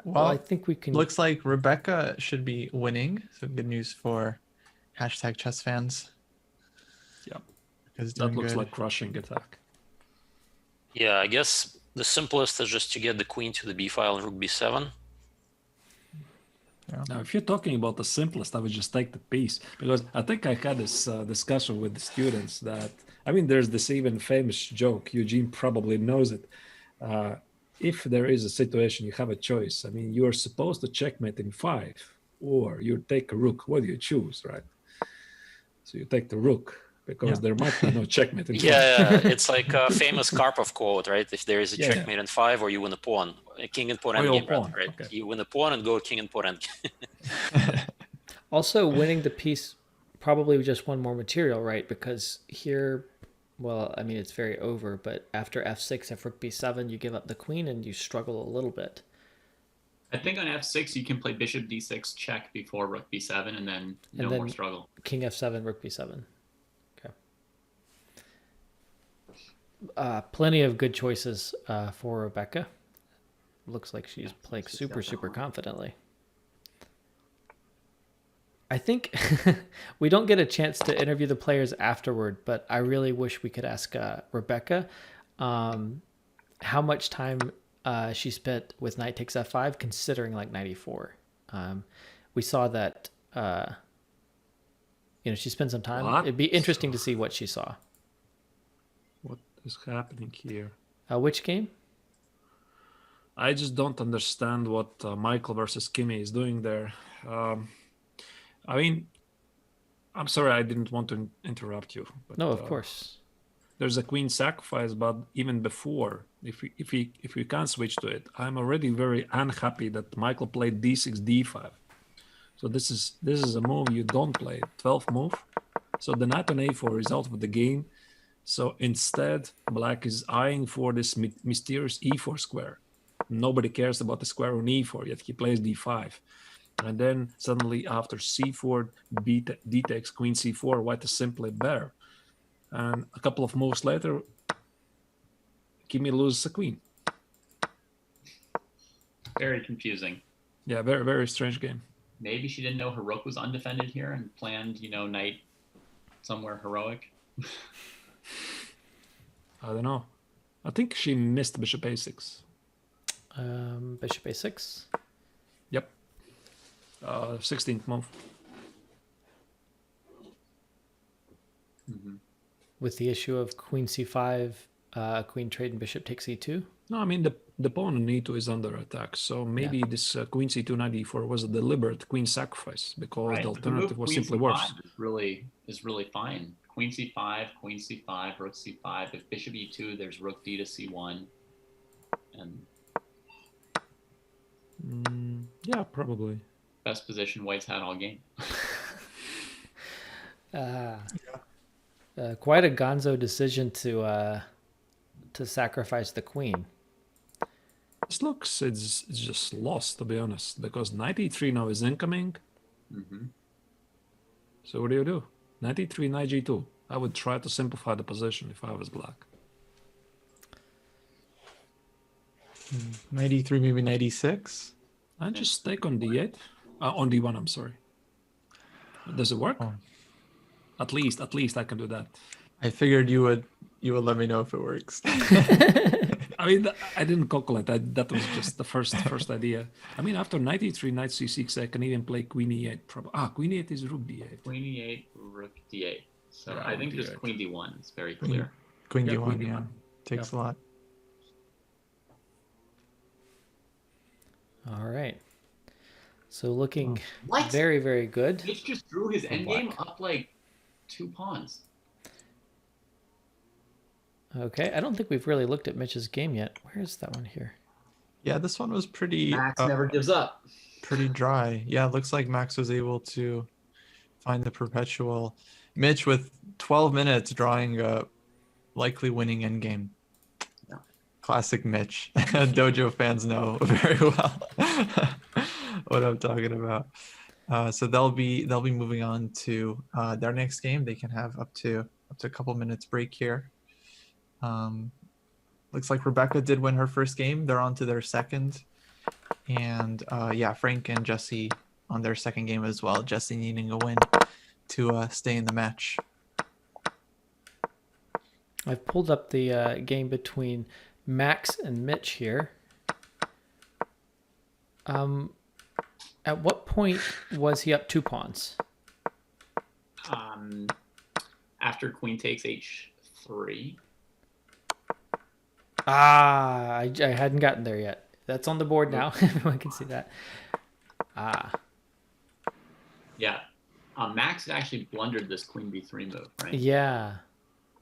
Well, I think we can... Looks like Rebecca should be winning. So good news for #chess fans. yeah, Because that looks like crushing attack. Yeah, I guess the simplest is just to get the queen to the b file and rook b7. Yeah. Now, if you're talking about the simplest, I would just take the piece, because I think I had this discussion with the students that, I mean, there's this even famous joke, Eugene probably knows it. If there is a situation, you have a choice. I mean, you're supposed to checkmate in 5, or you take a rook. What do you choose, right? So you take the rook, because there might be no checkmate in 5. Yeah, it's like a famous Karpov quote, right? If there is a Yeah, checkmate in 5, or you win a pawn, a king and pawn endgame, pawn, right? okay. You win a pawn and go king and pawn endgame. Also, winning the piece probably just one more material, right? Because here... Well, I mean, it's very over, but after f6, if rook b7, you give up the queen and you struggle a little bit. I think on f6, you can play bishop d6 check before rook b7, and then no more struggle. King f7, rook b7. Okay. Plenty of good choices for Rebecca. looks like she's playing super confidently. I think we don't get a chance to interview the players afterward, but I really wish we could ask Rebecca how much time she spent with knight takes f5, considering like 94. We saw that she spent some time. What? It'd be interesting to see what she saw. What is happening here? Which game? I just don't understand what Michael versus Kimmy is doing there. I mean, I'm sorry, I didn't want to interrupt you. But, No, of course. There's a queen sacrifice, but even before, if we can't switch to it, I'm already very unhappy that Michael played d6, d5. So this is a move you don't play, 12th move. So the knight on a4 is out of the game. So instead, black is eyeing for this mysterious e4 square. Nobody cares about the square on e4, yet he plays d5. And then suddenly after c4, d takes queen c4, white is simply better. And a couple of moves later, Kimmy loses a queen. Very confusing. Yeah, very, very strange game. Maybe she didn't know her rook was undefended here and planned, knight somewhere heroic. I don't know. I think she missed bishop a6. Bishop a6. Yep. 16th move. Mm-hmm. With the issue of queen c5, queen trade, and bishop takes e2. No, I mean the pawn on e2 is under attack, so maybe this queen c2 knight e4 was a deliberate queen sacrifice because the alternative was simply worse. Is really fine. Queen c5, rook c5. If bishop e2, there's rook d to c1, and yeah, probably best position white's had all game. Quite a gonzo decision to sacrifice the queen. This looks it's just lost, to be honest, because knight e3 now is incoming. Mm-hmm. So what do? Knight e3, knight g2. I would try to simplify the position if I was black. Knight e3, maybe knight e6. I just take on d8, on d1. I'm sorry. Does it work? Oh. At least I can do that. I figured you would let me know if it works. I mean, I didn't calculate that. That was just the first idea. I mean, after knight e3, knight c6, I can even play queen e8. Queen e8 is rook d8. Queen e8, rook d8. So Yeah, I think rook just d8. queen d1 is very clear. Queen Yeah, d1, queen yeah. d1. Takes a lot. All right. So looking What? very, very good. Mitch just drew his endgame up like 2 pawns. Okay, I don't think we've really looked at Mitch's game yet. Where is that one here? Yeah, this one was pretty Max never gives up. pretty dry. Yeah, it looks like Max was able to find the perpetual. Mitch with 12 minutes drawing a likely winning endgame. Yeah. Classic Mitch. Dojo fans know very well what I'm talking about. So they'll be moving on to their next game. They can have up to a couple minutes break here. Looks like Rebecca did win her first game. They're on to their second. And Frank and Jesse on their second game as well. Jesse needing a win to stay in the match. I've pulled up the game between Max and Mitch here. At what point was he up 2 pawns? After queen takes h3. I hadn't gotten there yet. That's on the board now. Everyone can see that. Yeah. Max had actually blundered this queen b3 move, right? Yeah.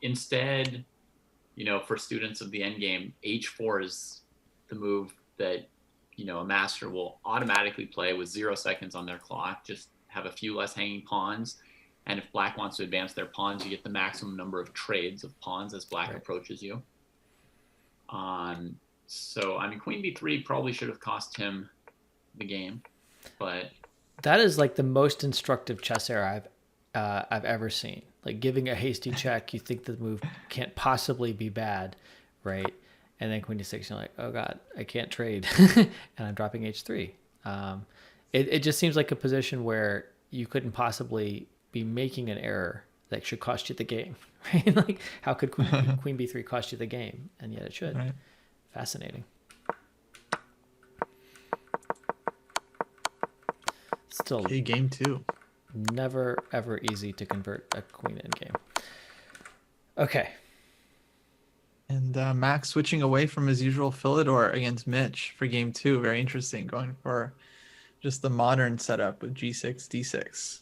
Instead, for students of the endgame, h4 is the move that, a master will automatically play with 0 seconds on their clock. Just have a few less hanging pawns. And if black wants to advance their pawns, you get the maximum number of trades of pawns as black approaches you. So, queen b3 probably should have cost him the game, but that is like the most instructive chess era I've ever seen. Like giving a hasty check, you think the move can't possibly be bad, right? and then queen d6, you're like, oh god, I can't trade, and I'm dropping h3. It just seems like a position where you couldn't possibly be making an error that should cost you the game, right? Like, how could queen b3 cost you the game? And yet it should. Right. Fascinating. Still, Okay, game 2. never ever easy to convert a queen in game. Okay. And Max switching away from his usual Philidor against Mitch for game 2. Very interesting, going for just the modern setup with g6, d6.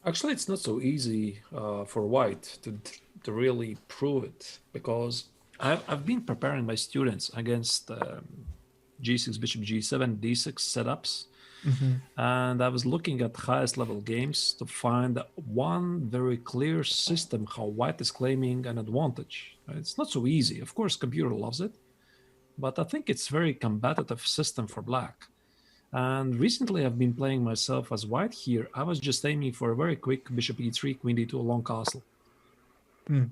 Actually, it's not so easy for white to really prove it, because I've been preparing my students against g6, bishop g7, d6 setups. And I was looking at highest level games to find one very clear system how white is claiming an advantage. It's not so easy. Of course, computer loves it, but I think it's very competitive system for black. And recently I've been playing myself as white here. I was just aiming for a very quick bishop e3, queen d2, long castle.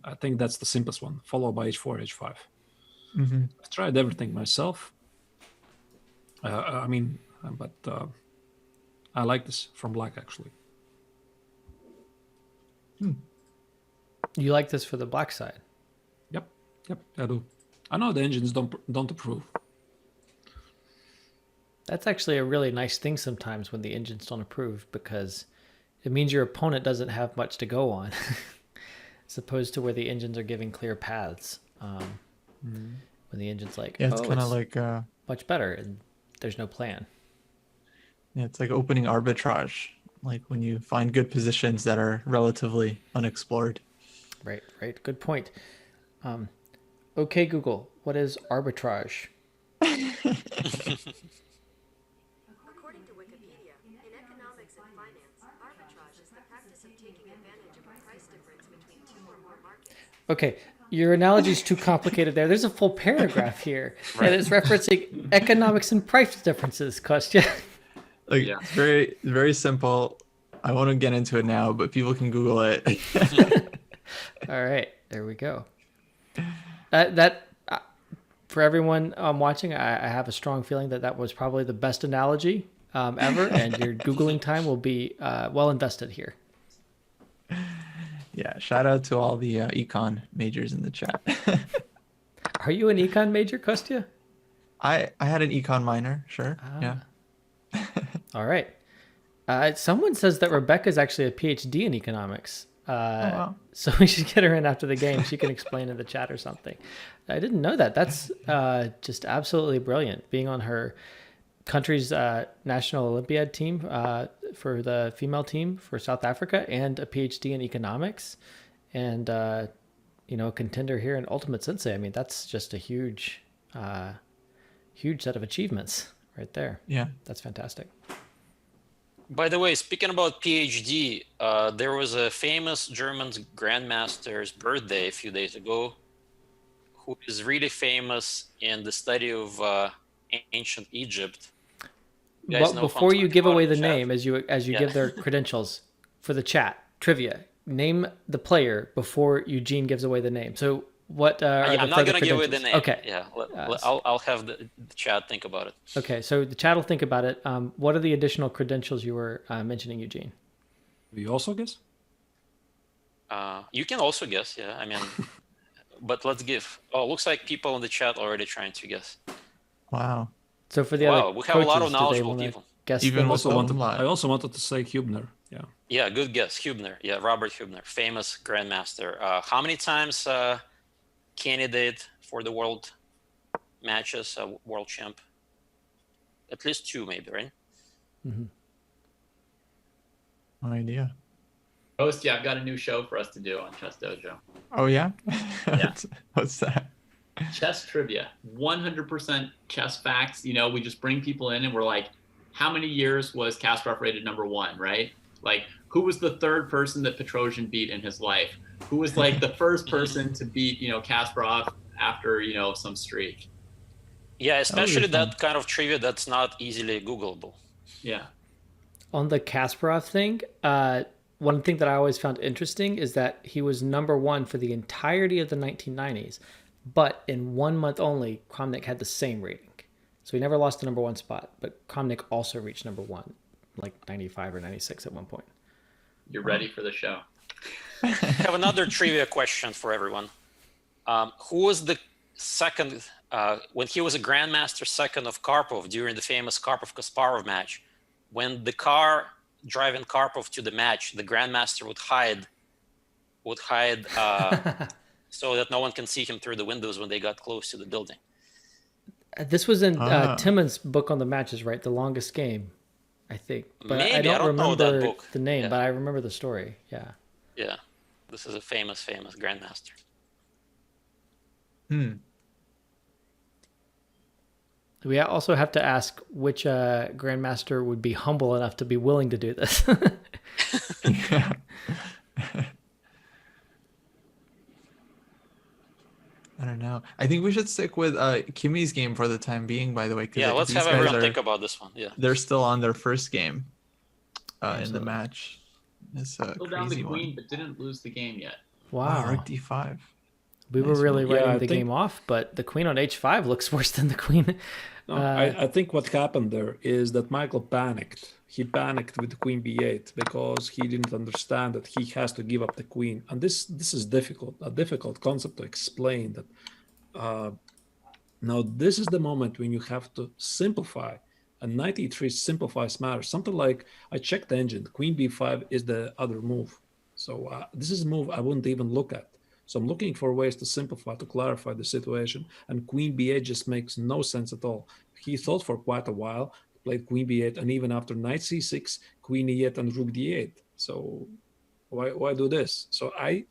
I think that's the simplest one, followed by h4, h5. I've tried everything myself. But I like this from black, actually. You like this for the black side? Yep, I do. I know the engines don't approve. That's actually a really nice thing sometimes when the engines don't approve, because it means your opponent doesn't have much to go on, as opposed to where the engines are giving clear paths. When the engine's like, Yeah, it's kind of like much better, and there's no plan. yeah, it's like opening arbitrage, like when you find good positions that are relatively unexplored. Right. Good point. Okay, Google, what is arbitrage? According to Wikipedia, in economics and finance, arbitrage is the practice of taking advantage of a price difference between two or more markets. Okay, your analogy is too complicated there. There's a full paragraph here that is referencing economics and price differences, Kostya. Like, it's very, very simple. I won't get into it now, but people can Google it. All right, there we go. For everyone watching, I have a strong feeling that was probably the best analogy ever, and your Googling time will be well invested here. Yeah, shout out to all the econ majors in the chat. Are you an econ major, Kostya? I had an econ minor, sure. Yeah. All right. Someone says that Rebecca's actually a PhD in economics. Wow. So we should get her in after the game. She can explain in the chat or something. I didn't know that. That's just absolutely brilliant. Being on her country's national Olympiad team for the female team for South Africa, and a PhD in economics, and a contender here in Ultimate Sensei. I mean, that's just a huge set of achievements right there. Yeah. That's fantastic. By the way, speaking about PhD, there was a famous German grandmaster's birthday a few days ago, who is really famous in the study of ancient Egypt. Well, before you give away the chat? name, as you give their credentials for the chat trivia, name the player before Eugene gives away the name. So what are the I'm not going to give away the credentials? name. Okay. Yeah, I'll have the chat think about it. Okay, so the chat will think about it. What are the additional credentials you were mentioning, Eugene? Do you also guess? You can also guess, yeah. I mean, but let's give. Oh, looks like people in the chat already trying to guess. Wow. So for the Wow, other we have a lot coaches, of do they knowledgeable wanna people. Guess Even them? with I also wanted to say Hubner. Yeah. Yeah, good guess. Hubner. Yeah, Robert Hubner, famous grandmaster. How many times candidate for the world matches, world champ? At least 2, maybe, right? Mm-hmm. No idea. Host, yeah, I've got a new show for us to do on ChessDojo. Oh, yeah? Yeah. What's that? Chess trivia, 100% chess facts. We just bring people in and we're like, how many years was Kasparov rated #1, right? Like, who was the third person that Petrosian beat in his life? Who was like the first person to beat, Kasparov after, some streak? Yeah, especially that kind of trivia that's not easily Googleable. Yeah. On the Kasparov thing, one thing that I always found interesting is that he was number one for the entirety of the 1990s, but in 1 month only, Kramnik had the same rating. So he never lost the number one spot, but Kramnik also reached number one, like 95 or 96 at one point. You're ready for the show. I have another trivia question for everyone. Who was the second, when he was a Grandmaster second of Karpov during the famous Karpov-Kasparov match, when the car driving Karpov to the match, the Grandmaster would hide so that no one can see him through the windows when they got close to the building. This was in Timon's book on the matches, right? The Longest Game, I think. But Maybe, I don't know that remember book. the name, Yeah. but I remember the story. Yeah. Yeah, this is a famous Grandmaster. We also have to ask which Grandmaster would be humble enough to be willing to do this. Yeah. I don't know. I think we should stick with Kimmy's game for the time being, by the way. Yeah, let's have everyone think about this one. Yeah, they're still on their first game in Absolutely. the match. It's a Still down the crazy queen, one. but didn't lose the game yet. Wow. Rook D5. We were Nice really one. Yeah, writing I the think- game off, but the queen on h5 looks worse than the queen. No, I think what happened there is that Michael panicked. He panicked with queen b8 because he didn't understand that he has to give up the queen. And this is a difficult concept to explain. That now this is the moment when you have to simplify. And knight e3 simplifies matters. Something like I checked the engine. Queen b5 is the other move. So this is a move I wouldn't even look at. So I'm looking for ways to simplify, to clarify the situation. And queen b8 just makes no sense at all. He thought for quite a while, played queen b8, and even after knight c6, queen e8, and rook d8. So why do this? So I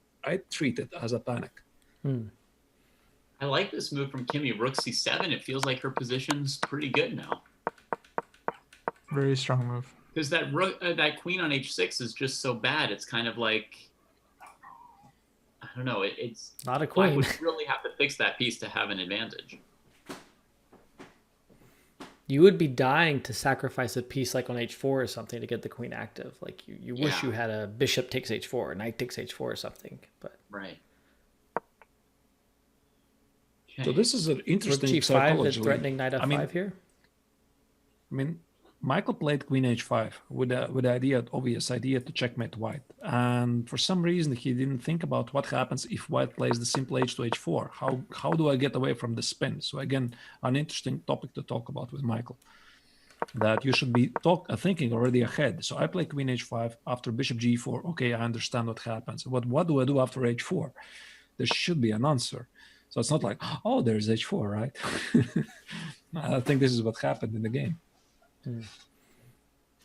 treat it as a panic. I like this move from Kimmy. Rook c7. It feels like her position's pretty good now. Very strong move. Because that queen on h6 is just so bad. It's kind of like, I don't know. It's Not a Black queen. would really have to fix that piece to have an advantage. You would be dying to sacrifice a piece like on h4 or something to get the queen active. Like you wish Yeah. you had a bishop takes h4 or knight takes h4 or something. But Right. So this is an rook interesting g5 is psychology. threatening knight f5 I mean, here. I mean, Michael played queen h5 with the obvious idea to checkmate white. And for some reason, he didn't think about what happens if white plays the simple h to h4. How do I get away from the spin? So again, an interesting topic to talk about with Michael, that you should be thinking already ahead. So I play queen h5 after bishop g4. Okay, I understand what happens. But what do I do after h4? There should be an answer. So it's not like, oh, there's h4, right? I think this is what happened in the game. And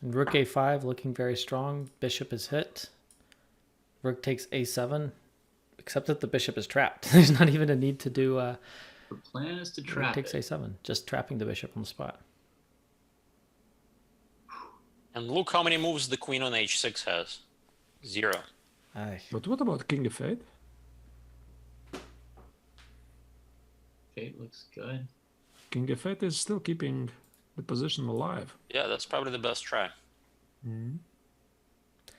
rook a5 looking very strong. Bishop is hit. Rook takes a7, except that the bishop is trapped. There's not even a need to do The plan is to rook trap takes it. a7, just trapping the bishop on the spot. And look how many moves the queen on h6 has. 0. Aye. But what about king f8? Fate looks good. King f8 is still keeping the position alive. Yeah, that's probably the best try.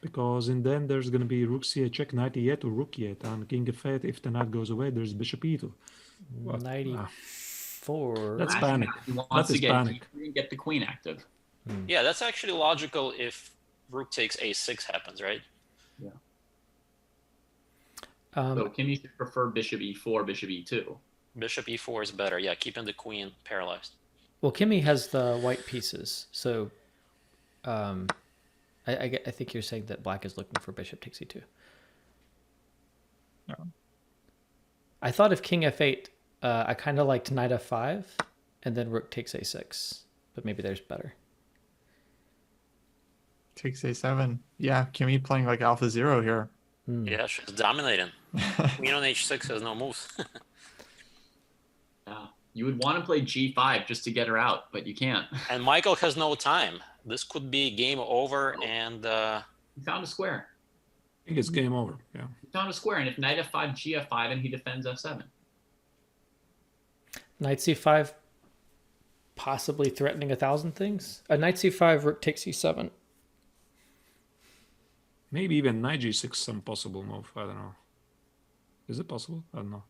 Because in the end, there's going to be rook c8 check, knight e8 or rook e8. And king f8, if the knight goes away, there's bishop e2. What? Knight Ah, e4. That's Actually, panic. He wants That to is get panic. d3 and get the queen active. Yeah, that's actually logical if rook takes a6 happens, right? So Kimmy should prefer bishop e4, bishop e2. Bishop e4 is better. Yeah, keeping the queen paralyzed. Well, Kimmy has the white pieces, so I think you're saying that black is looking for bishop takes e2. No. I thought if king f8, I kind of liked knight f5, and then rook takes a6, but maybe there's better. Takes a7. Yeah, Kimmy playing like alpha 0 here. Yeah, she's dominating. Queen on h6 has no moves. Yeah. You would want to play g5 just to get her out, but you can't. And Michael has no time. This could be game over, and He found a square. I think it's game over. Yeah. He found a square, and if knight f5, gf5, and he defends f7. Knight c5, possibly threatening 1,000 things. Knight c5, rook takes e7. Maybe even knight g6 some possible move. I don't know. Is it possible? I don't know.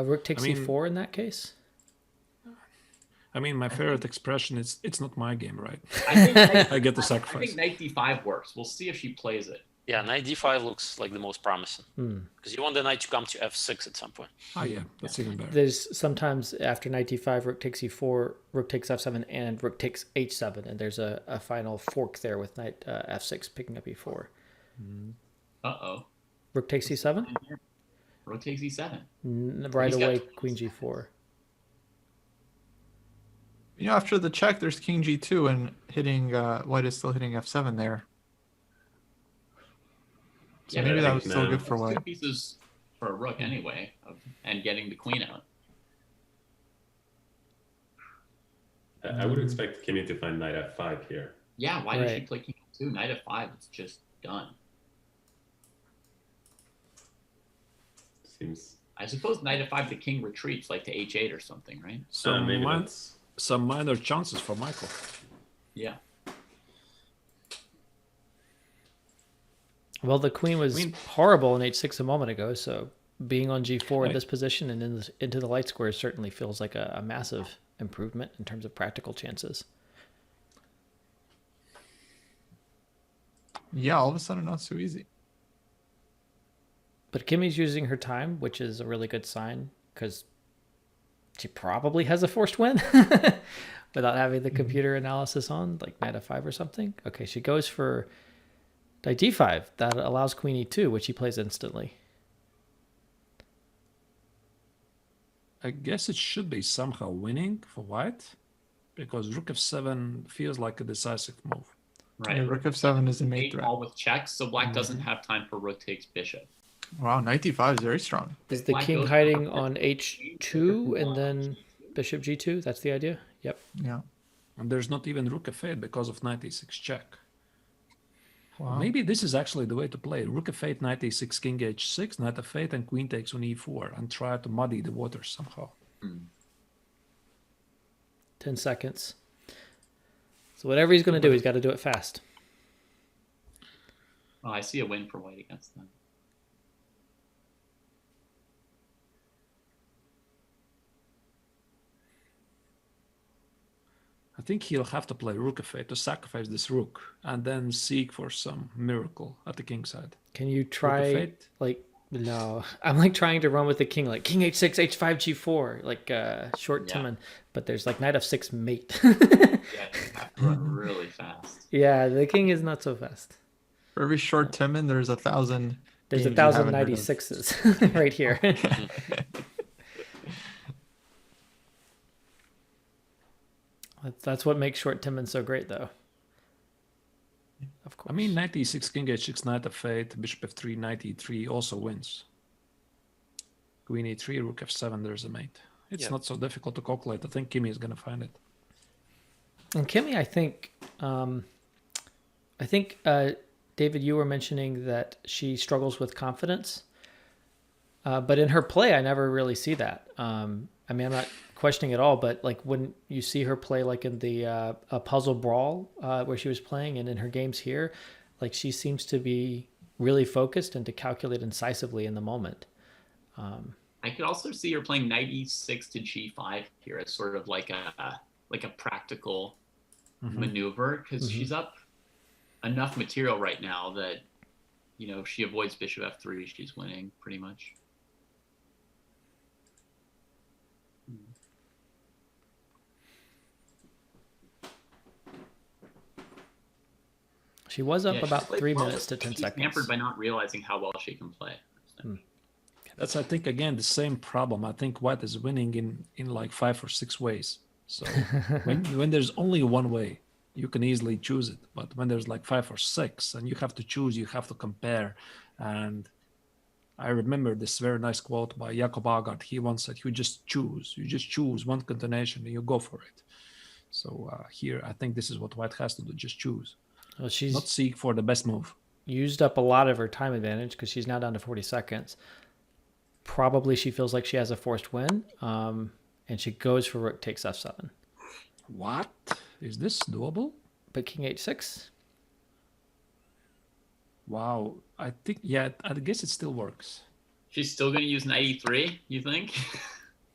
Rook takes I mean- e4 in that case. I mean, my favorite expression is, it's not my game, right? I think I get the I sacrifice. think knight d5 works. We'll see if she plays it. Yeah, knight d5 looks like the most promising Hmm. because you want the knight to come to f6 at some point. Ah, yeah, that's even better. There's sometimes after knight d5, rook takes e4, rook takes f7, and rook takes h7, and there's a final fork there with knight f6 picking up e4. Uh-oh. Rook takes e7? Rook takes e7. Right He's got away, 20 queen g4. You know, after the check, there's king g2, and hitting white is still hitting f7 there. So Yeah, maybe but that I was think still good for Two white. pieces for a rook anyway, and getting the queen out. I would expect Kimmy to find knight f5 here. Yeah, why did she Right. play king f2? Knight f5, it's just done. Seems I suppose knight f5, the king retreats like to h8 or something, right? Some, maybe min- that's some minor chances for Michael. Yeah. Well, the queen was horrible in h6 a moment ago, so being on g4 in Right. this position and into the light square certainly feels like a massive improvement in terms of practical chances. Yeah, all of a sudden not so easy. But Kimmy's using her time, which is a really good sign because she probably has a forced win without having the computer analysis on, like knight f5 or something. Okay, she goes for knight d5. That allows queen e2, which he plays instantly. I guess it should be somehow winning for white, because rook f7 feels like a decisive move. Right. Yeah, rook f7 is a mate Eight threat. all with checks, so black doesn't have time for rook takes bishop. Wow, knight d5 is very strong. Is the Black king goes hiding for on h2 and then bishop g2? That's the idea? Yep. Yeah. And there's not even rook f8 because of knight e6 check. Wow. Maybe this is actually the way to play. Rook f8, knight e6, king h6, knight f8, and queen takes on e4, and try to muddy the waters somehow. 10 seconds. So whatever he's going to do, he's got to do it fast. Oh, I see a win for white against them. I think he'll have to play rook f8 to sacrifice this rook, and then seek for some miracle at the king side. Can you try, f8? like, no. I'm like trying to run with the king, like king h6, h5, g4, like short Yeah. Timon, but there's like knight f6 mate. Yeah, you have to run really fast. Yeah, the king is not so fast. For every short Timon, there's 1,000. There's games you haven't heard of. 1,096s right here. That's what makes short Timon so great, though. Of course. I mean, knight e6, king h6, knight f8, bishop f3, knight e3 also wins. Queen e3, rook f7, there's a mate. It's Yeah. not so difficult to calculate. I think Kimmy is going to find it. And Kimmy, I think, David, you were mentioning that she struggles with confidence. But in her play, I never really see that. I mean, I'm not questioning at all, but like when you see her play, like in the a puzzle brawl where she was playing, and in her games here, like she seems to be really focused and to calculate incisively in the moment. I could also see her playing knight e6 to g5 here as sort of like a practical maneuver, because she's up enough material right now that, you know, if she avoids bishop f3, she's winning pretty much. She was up Yeah, she about played 3 well, minutes to but 10 she's seconds. hampered by not realizing how well she can play. That's, I think, again, the same problem. I think white is winning in like 5 or 6 ways. So when there's only one way, you can easily choose it. But when there's like 5 or 6 and you have to choose, you have to compare. And I remember this very nice quote by Jakob Agard. He once said, you just choose one continuation and you go for it. So here, I think this is what white has to do, just choose. Well, she's Not seek for the best move. used up a lot of her time advantage because she's now down to 40 seconds. Probably she feels like she has a forced win, and she goes for rook takes f7. What? Is this doable? But king h6? Wow. I think, yeah, I guess it still works. She's still going to use knight e3, you think?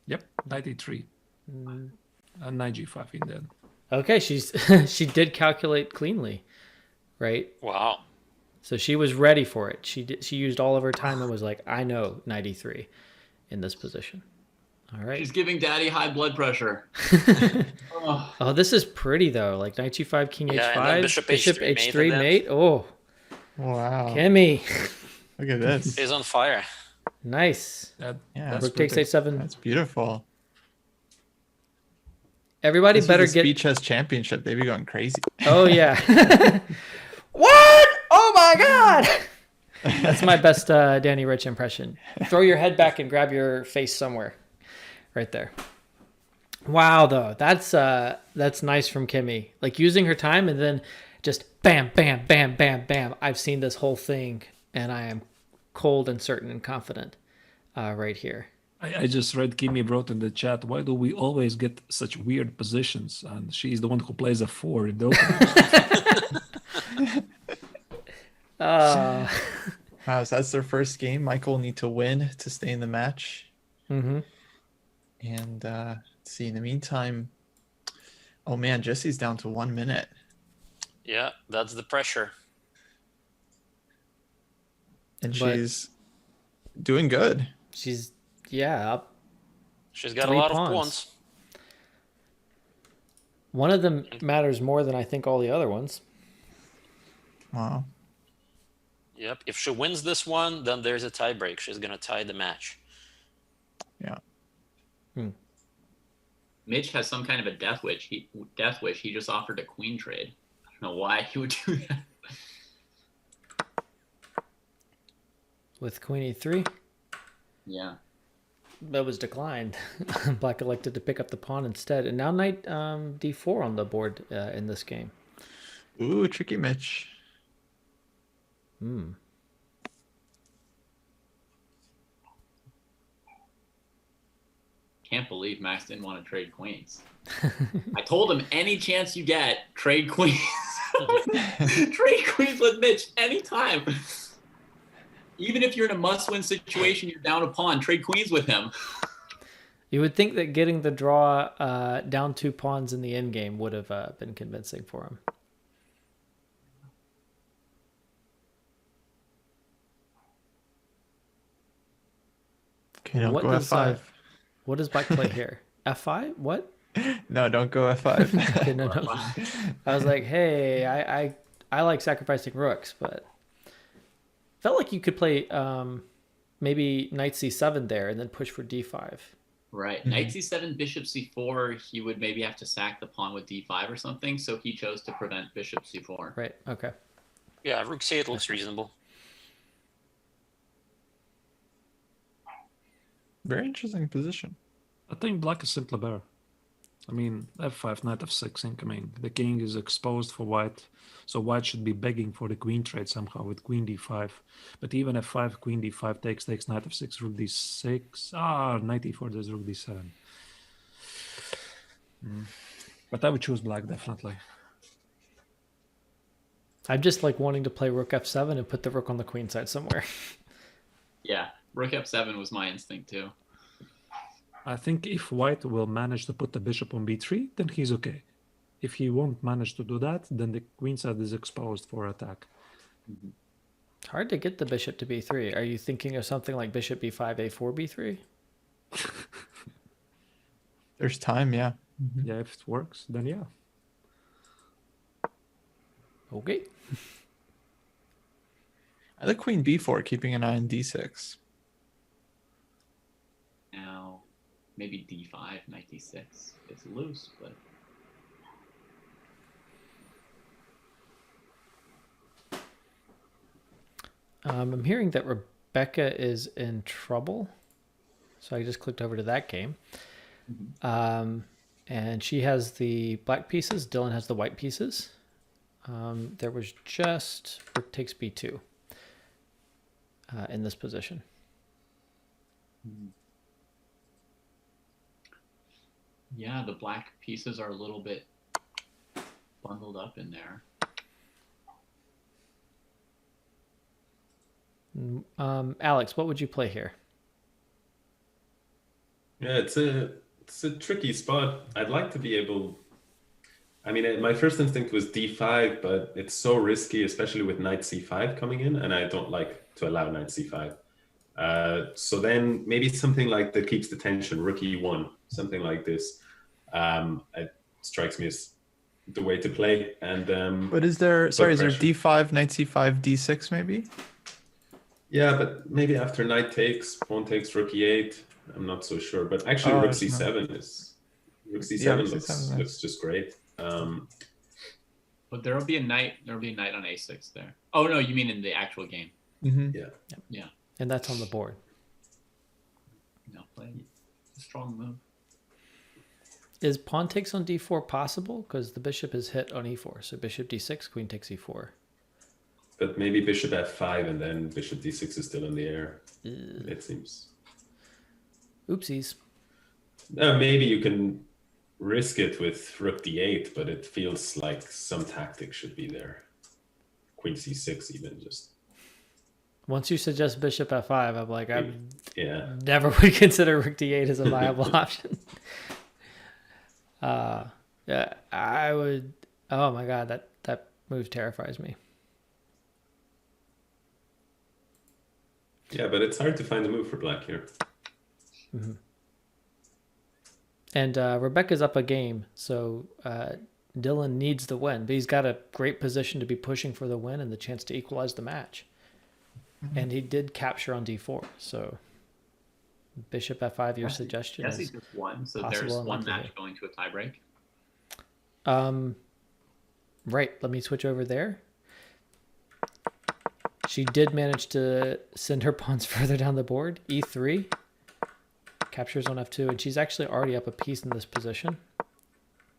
Yep, knight e3. And knight g5 in then. Okay, she's she did calculate cleanly, right? Wow. So she was ready for it. She used all of her time and was like, I know knight e3 in this position. All right. She's giving daddy high blood pressure. Oh, Oh, this is pretty though. Like knight g5, king Yeah, h5, and then bishop h3 mate, h3 and then- mate. Oh, Wow. Kimmy. Look at this. He's on fire. Nice. Yeah, Rook takes a7. that's beautiful. Everybody This better was the get. Speed Chess Championship. They be going crazy. Oh yeah. What? Oh my god. That's my best Danny Rich impression. Throw your head back and grab your face somewhere. Right there. Wow, though. That's nice from Kimmy. Like using her time and then just bam, bam, bam, bam, bam. I've seen this whole thing and I am cold and certain and confident right here. I just read Kimi wrote in the chat, why do we always get such weird positions? And she's the one who plays a 4 in the opening. Wow, so that's their first game. Michael will need to win to stay in the match. Mm-hmm. And let's see, in the meantime, oh man, Jesse's down to 1 minute. Yeah, that's the pressure. And But- she's doing good. She's, yeah, up. She's got 3 a lot pawns. of pawns. One of them matters more than I think all the other ones. Wow. Yep. If she wins this one, then there's a tie break. She's gonna tie the match. Yeah. Mitch has some kind of a death wish. He just offered a queen trade. I don't know why he would do that. With queen e3, Yeah. that was declined. Black elected to pick up the pawn instead. And now knight d4 on the board in this game. Ooh, tricky Mitch. Hmm. Can't believe Max didn't want to trade queens. I told him any chance you get, trade queens. Trade queens with Mitch anytime. Even if you're in a must-win situation, you're down a pawn, trade queens with him. You would think that getting the draw down 2 pawns in the endgame would have been convincing for him. Okay, don't What go does, F5. What does Black play here? F5? What? No, don't go F5. Okay, no. I was like, hey, I like sacrificing rooks, but felt like you could play maybe knight c7 there and then push for d5. Right. Knight c7, bishop c4, he would maybe have to sack the pawn with d5 or something, so he chose to prevent bishop c4. Right, okay. Yeah, rook c8 looks reasonable. Very interesting position. I think black is simply better. I mean, f5, knight f6 incoming. The king is exposed for white, so white should be begging for the queen trade somehow with queen d5. But even f5, queen d5 takes, knight f6, rook d6. Knight e4, there's rook d7. But I would choose black, definitely. I'm just like wanting to play rook f7 and put the rook on the queen side somewhere. Yeah, rook f7 was my instinct too. I think if white will manage to put the bishop on b3, then he's okay. If he won't manage to do that, then the queen side is exposed for attack. It's hard to get the bishop to b3. Are you thinking of something like bishop b5, a4, b3? There's time, yeah. Yeah, if it works, then yeah. Okay. I like queen b4, keeping an eye on d6. Now, maybe d5, knight d6. It's loose, but... I'm hearing that Rebecca is in trouble. So I just clicked over to that game. And she has the black pieces. Dylan has the white pieces. There was just rook takes b2 in this position. Yeah, the black pieces are a little bit bundled up in there. Alex, what would you play here? Yeah, it's a tricky spot. I'd like to be able. I mean, my first instinct was d5, but it's so risky, especially with knight c5 coming in, and I don't like to allow knight c5. So then maybe something like that keeps the tension, rook e1, something like this. It strikes me as the way to play. And But is there pressure. d5, knight c5, d6 maybe? Yeah, but maybe after knight takes, pawn takes, rook e8. I'm not so sure, but actually rook c7 is rook c7 looks just great. But there'll be a knight. There'll be a knight on a6 there. Oh no, you mean in the actual game? Mm-hmm. Yeah. And that's on the board. No, play a strong move. Is pawn takes on d4 possible? Because the bishop is hit on e4. So bishop d6, queen takes e4. But maybe bishop f5 and then bishop d6 is still in the air. It seems. Oopsies. Maybe you can risk it with rook d8, but it feels like some tactic should be there. Queen c6 even just. Once you suggest bishop f5, I'm like, I never would consider rook d8 as a viable option. Yeah, I would. Oh my god, that move terrifies me. Yeah, but it's hard to find a move for black here. Mm-hmm. And Rebecca's up a game, so Dylan needs the win, but he's got a great position to be pushing for the win and the chance to equalize the match. Mm-hmm. And he did capture on d4, so bishop f5, your suggestion is he just won, so there's one match going to a tiebreak. Right, let me switch over there. She did manage to send her pawns further down the board. e3, captures on f2, and she's actually already up a piece in this position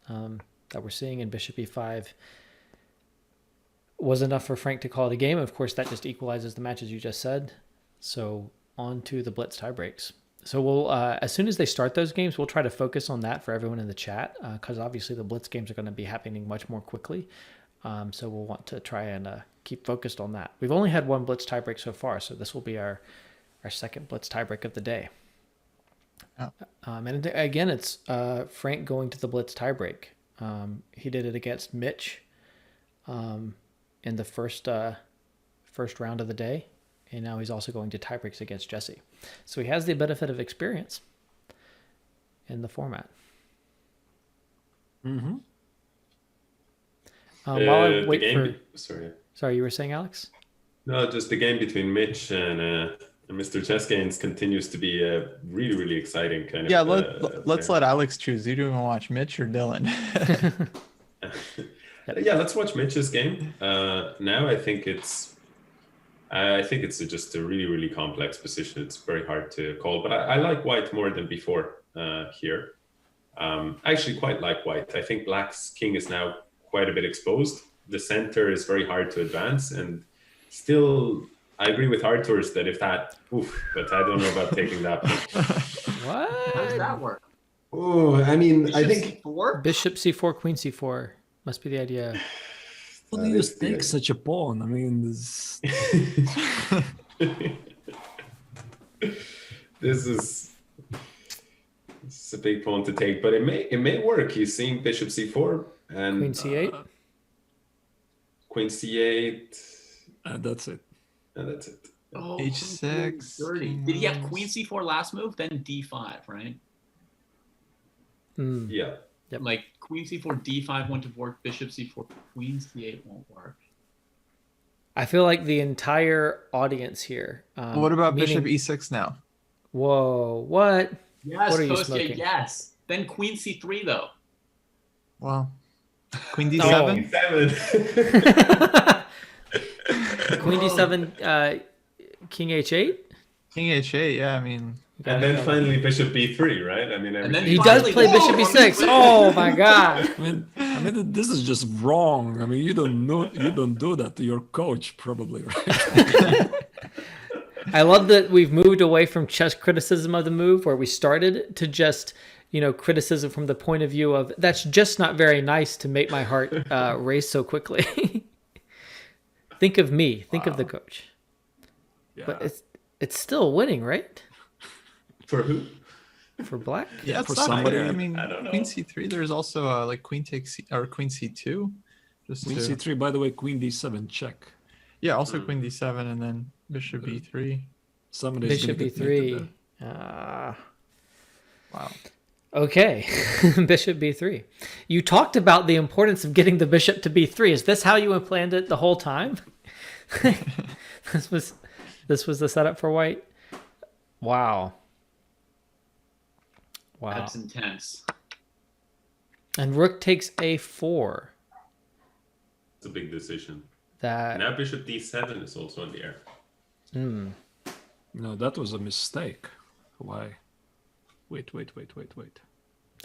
that we're seeing in bishop e5. Was enough for Frank to call it a game. Of course, that just equalizes the match, as you just said. So on to the Blitz tiebreaks. So we'll, as soon as they start those games, we'll try to focus on that for everyone in the chat, because obviously the Blitz games are going to be happening much more quickly. So we'll want to try and keep focused on that. We've only had one Blitz tiebreak so far, so this will be our second Blitz tiebreak of the day. Oh. And again, it's Frank going to the Blitz tiebreak. He did it against Mitch in the first round of the day, and now he's also going to tiebreaks against Jesse. So he has the benefit of experience in the format. Mm-hmm. While I wait Sorry, you were saying, Alex? No, just the game between Mitch and Mr. Chess Games continues to be a really, really exciting kind of. Yeah, let's let Alex choose. You do want to watch Mitch or Dylan? Yeah, let's watch Mitch's game. Now I think it's just a really, really complex position. It's very hard to call, but I like white more than before here. I actually quite like white. I think black's king is now quite a bit exposed. The center is very hard to advance, and still I agree with Artur's that but I don't know about taking that one. What? How does that work? Oh, I mean, Bishop I think C4? Bishop c4, queen c4 must be the idea. How do you take such a pawn? I mean, this... this is a big pawn to take, but it may work. He's seeing bishop c4 and queen c8. Queen c8. And that's it. And that's it. Oh, H6. dirty. Did he have queen c4 last move? Then d5, right? Yeah. Yep. Like queen c4, d5 wouldn't have worked. Bishop c4, queen c8 won't work. I feel like the entire audience here. What about bishop e6 now? Whoa, what? Yes, What are you Kostya, smoking? yes. Then queen c3 though. Well, queen d7. Queen d7, king h8. King h8. Yeah, I mean. And then finally bishop b3, right? I mean, And then He does play bishop e6. Oh my god! I mean, this is just wrong. I mean, you don't do that to your coach, probably, right? I love that we've moved away from chess criticism of the move, where we started, to just criticism from the point of view of that's just not very nice to make my heart race so quickly. Think of me. Think of the coach. Yeah. But it's still winning, right? For who? For black? Yeah, it's for not somebody, clear. I mean, I don't know. queen c3. There's also like queen takes or queen c2. Just Queen to, c3, by the way, queen d7 check. yeah, also queen d7 and then bishop b3. Somebody's Bishop gonna get mated b3. there. Wow. Okay, bishop b3. You talked about the importance of getting the bishop to b3. Is this how you planned it the whole time? This was the setup for white. Wow. That's intense. And rook takes a4. It's a big decision. That Now bishop d7 is also in the air. No, that was a mistake. Why? Wait.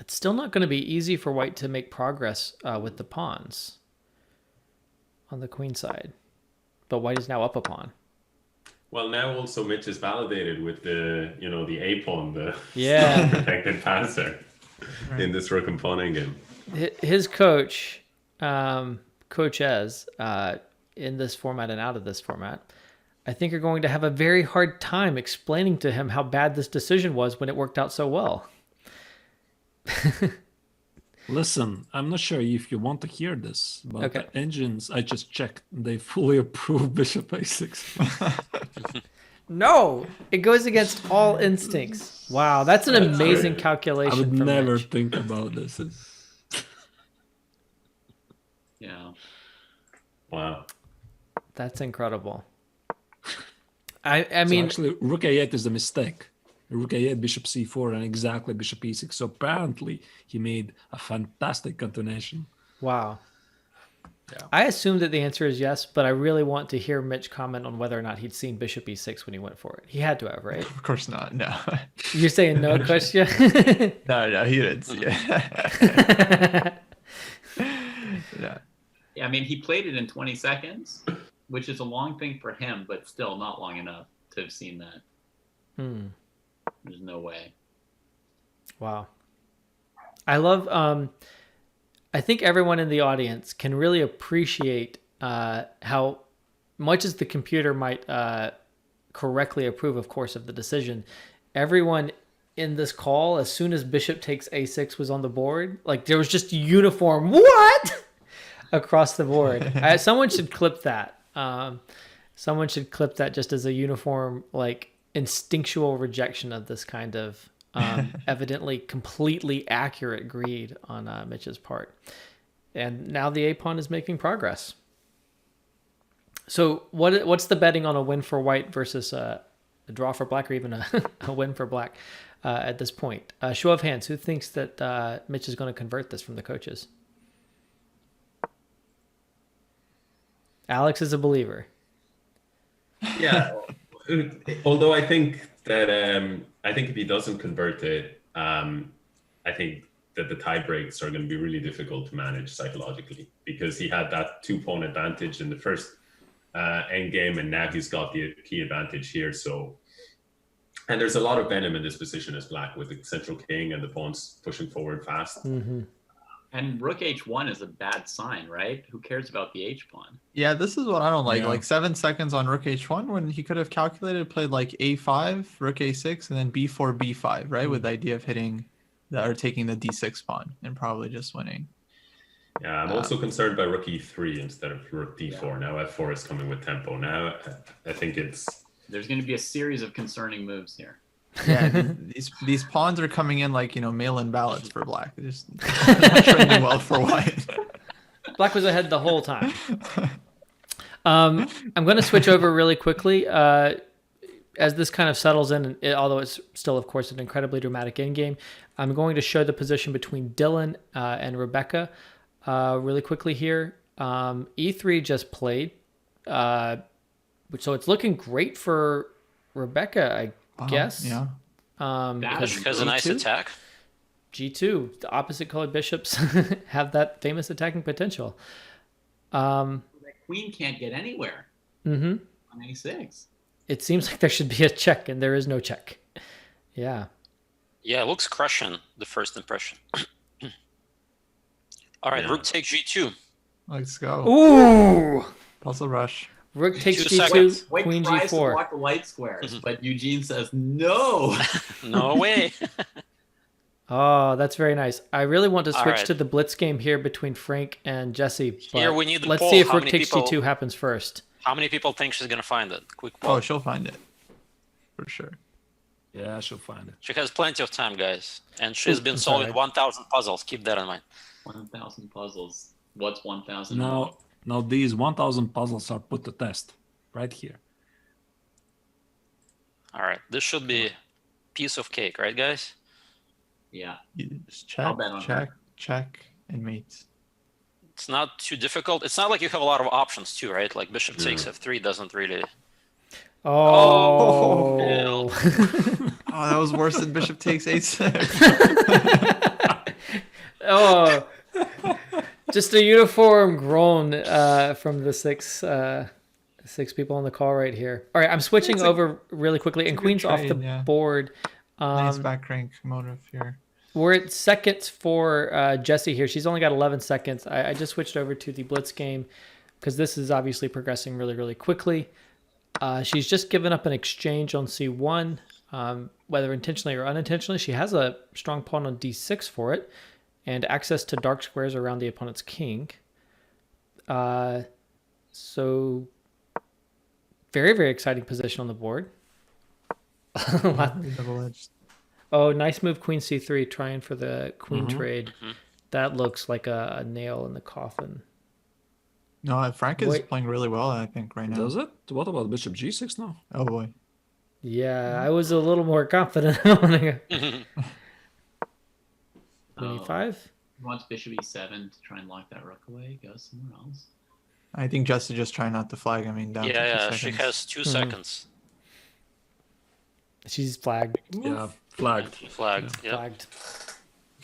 it's still not going to be easy for white to make progress with the pawns on the queen side. But white is now up a pawn. Well, now also Mitch is validated with the the a pawn, the Yeah. protected passer in this rook and pawn game. His coach, Coach Ez, in this format and out of this format, I think are going to have a very hard time explaining to him how bad this decision was when it worked out so well. Listen, I'm not sure if you want to hear this, but Okay. the engines, I just checked, they fully approve bishop a6. No, it goes against all instincts. Wow, that's an amazing great. calculation. I would from never Mitch. think about this. Yeah. Wow. That's incredible. I So mean, actually, rook a8 is the mistake. Rook a8, bishop c4, and exactly bishop e6. So apparently, he made a fantastic continuation. wow. Yeah. I assume that the answer is yes, but I really want to hear Mitch comment on whether or not he'd seen bishop e6 when he went for it. He had to have, right? Of course not. No. You're saying no, question? No, he didn't see it. Yeah. Yeah, I mean, he played it in 20 seconds, which is a long thing for him, but still not long enough to have seen that. There's no way. Wow. I love, I think everyone in the audience can really appreciate how much as the computer might correctly approve, of course, of the decision. Everyone in this call, as soon as bishop takes a6 was on the board, like there was just uniform, what? Across the board. Someone should clip that. Someone should clip that just as a uniform, like, instinctual rejection of this kind of evidently completely accurate greed on Mitch's part. And now the a-pawn is making progress. So what's the betting on a win for white versus a draw for black, or even a win for black at this point? Show of hands, who thinks that Mitch is going to convert this from the coaches? Alex is a believer. Yeah. Although I think that if he doesn't convert it, I think that the tie breaks are going to be really difficult to manage psychologically, because he had that 2-pawn advantage in the first end game, and now he's got the key advantage here. So, and there's a lot of venom in this position as black, with the central king and the pawns pushing forward fast. Mm-hmm. And rook h1 is a bad sign, right? Who cares about the h-pawn? Yeah, this is what I don't like. Yeah. Like 7 seconds on rook h1 when he could have calculated, played like a5, rook a6, and then b4, b5, right? With the idea of hitting or taking the d6 pawn and probably just winning. Yeah, I'm also concerned by rook e3 instead of rook d4. Yeah. Now f4 is coming with tempo. Now I think There's going to be a series of concerning moves here. Yeah, these pawns are coming in like, mail-in ballots for black. They're just not trending well for white. Black was ahead the whole time. I'm going to switch over really quickly as this kind of settles in, although it's still, of course, an incredibly dramatic endgame. I'm going to show the position between Dylan and Rebecca really quickly here. E3 just played, so it's looking great for Rebecca, I guess. Yeah. Dash Has a nice G2? attack. G2, the opposite colored bishops have that famous attacking potential. That queen can't get anywhere on a6. It seems like there should be a check, and there is no check. Yeah. Yeah, it looks crushing, the first impression. All right, Yeah. rook takes g2. Let's go. Ooh! Puzzle rush. Rook takes 2 g2, seconds. White queen tries to g4. block the white squares, but Eugene says no. No way. Oh, that's very nice. I really want to All switch right. to the blitz game here between Frank and Jesse. Here But we need the let's poll. see if How rook many takes people- g2 happens first. How many people think she's gonna find it? Quick poll. Oh, she'll find it for sure. Yeah, I should find it. She has plenty of time, guys, and she's Ooh, been I'm solving sorry. 1,000 puzzles. Keep that in mind. 1,000 puzzles. What's 1,000? Now these 1,000 puzzles are put to test right here. All right, this should be piece of cake, right, guys? Yeah. You just I'll check, bet on check, check, and mates. It's not too difficult. It's not like you have a lot of options too, right? Like bishop takes f3 doesn't really. Oh. Bill. Oh, that was worse than bishop takes a6. Oh. Just a uniform groan from the six people on the call right here. All right, I'm switching over really quickly, and a good queen's off the trade, yeah. board. Nice back crank motive here. We're at seconds for Jessie here. She's only got 11 seconds. I just switched over to the blitz game because this is obviously progressing really, really quickly. She's just given up an exchange on c1, whether intentionally or unintentionally. She has a strong pawn on d6 for it and access to dark squares around the opponent's king. So very, very exciting position on the board. Double-edged. Oh, nice move, queen c3, trying for the queen trade. That looks like a nail in the coffin. No, Frank is Wait. playing really well, I think, right now. Does it? What about bishop g6 now? Oh boy. Yeah, I was a little more confident. Queen e5? He wants bishop e7 to try and lock that rook away. Go somewhere else. I think just to just try not to flag. I mean, down to 2 Yeah, seconds. she has 2 seconds. She's flagged. Yeah, flagged. Flagged. Yeah. Flagged.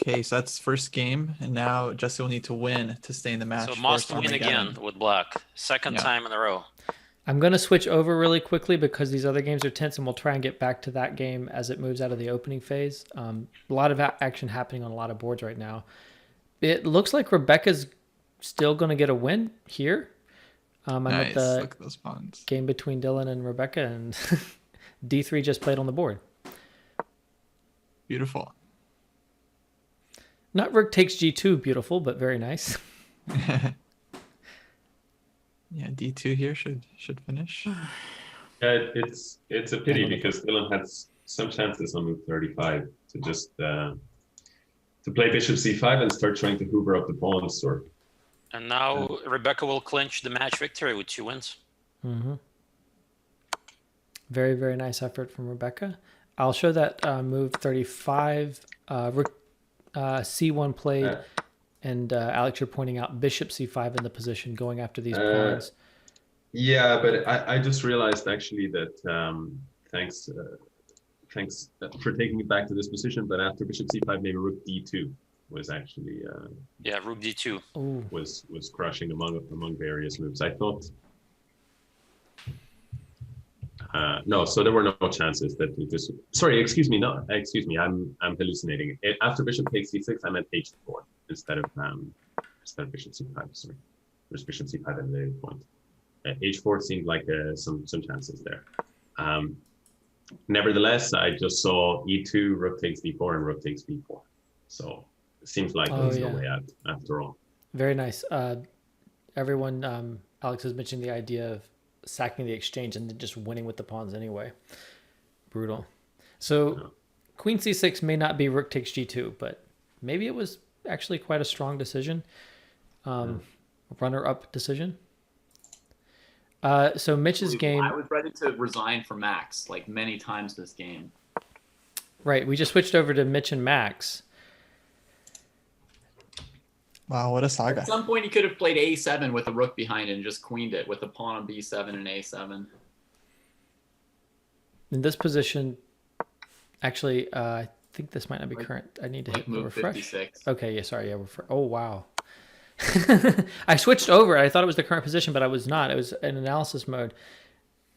Okay, so that's first game, and now Jesse will need to win to stay in the match. So for must win Armageddon. again with black. Second Yeah. time in a row. I'm going to switch over really quickly because these other games are tense, and we'll try and get back to that game as it moves out of the opening phase. A lot of action happening on a lot of boards right now. It looks like Rebecca's still going to get a win here. I'm Nice. at the Look at those pawns. game between Dylan and Rebecca, and D3 just played on the board. Beautiful. Not rook takes G2, beautiful, but very nice. Yeah, D2 here should finish. It's a pity because Dylan had some chances on move 35 to just to play bishop c5 and start trying to hoover up the pawns. Or And now Rebecca will clinch the match victory with 2 wins. Very, very nice effort from Rebecca. I'll show that move 35. Rook C1 played, and Alex, you're pointing out bishop C5 in the position going after these pawns. yeah, but I just realized actually that thanks for taking it back to this position. But after bishop c5, maybe rook d2 was actually Yeah, rook d2. Ooh. was crushing among various moves. I thought. No, so there were no chances that this. Sorry, excuse me. No, excuse me. I'm hallucinating. After bishop takes c6, I meant h4 instead of bishop c5. Sorry, there's bishop c5 at the later point. H4 seemed like some chances there. Nevertheless, I just saw e2, rook takes d4, and rook takes b4. So it seems like there's no way out after all. Very nice. Everyone, Alex has mentioned the idea of sacking the exchange and then just winning with the pawns anyway. Brutal. So queen c6 may not be rook takes g2, but maybe it was actually quite a strong decision. Runner-up decision. So Mitch's game... I was ready to resign for Max like many times this game. Right, we just switched over to Mitch and Max. Wow, what a saga. At some point, he could have played a7 with a rook behind it and just queened it with a pawn on b7 and a7. In this position, actually, I think this might not be current. I need to hit the Move refresh. 56. Okay, yeah, sorry. Yeah, oh, wow. I switched over. I thought it was the current position, but I was not. It was in analysis mode.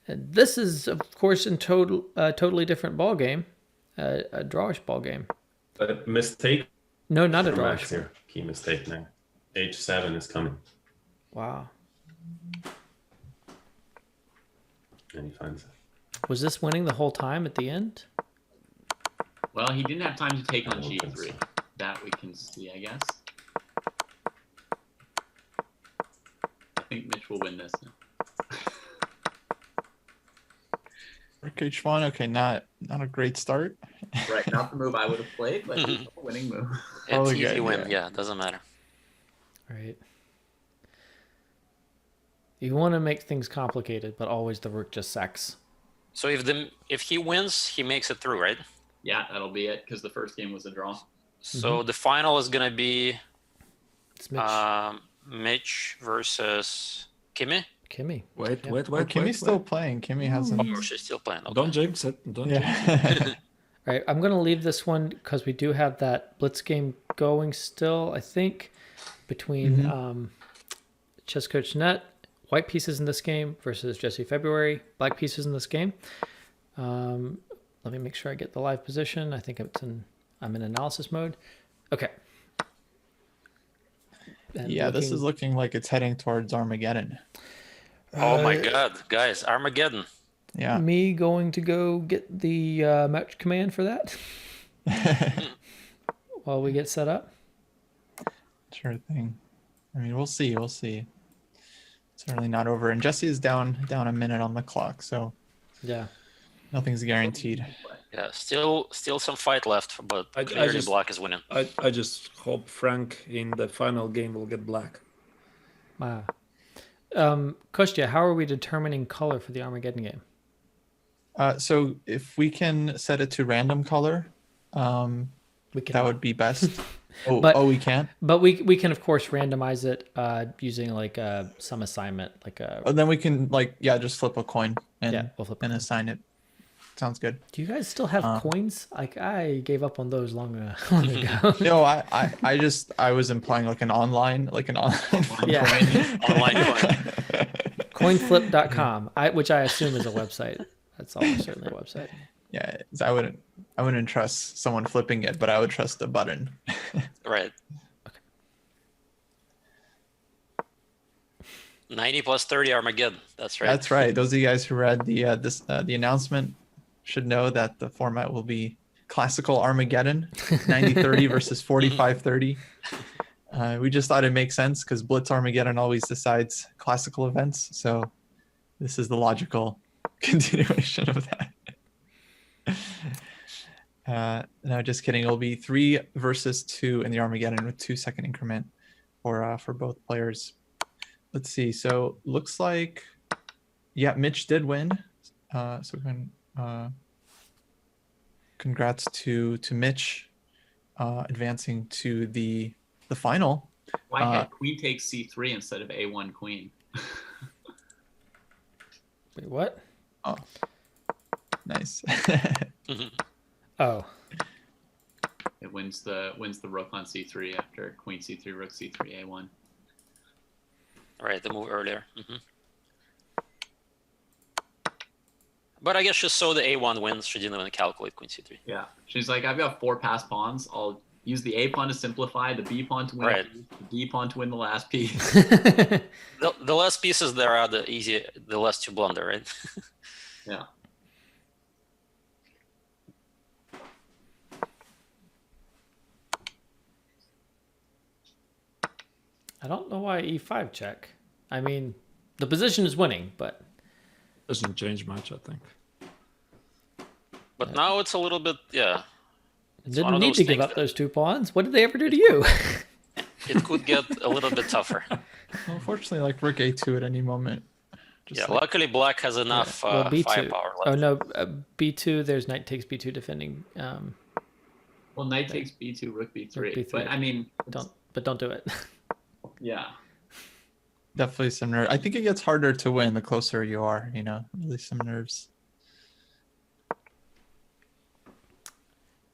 This is, of course, in totally different ball game, a drawish ball game. But mistake. No, not a for Max drawish. here. Key mistake now. H7 is coming. Wow. and he finds it. Was this winning the whole time at the end? Well, he didn't have time to take I on don't think G3. so. That we can see, I guess. I think Mitch will win this now. Rook H1. Okay, not a great start. Right, not the move I would have played, but it's a winning move. It's Probably easy good, win. yeah. Yeah, doesn't matter. Right. You want to make things complicated, but always the rook just sacks. So if he wins, he makes it through, right? Yeah, that'll be it, because the first game was a draw. So the final is gonna be It's Mitch. Mitch versus Kimmy. Kimmy. Wait. Kimmy's still playing. Kimmy hasn't. Oh, she's still playing. Okay. Don't jinx it. Don't jinx it. Yeah. All right, I'm going to leave this one because we do have that Blitz game going still, I think, between Chess Coach Net, white pieces in this game versus Jesse February, black pieces in this game. Let me make sure I get the live position. I think I'm in analysis mode. Okay. And Yeah, this is looking like it's heading towards Armageddon. Oh my God, guys, Armageddon. Yeah. Me going to go get the match command for that while we get set up. Sure thing. I mean, we'll see. We'll see. Certainly not over. And Jesse is down a minute on the clock, so Yeah. nothing's guaranteed. Yeah, still some fight left, but I clearly just- black is winning. I just hope Frank in the final game will get black. Wow. Kostya, how are we determining color for the Armageddon game? So if we can set it to random color, We can, that would be best. Oh, But- we can't. but we can of course randomize it using like some assignment, like a. Oh, then we can just flip a coin and Yeah, we'll flip a coin. assign it. Sounds good. Do you guys still have coins? Like I gave up on those long ago. No, I was implying like an online. Yeah. Online coin. Coinflip.com, which I assume is a website. That's almost certainly a website. Yeah, I wouldn't trust someone flipping it, but I would trust the button. Right. 90 plus 30 Armageddon. That's right. That's right. Those of you guys who read the announcement should know that the format will be classical Armageddon, 90-30 versus 45-30. We just thought it makes sense because Blitz Armageddon always decides classical events, so this is the logical continuation of that. No, just kidding. It'll be 3 versus 2 in the Armageddon with 2-second increment for both players. Let's see. So looks like, yeah, Mitch did win. So we can congrats to Mitch advancing to the final. Why had queen takes c3 instead of a1 queen? Wait, what? Oh, nice. Oh, It wins the rook on c3 after queen c3, rook c3, a1. Right, the move earlier. But I guess just so the a1 wins, she didn't even calculate queen c3. Yeah, she's like, I've got 4 passed pawns. I'll use the a pawn to simplify, the b pawn to win, Right. the d pawn to win the last piece. The less pieces there are, the less to blunder, right? Yeah. I don't know why e5 check. I mean, the position is winning, but Doesn't change much, I think. But now it's a little bit, yeah. It's one didn't of need those to give things up that- those 2 pawns. What did they ever do to you? It could get a little bit tougher. Unfortunately, like rook a2 at any moment. Just Yeah, like- luckily black has enough Well, b2. firepower left. Oh no, b2. There's knight takes b2 defending. Well, knight takes b2, rook b3. Rook b3. But I mean, Don't do it. yeah. Definitely some nerve. I think it gets harder to win the closer you are, really some nerves.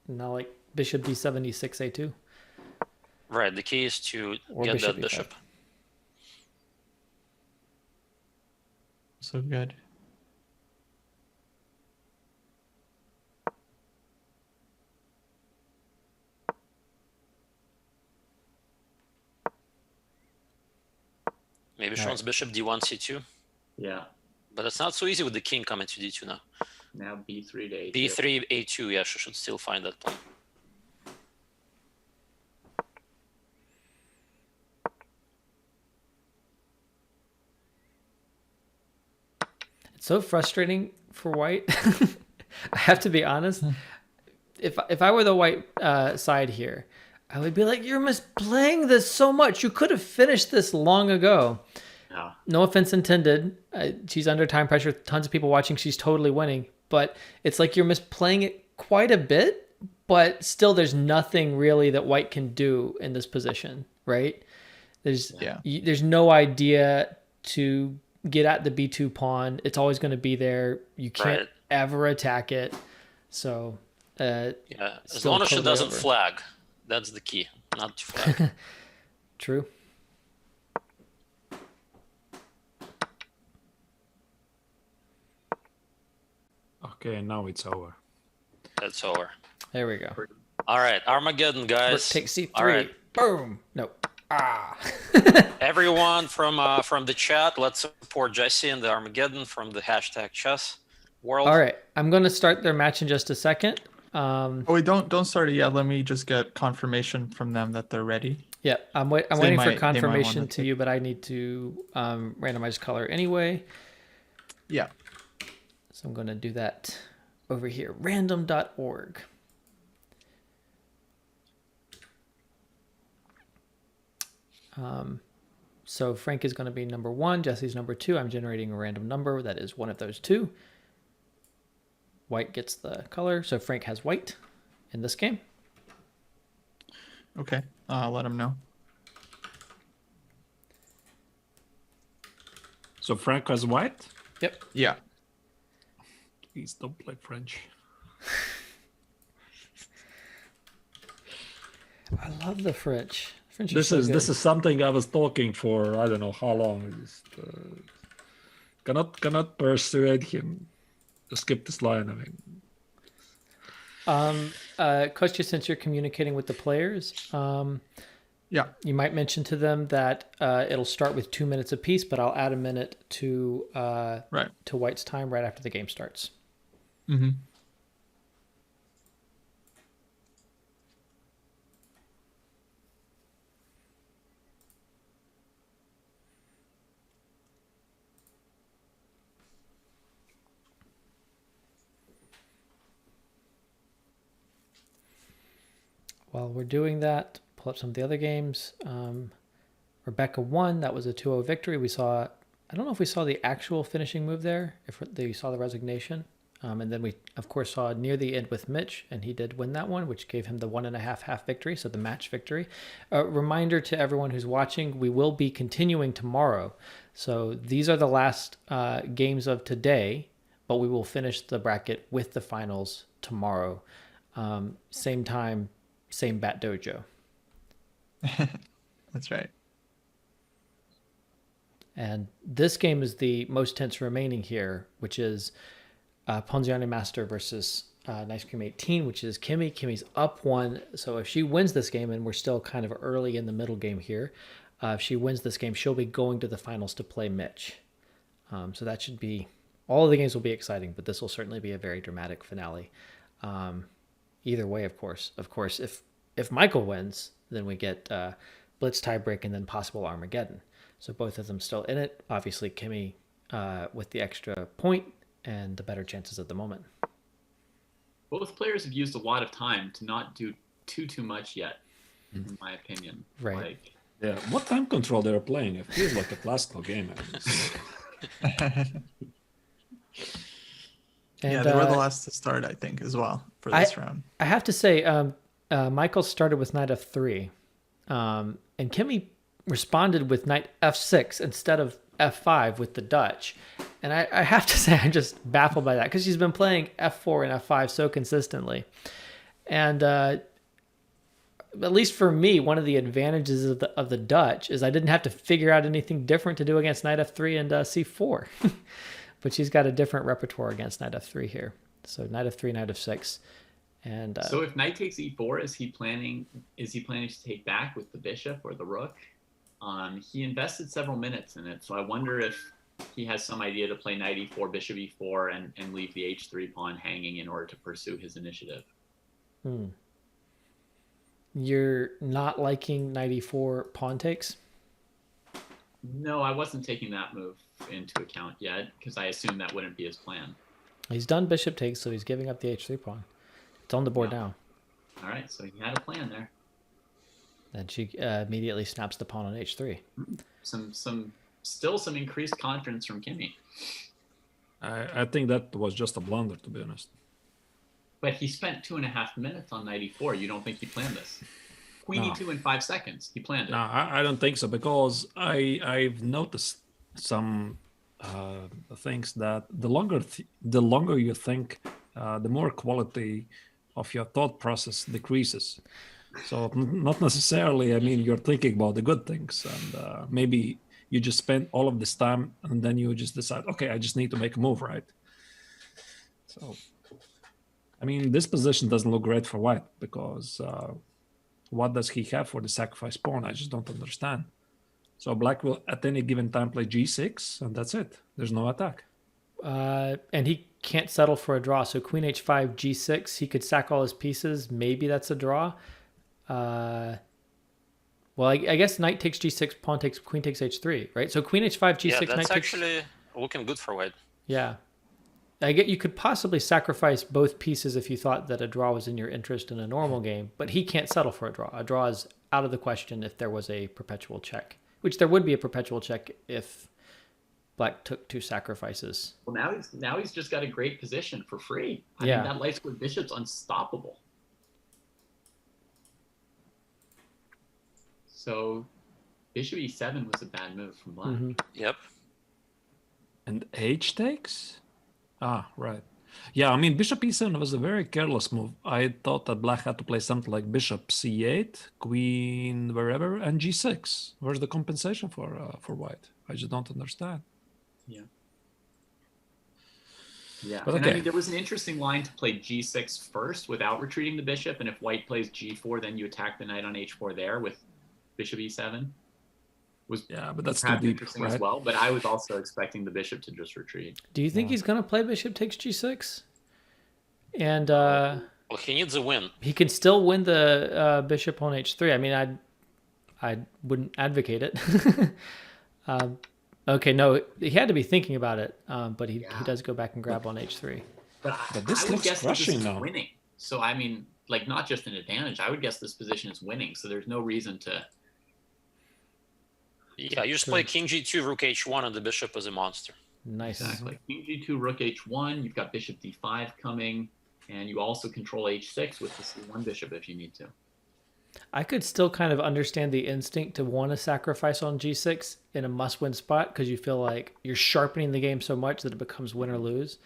Now like bishop d7, e6, a2. Right, the key is to Or get bishop that e5. bishop. So good. Maybe she Right. wants bishop d1, c2. Yeah. But it's not so easy with the king coming to d2 now. Now b3 to a2. b3, a2, yeah, she should still find that pawn. It's so frustrating for white. I have to be honest. If I were the white side here, I would be like, you're misplaying this so much. You could have finished this long ago. Yeah. No offense intended. She's under time pressure. Tons of people watching. She's totally winning. But it's like you're misplaying it quite a bit. But still, there's nothing really that white can do in this position, right? There's no idea to get at the b2 pawn. It's always going to be there. You can't ever attack it. So yeah, as long as she doesn't flag, that's the key. Not to flag. True. Okay, now it's over. It's over. There we go. All right, Armageddon, guys. Take c3. All right. Boom. No. Everyone from the chat, let's support Jesse and the Armageddon from the hashtag chess world. All right, I'm going to start their match in just a second. Oh wait, don't start it yet. Let me just get confirmation from them that they're ready. Yeah, I'm waiting for confirmation to you, but I need to randomize color anyway. Yeah. So I'm going to do that over here, random.org. So Frank is going to be number 1, Jesse's number 2. I'm generating a random number that is one of those two. White gets the color, so Frank has white in this game. Okay, I'll let him know. So Frank has white? Yep. Yeah. Please don't play French. I love the French. French This is something I was talking for I don't know how long. Just, cannot persuade him to skip this line. I mean, Kostya, since you're communicating with the players, yeah, you might mention to them that it'll start with 2 minutes apiece, but I'll add a minute to White's time right after the game starts. Mm-hmm. While we're doing that, pull up some of the other games. Rebecca won. That was a 2-0 victory. We saw, I don't know if we saw the actual finishing move there, if they saw the resignation. And then we, of course, saw near the end with Mitch, and he did win that one, which gave him the 1.5 half victory, so the match victory. Reminder to everyone who's watching, we will be continuing tomorrow. So these are the last games of today, but we will finish the bracket with the finals tomorrow. Same time, same Bat Dojo. That's right. And this game is the most tense remaining here, which is Ponziani Master versus Nice Cream 18, which is Kimmy. Kimmy's up 1. So if she wins this game, and we're still kind of early in the middle game here, if she wins this game, she'll be going to the finals to play Mitch. So that should be, all of the games will be exciting, but this will certainly be a very dramatic finale. Either way, of course. Of course, if Michael wins, then we get Blitz tiebreak and then possible Armageddon. So both of them still in it. Obviously, Kimmy with the extra point and the better chances at the moment. Both players have used a lot of time to not do too much yet, in my opinion. Right. Yeah. What time control they're playing? It feels like a classical game. Yeah, they were the last to start, I think, as well for this round. I have to say, Michael started with knight f3, and Kimmy responded with knight f6 instead of f5 with the Dutch. And I have to say, I'm just baffled by that because she's been playing f4 and f5 so consistently. And at least for me, one of the advantages of the Dutch is I didn't have to figure out anything different to do against knight f3 and c4. But she's got a different repertoire against knight f3 here. So knight f3, knight f6. And so if knight takes e4, is he planning to take back with the bishop or the rook? He invested several minutes in it, so I wonder if he has some idea to play knight e4, bishop e4, and leave the h3 pawn hanging in order to pursue his initiative. You're not liking knight e4 pawn takes? No, I wasn't taking that move into account yet because I assumed that wouldn't be his plan. He's done bishop takes, so he's giving up the h3 pawn. It's on the board now. All right, so he had a plan there. And she immediately snaps the pawn on h3. Still some increased confidence from Kimmy. I think that was just a blunder, to be honest. But he spent 2.5 minutes on knight e4. You don't think he planned this? Queen e2 in 5 seconds. He planned it. No, I don't think so, because I've noticed some things that the longer you think, the more quality of your thought process decreases. So not necessarily, I mean, you're thinking about the good things, and maybe you just spend all of this time and then you just decide, okay, I just need to make a move, right? So, I mean, this position doesn't look great for white, because what does he have for the sacrifice pawn? I just don't understand. So black will at any given time play g6, and that's it. There's no attack. And he can't settle for a draw. So queen h5, g6, he could sack all his pieces. Maybe that's a draw. Well, I guess knight takes g6, pawn takes, queen takes h3, right? So queen h5, g6, Yeah, knight that's takes... actually looking good for white. Yeah. I get you could possibly sacrifice both pieces if you thought that a draw was in your interest in a normal game, but he can't settle for a draw. A draw is out of the question if there was a perpetual check, which there would be a perpetual check if black took 2 sacrifices. Well, now he's just got a great position for free. I Yeah. mean, that light square bishop's unstoppable. So bishop e7 was a bad move from black. Yep. And h takes? Ah, right. Yeah, I mean, bishop e7 was a very careless move. I thought that black had to play something like bishop c8, queen wherever, and g6. Where's the compensation for white? I just don't understand. Yeah. Yeah, But and okay. I mean, there was an interesting line to play g6 first without retreating the bishop, and if white plays g4, then you attack the knight on h4 there with bishop e7. Yeah, but that's too perhaps deep, interesting right? as well, but I was also expecting the bishop to just retreat. Do you think he's going to play bishop takes g6? And Well, he needs a win. he can still win the bishop on h3. I mean, I wouldn't advocate it. Okay, no, he had to be thinking about it, but he does go back and grab on h3. But this I would looks guess that this crushing is now. winning. So, I mean, like, not just an advantage. I would guess this position is winning, so there's no reason to... Yeah, you just play king g2, rook h1, and the bishop is a monster. Nice. Exactly. King g2, rook h1, you've got bishop d5 coming, and you also control h6 with the c1 bishop if you need to. I could still kind of understand the instinct to want to sacrifice on g6 in a must-win spot because you feel like you're sharpening the game so much that it becomes win or lose.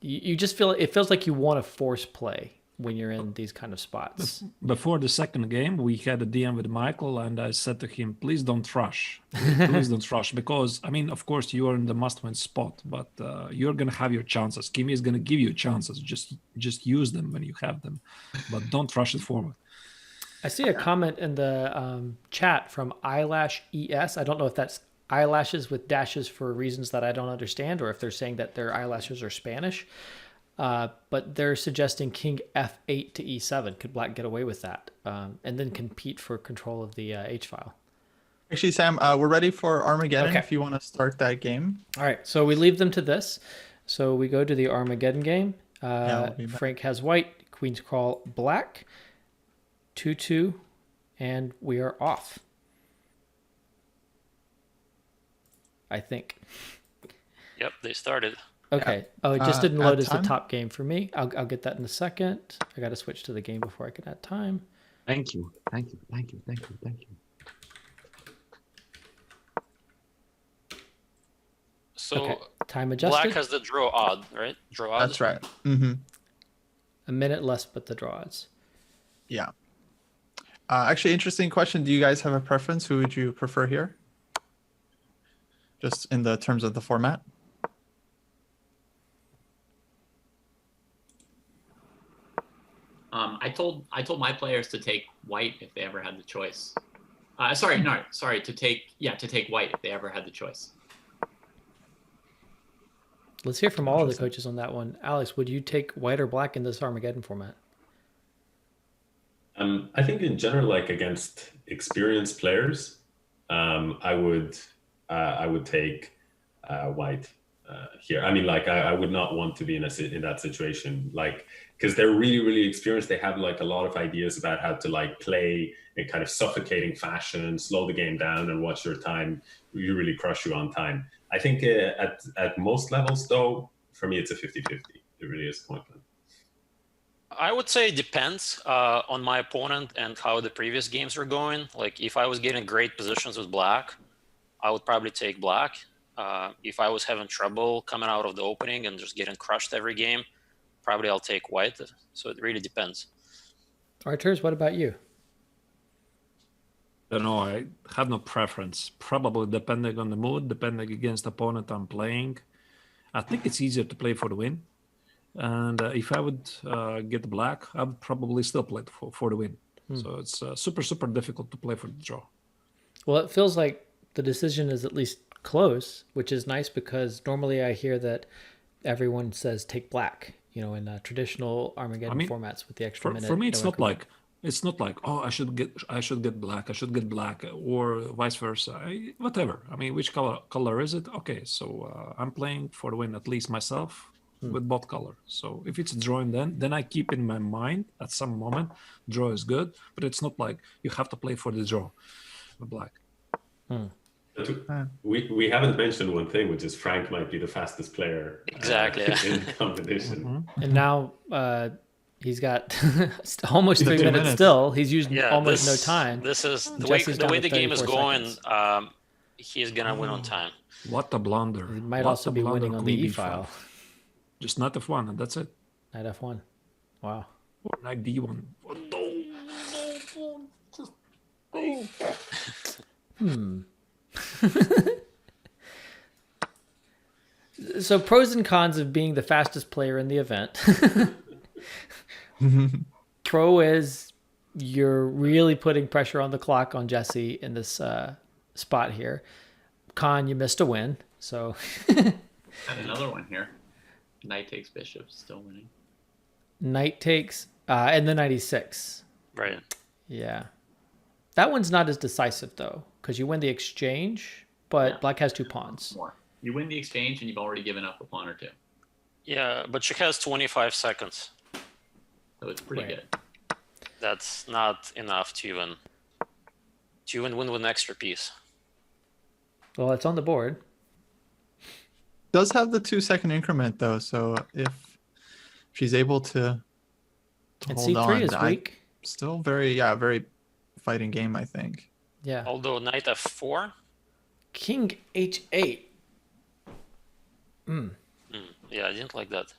You just feel it feels like you want to force play when you're in these kind of spots. Before the second game, we had a DM with Michael, and I said to him, please don't rush. Please don't rush. Because, I mean, of course, you are in the must-win spot, but you're going to have your chances. Kimi is going to give you chances. Just use them when you have them, but don't rush it forward. I see a comment in the chat from Eyelash ES. I don't know if that's eyelashes with dashes for reasons that I don't understand, or if they're saying that their eyelashes are Spanish. But they're suggesting king f8 to e7. Could black get away with that? And then compete for control of the h-file. Actually, Sam, we're ready for Armageddon Okay. if you want to start that game. All right, so we leave them to this. So we go to the Armageddon game. we'll be back. Frank has white, queen's crawl black, 2-2, and we are off. I think. Yep, they started. Okay. Oh, it just didn't load add as the time? top game for me. I'll get that in a second. I got to switch to the game before I can add time. Thank you. Thank you. Thank you. Thank you. Thank you. So Okay. Time adjusted. black has the draw odd, right? Draw odd. That's right. A minute less, but the draws. Yeah. Actually, interesting question. Do you guys have a preference? Who would you prefer here? Just in the terms of the format? I told my players to take white if they ever had the choice. To take white if they ever had the choice. Let's hear from all of the coaches on that one. Alex, would you take white or black in this Armageddon format? I think in general, like against experienced players, I would take white here. I mean, like I would not want to be in that situation, like because they're really, really experienced. They have like a lot of ideas about how to like play in kind of suffocating fashion, slow the game down, and watch your time really crush you on time. I think at most levels, though, for me, it's a 50-50. It really is a coin flip. I would say it depends on my opponent and how the previous games were going. Like if I was getting great positions with black, I would probably take black. If I was having trouble coming out of the opening and just getting crushed every game, probably I'll take white. So it really depends. Arturs, what about you? I don't know. I have no preference. Probably depending on the mood, depending against the opponent I'm playing. I think it's easier to play for the win. And if I would get black, I would probably still play for the win. So it's super, super difficult to play for the draw. Well, it feels like the decision is at least close, which is nice because normally I hear that everyone says take black, in traditional Armageddon formats with the extra minute. For me, it's not like oh I should get black or vice versa. Whatever. I mean, which color is it? Okay, so I'm playing for the win, at least myself. With both colors. So if it's drawing, then I keep in my mind at some moment draw is good, but it's not like you have to play for the draw, the black. We haven't mentioned one thing, which is Frank might be the fastest player exactly in the competition. And now he's got almost 3 minutes still. He's used almost no time. This is the way the game is going. He's gonna win on time. What a blunder! He might also be winning on the E file. Just knight f1, and that's it. Knight f1. Wow. Or knight d1. So pros and cons of being the fastest player in the event. Pro is you're really putting pressure on the clock on Jesse in this spot here. Con, you missed a win. So and another one here. Knight takes bishop, still winning. Knight takes, and then knight e6. Right. Yeah. That one's not as decisive, though, because you win the exchange, but black has 2 pawns. More. You win the exchange, and you've already given up a pawn or 2. Yeah, but she has 25 seconds. So it's pretty good. That's not enough to even win with an extra piece. Well, it's on the board. Does have the 2-second increment though, so if she's able to and hold C3 on, is weak. Still very fighting game, I think. Yeah. Although knight f4, king h8. Yeah, I didn't like that.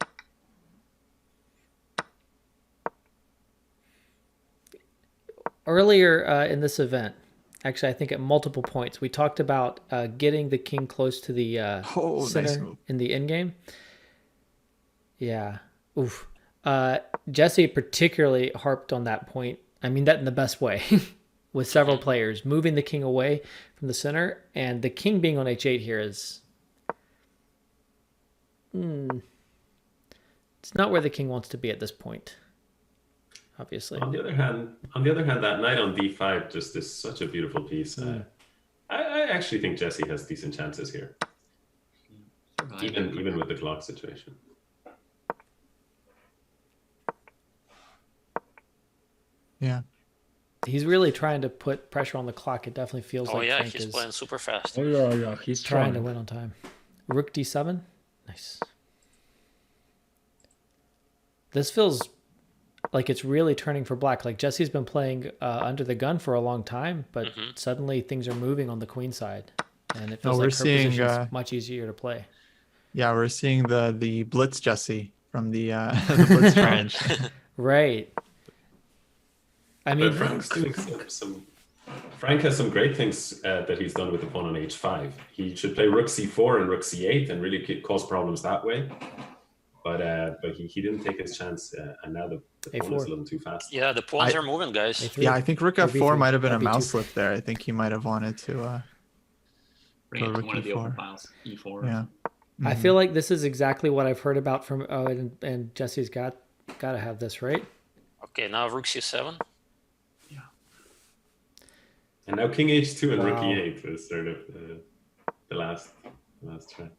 Earlier in this event, actually, I think at multiple points, we talked about getting the king close to the center nice move. in the endgame. Yeah. Oof. Jesse particularly harped on that point. I mean that in the best way, with several players moving the king away from the center, and the king being on h8 here is... It's not where the king wants to be at this point, obviously. On the other hand, that knight on d5 just is such a beautiful piece. I actually think Jesse has decent chances here, even with the clock situation. Yeah. He's really trying to put pressure on the clock. It definitely feels like Frank he's playing super fast. Oh yeah, he's trying to win on time. Rook d7. Nice. This feels like it's really turning for black. Like Jesse's been playing under the gun for a long time, but suddenly things are moving on the queen side, and it feels like her position's much easier to play. Yeah, we're seeing the Blitz Jesse from the Blitz trench. Right. I mean, Frank's doing Frank has some great things that he's done with the pawn on h5. He should play rook c4 and rook c8 and really cause problems that way. But he didn't take his chance, and now the pawn is a little too fast. Yeah, the pawns are moving, guys. A3. Yeah, I think rook f4 might have been a B2. mouse slip there. I think he might have wanted to Bring it to rook one of the open e4. files, e4. Yeah. I feel like this is exactly what I've heard about from. Oh, and Jesse's got to have this, right? Okay, now rook c7. Yeah. And now king h2 and rook Wow. e8 is sort of the last try.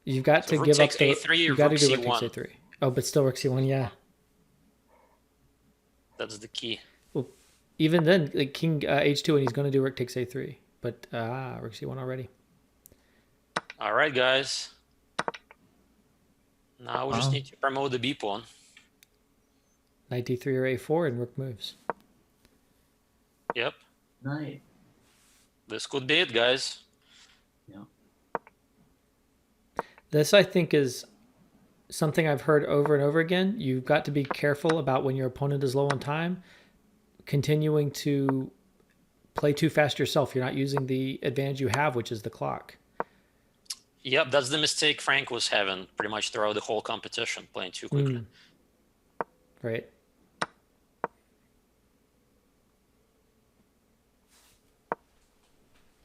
You've got So to rook give up takes the. a3, You got to rook do rook c1. takes a3. Oh, but still rook c1. Yeah. That's the key. Well, even then, like king h2, and he's going to do rook takes a3. But rook c1 already. All right, guys. Now we just need to promote the b pawn. Knight d3 or a4, and rook moves. Yep. Knight. This could be it, guys. Yeah. This, I think, is something I've heard over and over again. You've got to be careful about when your opponent is low on time, continuing to play too fast yourself. You're not using the advantage you have, which is the clock. Yep, that's the mistake Frank was having pretty much throughout the whole competition, playing too quickly. Right.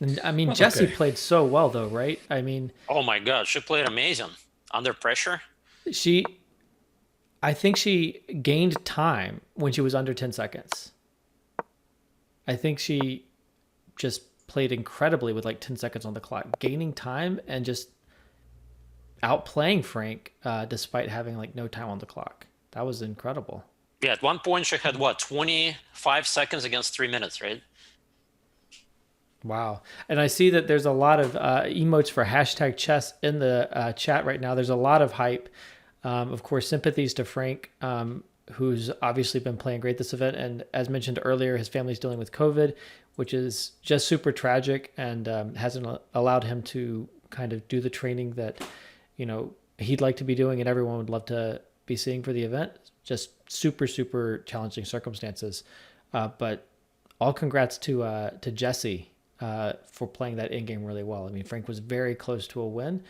And I mean, Jessie played so well, though, right? I mean, oh my God, she played amazing under pressure. I think she gained time when she was under 10 seconds. I think she just played incredibly with like 10 seconds on the clock, gaining time and just outplaying Frank despite having like no time on the clock. That was incredible. Yeah, at one point she had what, 25 seconds against 3 minutes, right? Wow. And I see that there's a lot of emotes for hashtag chess in the chat right now. There's a lot of hype. Of course, sympathies to Frank, who's obviously been playing great this event. And as mentioned earlier, his family's dealing with COVID, which is just super tragic and hasn't allowed him to kind of do the training that, you know, he'd like to be doing and everyone would love to be seeing for the event. Just super, super challenging circumstances. But all congrats to Jessie. For playing that in-game really well. I mean, Frank was very close to a win.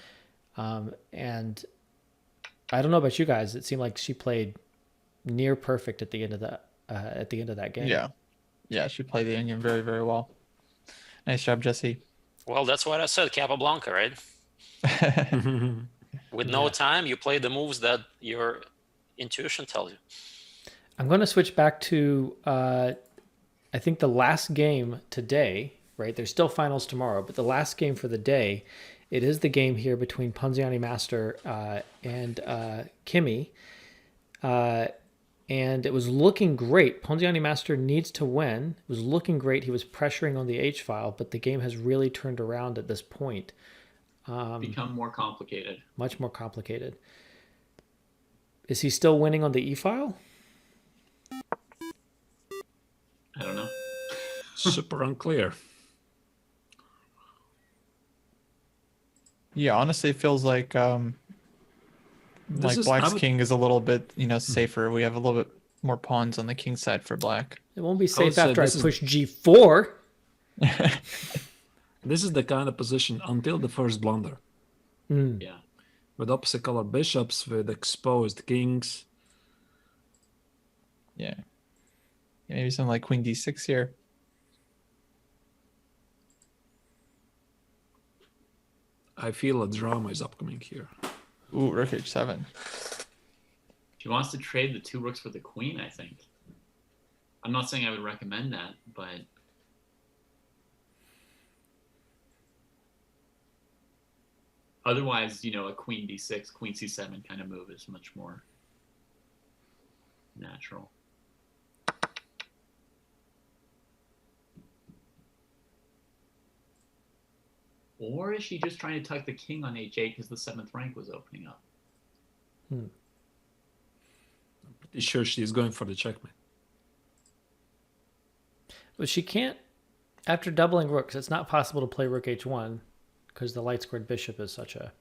And I don't know about you guys. It seemed like she played near perfect at the end of that game. Yeah, she played the in-game very, very well. Nice job, Jessie. Well, that's what I said, Capablanca, right? With no time, you play the moves that your intuition tells you. I'm going to switch back to, I think the last game today, right? There's still finals tomorrow, but the last game for the day, it is the game here between Ponziani Master and Kimi. And it was looking great. Ponziani Master needs to win. It was looking great. He was pressuring on the H file, but the game has really turned around at this point. Become more complicated. Much more complicated. Is he still winning on the E file? I don't know. Super unclear. Yeah, honestly, it feels like Black's king is a little bit, safer. We have a little bit more pawns on the king side for Black. It won't be safe after I push G4. This is the kind of position until the first blunder. Yeah. With opposite color bishops, with exposed kings. Yeah. Maybe something like queen d6 here. I feel a drama is upcoming here. Ooh, rook h7. She wants to trade the 2 rooks for the queen, I think. I'm not saying I would recommend that, but otherwise, a queen d6, queen c7 kind of move is much more natural. Or is she just trying to tuck the king on h8 because the 7th rank was opening up? I'm pretty sure she's going for the checkmate. Well, she can't, after doubling rooks, it's not possible to play rook h1 because the light squared bishop is such a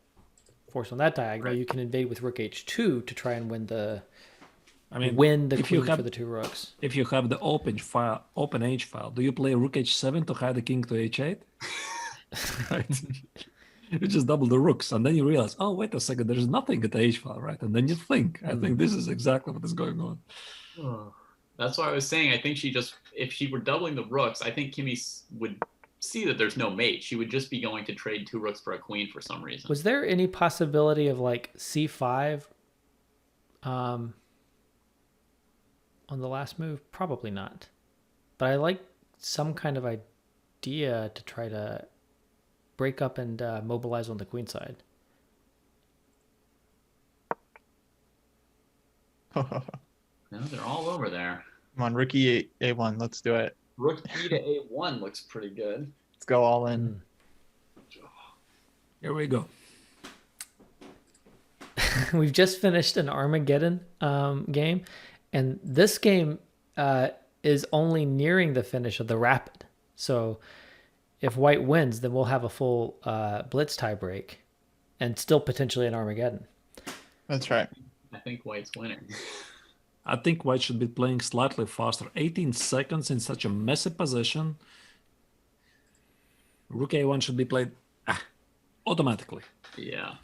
force on that diagonal. Right. You can invade with rook h2 to try and win the queen for the 2 rooks. If you have the open h file, do you play rook h7 to hide the king to h8? Right. You just double the rooks and then you realize, oh, wait a second, there's nothing at the h file, right? And then you think, I think this is exactly what is going on. Oh, that's why I was saying, I think if she were doubling the rooks, I think Kimi would see that there's no mate. She would just be going to trade 2 rooks for a queen for some reason. Was there any possibility of like c5 on the last move? Probably not. But I like some kind of idea to try to break up and mobilize on the queen side. Come No, they're all over there. on, rookie A1. Let's do it. Rook E to A1 looks pretty good. Let's go all in. Here we go. We've just finished an Armageddon game, and this game is only nearing the finish of the Rapid. So if White wins, then we'll have a full Blitz tiebreak and still potentially an Armageddon. That's right. I think White's winning. I think White should be playing slightly faster. 18 seconds in such a messy position. Rook A1 should be played automatically. Yeah.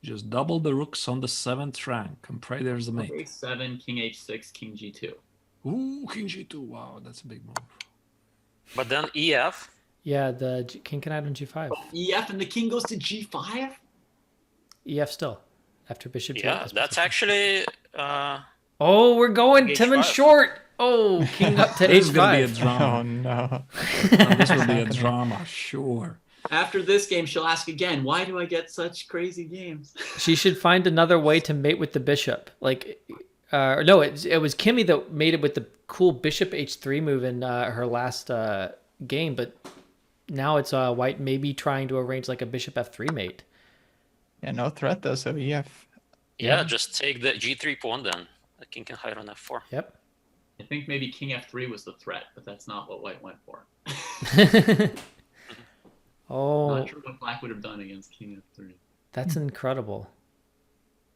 Just double the rooks on the 7th rank and pray there's a mate. A7, King H6, King G2. Ooh, King G2. Wow, that's a big move. But then EF. Yeah, the king can add on g5. EF and the king goes to G5? EF still after bishop. Yeah, that's actually. Oh, we're going H5. Timon short. Oh, king up to This is going to be a h5. drama. Oh no. This will be a drama, sure. After this game, she'll ask again, why do I get such crazy games? She should find another way to mate with the bishop. Like, no, it was Kimmy that mated with the cool bishop h3 move in her last game, but now it's White maybe trying to arrange like a bishop f3 mate. Yeah, no threat though. So EF. Yeah, just take the G3 pawn then. The king can hide on F4. Yep. I think maybe King F3 was the threat, but that's not what White went for. Oh, Not sure what Black would have done against King F3. that's incredible.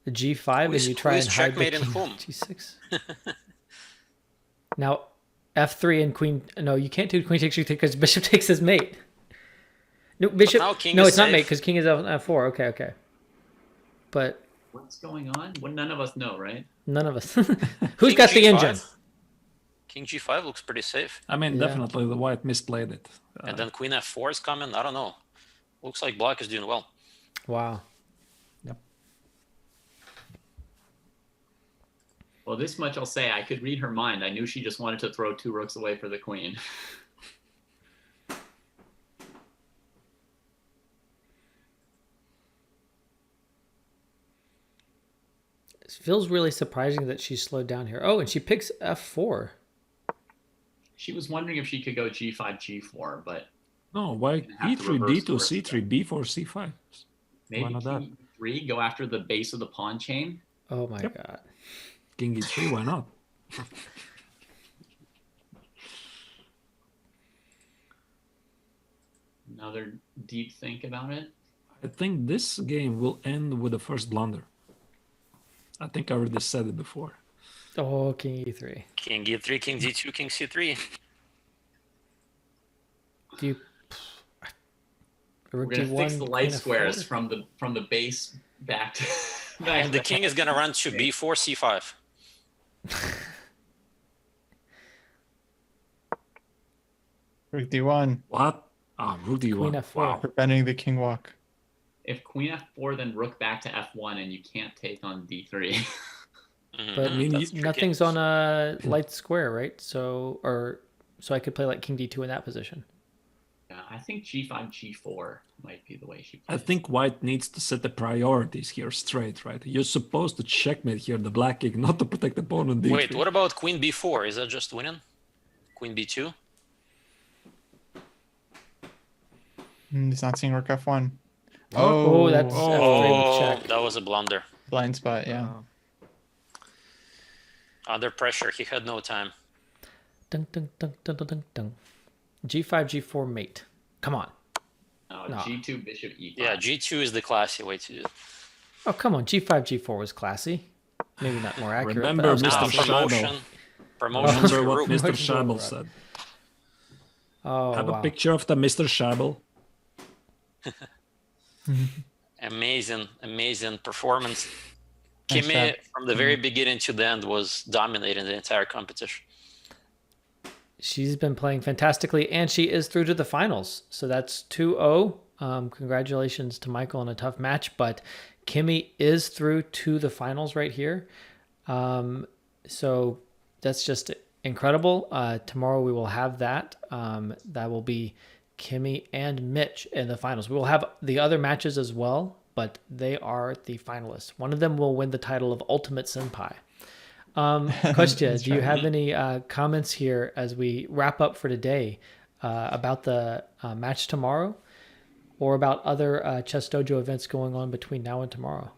The g5 and you try who's and hide the checkmating king whom? g6. Now, f3 and queen. No, you can't do queen takes g3 because bishop takes his mate. No, bishop. now king No, is it's not safe. mate because king is on f4. Okay. But What's going on? Well, none of us know, right? none of us. Who's King got the G5? engine? King G5 looks pretty safe. I mean, Yeah. definitely the White misplayed it. And then Queen F4 is coming. I don't know. Looks like Black is doing well. Wow. Well, this much I'll say. I could read her mind. I knew she just wanted to throw 2 rooks away for the queen. It feels really surprising that she slowed down here. Oh, and she picks f4. She was wondering if she could go G5, G4, but No, why have to E3, reverse D2, the rest of C3, B4, C5? maybe Why not that? King E3, go after the base of the pawn chain. Oh my Yep. god. King E3, why not? Another deep think about it. I think this game will end with the first blunder. I think I already said it before. Oh, king e3. King E3, King G2, King C3. Do you? We're gonna fix the light squares from the base back to back And the to king is gonna run to B4, C5. Rook D1. What? Rook D1. Queen f4. Wow. Preventing the king walk. If Queen F4, then Rook back to F1, and you can't take on D3. But I mean, That's tricky. nothing's on a light square, right? So I could play like king d2 in that position. Yeah, I think G5, G4 might be the way she I plays. think White needs to set the priorities here straight, right? You're supposed to checkmate here the black king, not to protect the pawn on D3. Wait, what about Queen B4? Is that just winning? Queen B2? He's not seeing Rook F1. Oh, that's f3 with check. That was a blunder. Blind spot. Yeah. Under pressure, he had no time. Dun, dun, dun, dun, dun, dun, dun. G5, G4 mate. Come on. No, No. G2, Bishop E5. Yeah, G2 is the classy way to do it. Oh, come on. G5, G4 was classy. Maybe not more accurate. Remember but I was Mr. Now, close. promotion. Promotion Remember to what Rook. Mr. Promotion to Schabel Rook. said. Oh, Have wow. a picture of the Mr. Schabel. Amazing performance. Nice Kimmy, job. from the very beginning to the end, was dominating the entire competition. She's been playing fantastically, and she is through to the finals. So that's 2-0. Congratulations to Michael on a tough match, but Kimmy is through to the finals right here. So that's just incredible. Tomorrow we will have that. That will be Kimmy and Mitch in the finals. We will have the other matches as well, but they are the finalists. One of them will win the title of Ultimate Senpai. Kostya, do you have any comments here as we wrap up for today about the match tomorrow, or about other ChessDojo events going on between now and tomorrow?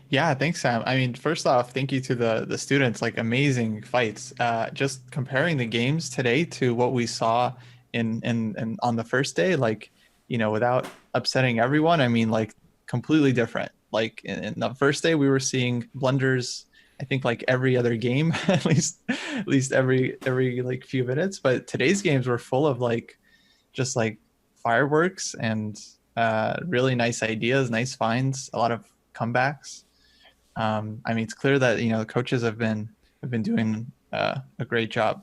Yeah, thanks, Sam. I mean, first off, thank you to the students, like amazing fights. Just comparing the games today to what we saw in on the first day, like, without upsetting everyone, I mean, like completely different. Like in the first day, we were seeing blunders, I think like every other game, at least every like few minutes. But today's games were full of like just like fireworks and really nice ideas, nice finds, a lot of comebacks. I mean, it's clear that the coaches have been doing a great job.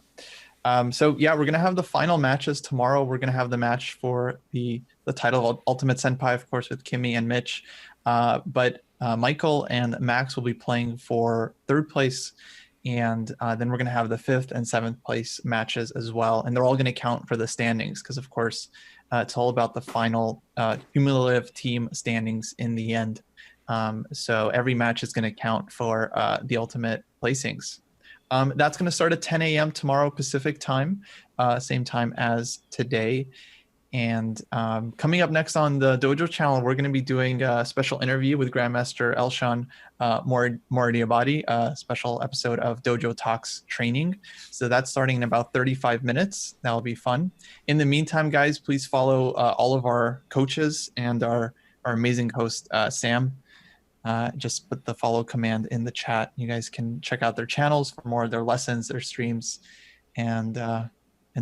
So yeah, we're gonna have the final matches tomorrow. We're gonna have the match for the title of Ultimate Senpai, of course, with Kimmy and Mitch. But Michael and Max will be playing for third place, and then we're gonna have the 5th and 7th place matches as well, and they're all gonna count for the standings because, of course, it's all about the final cumulative team standings in the end. So every match is going to count for the ultimate placings. That's going to start at 10 a.m. tomorrow Pacific time, same time as today. And coming up next on the Dojo channel, we're going to be doing a special interview with Grandmaster Elshan Moradiabadi, a special episode of Dojo Talks Training. So that's starting in about 35 minutes. That'll be fun. In the meantime, guys, please follow all of our coaches and our amazing host, Sam. Just put the follow command in the chat. You guys can check out their channels for more of their lessons, their streams, and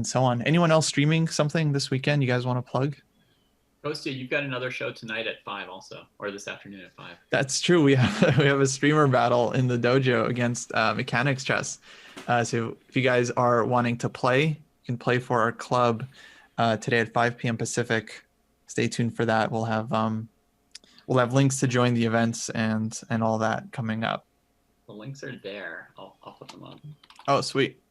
so on. Anyone else streaming something this weekend you guys want to plug? Kostya, you've got another show tonight at 5 also, or this afternoon at 5. That's true. We have a streamer battle in the dojo against Mechanics Chess. So if you guys are wanting to play, you can play for our club today at 5 p.m. Pacific. Stay tuned for that. We'll have links to join the events and all that coming up. The links are there. I'll put them up. Oh, sweet.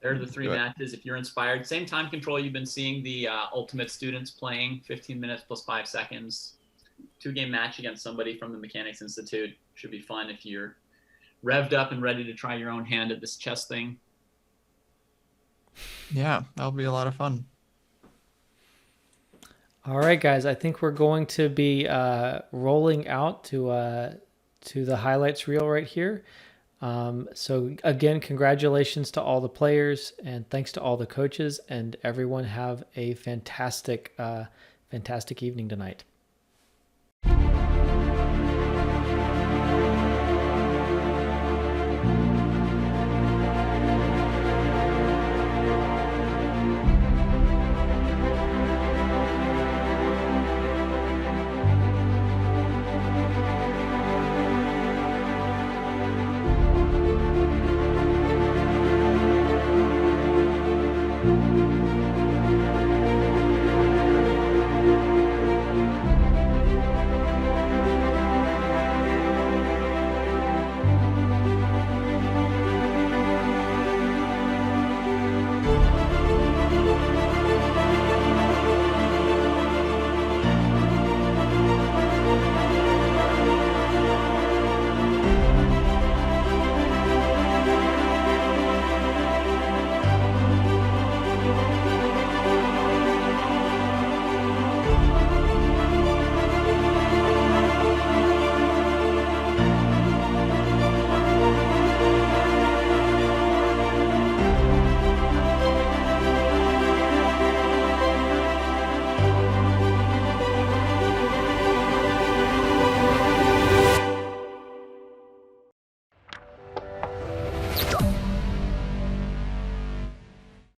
There are the 3 matches. If you're inspired, same time control you've been seeing the Ultimate students playing, 15 minutes plus 5 seconds. 2-game match against somebody from the Mechanics Institute. Should be fun if you're revved up and ready to try your own hand at this chess thing. Yeah, that'll be a lot of fun. All right, guys, I think we're going to be rolling out to the highlights reel right here. So again, congratulations to all the players, and thanks to all the coaches, and everyone have a fantastic evening tonight.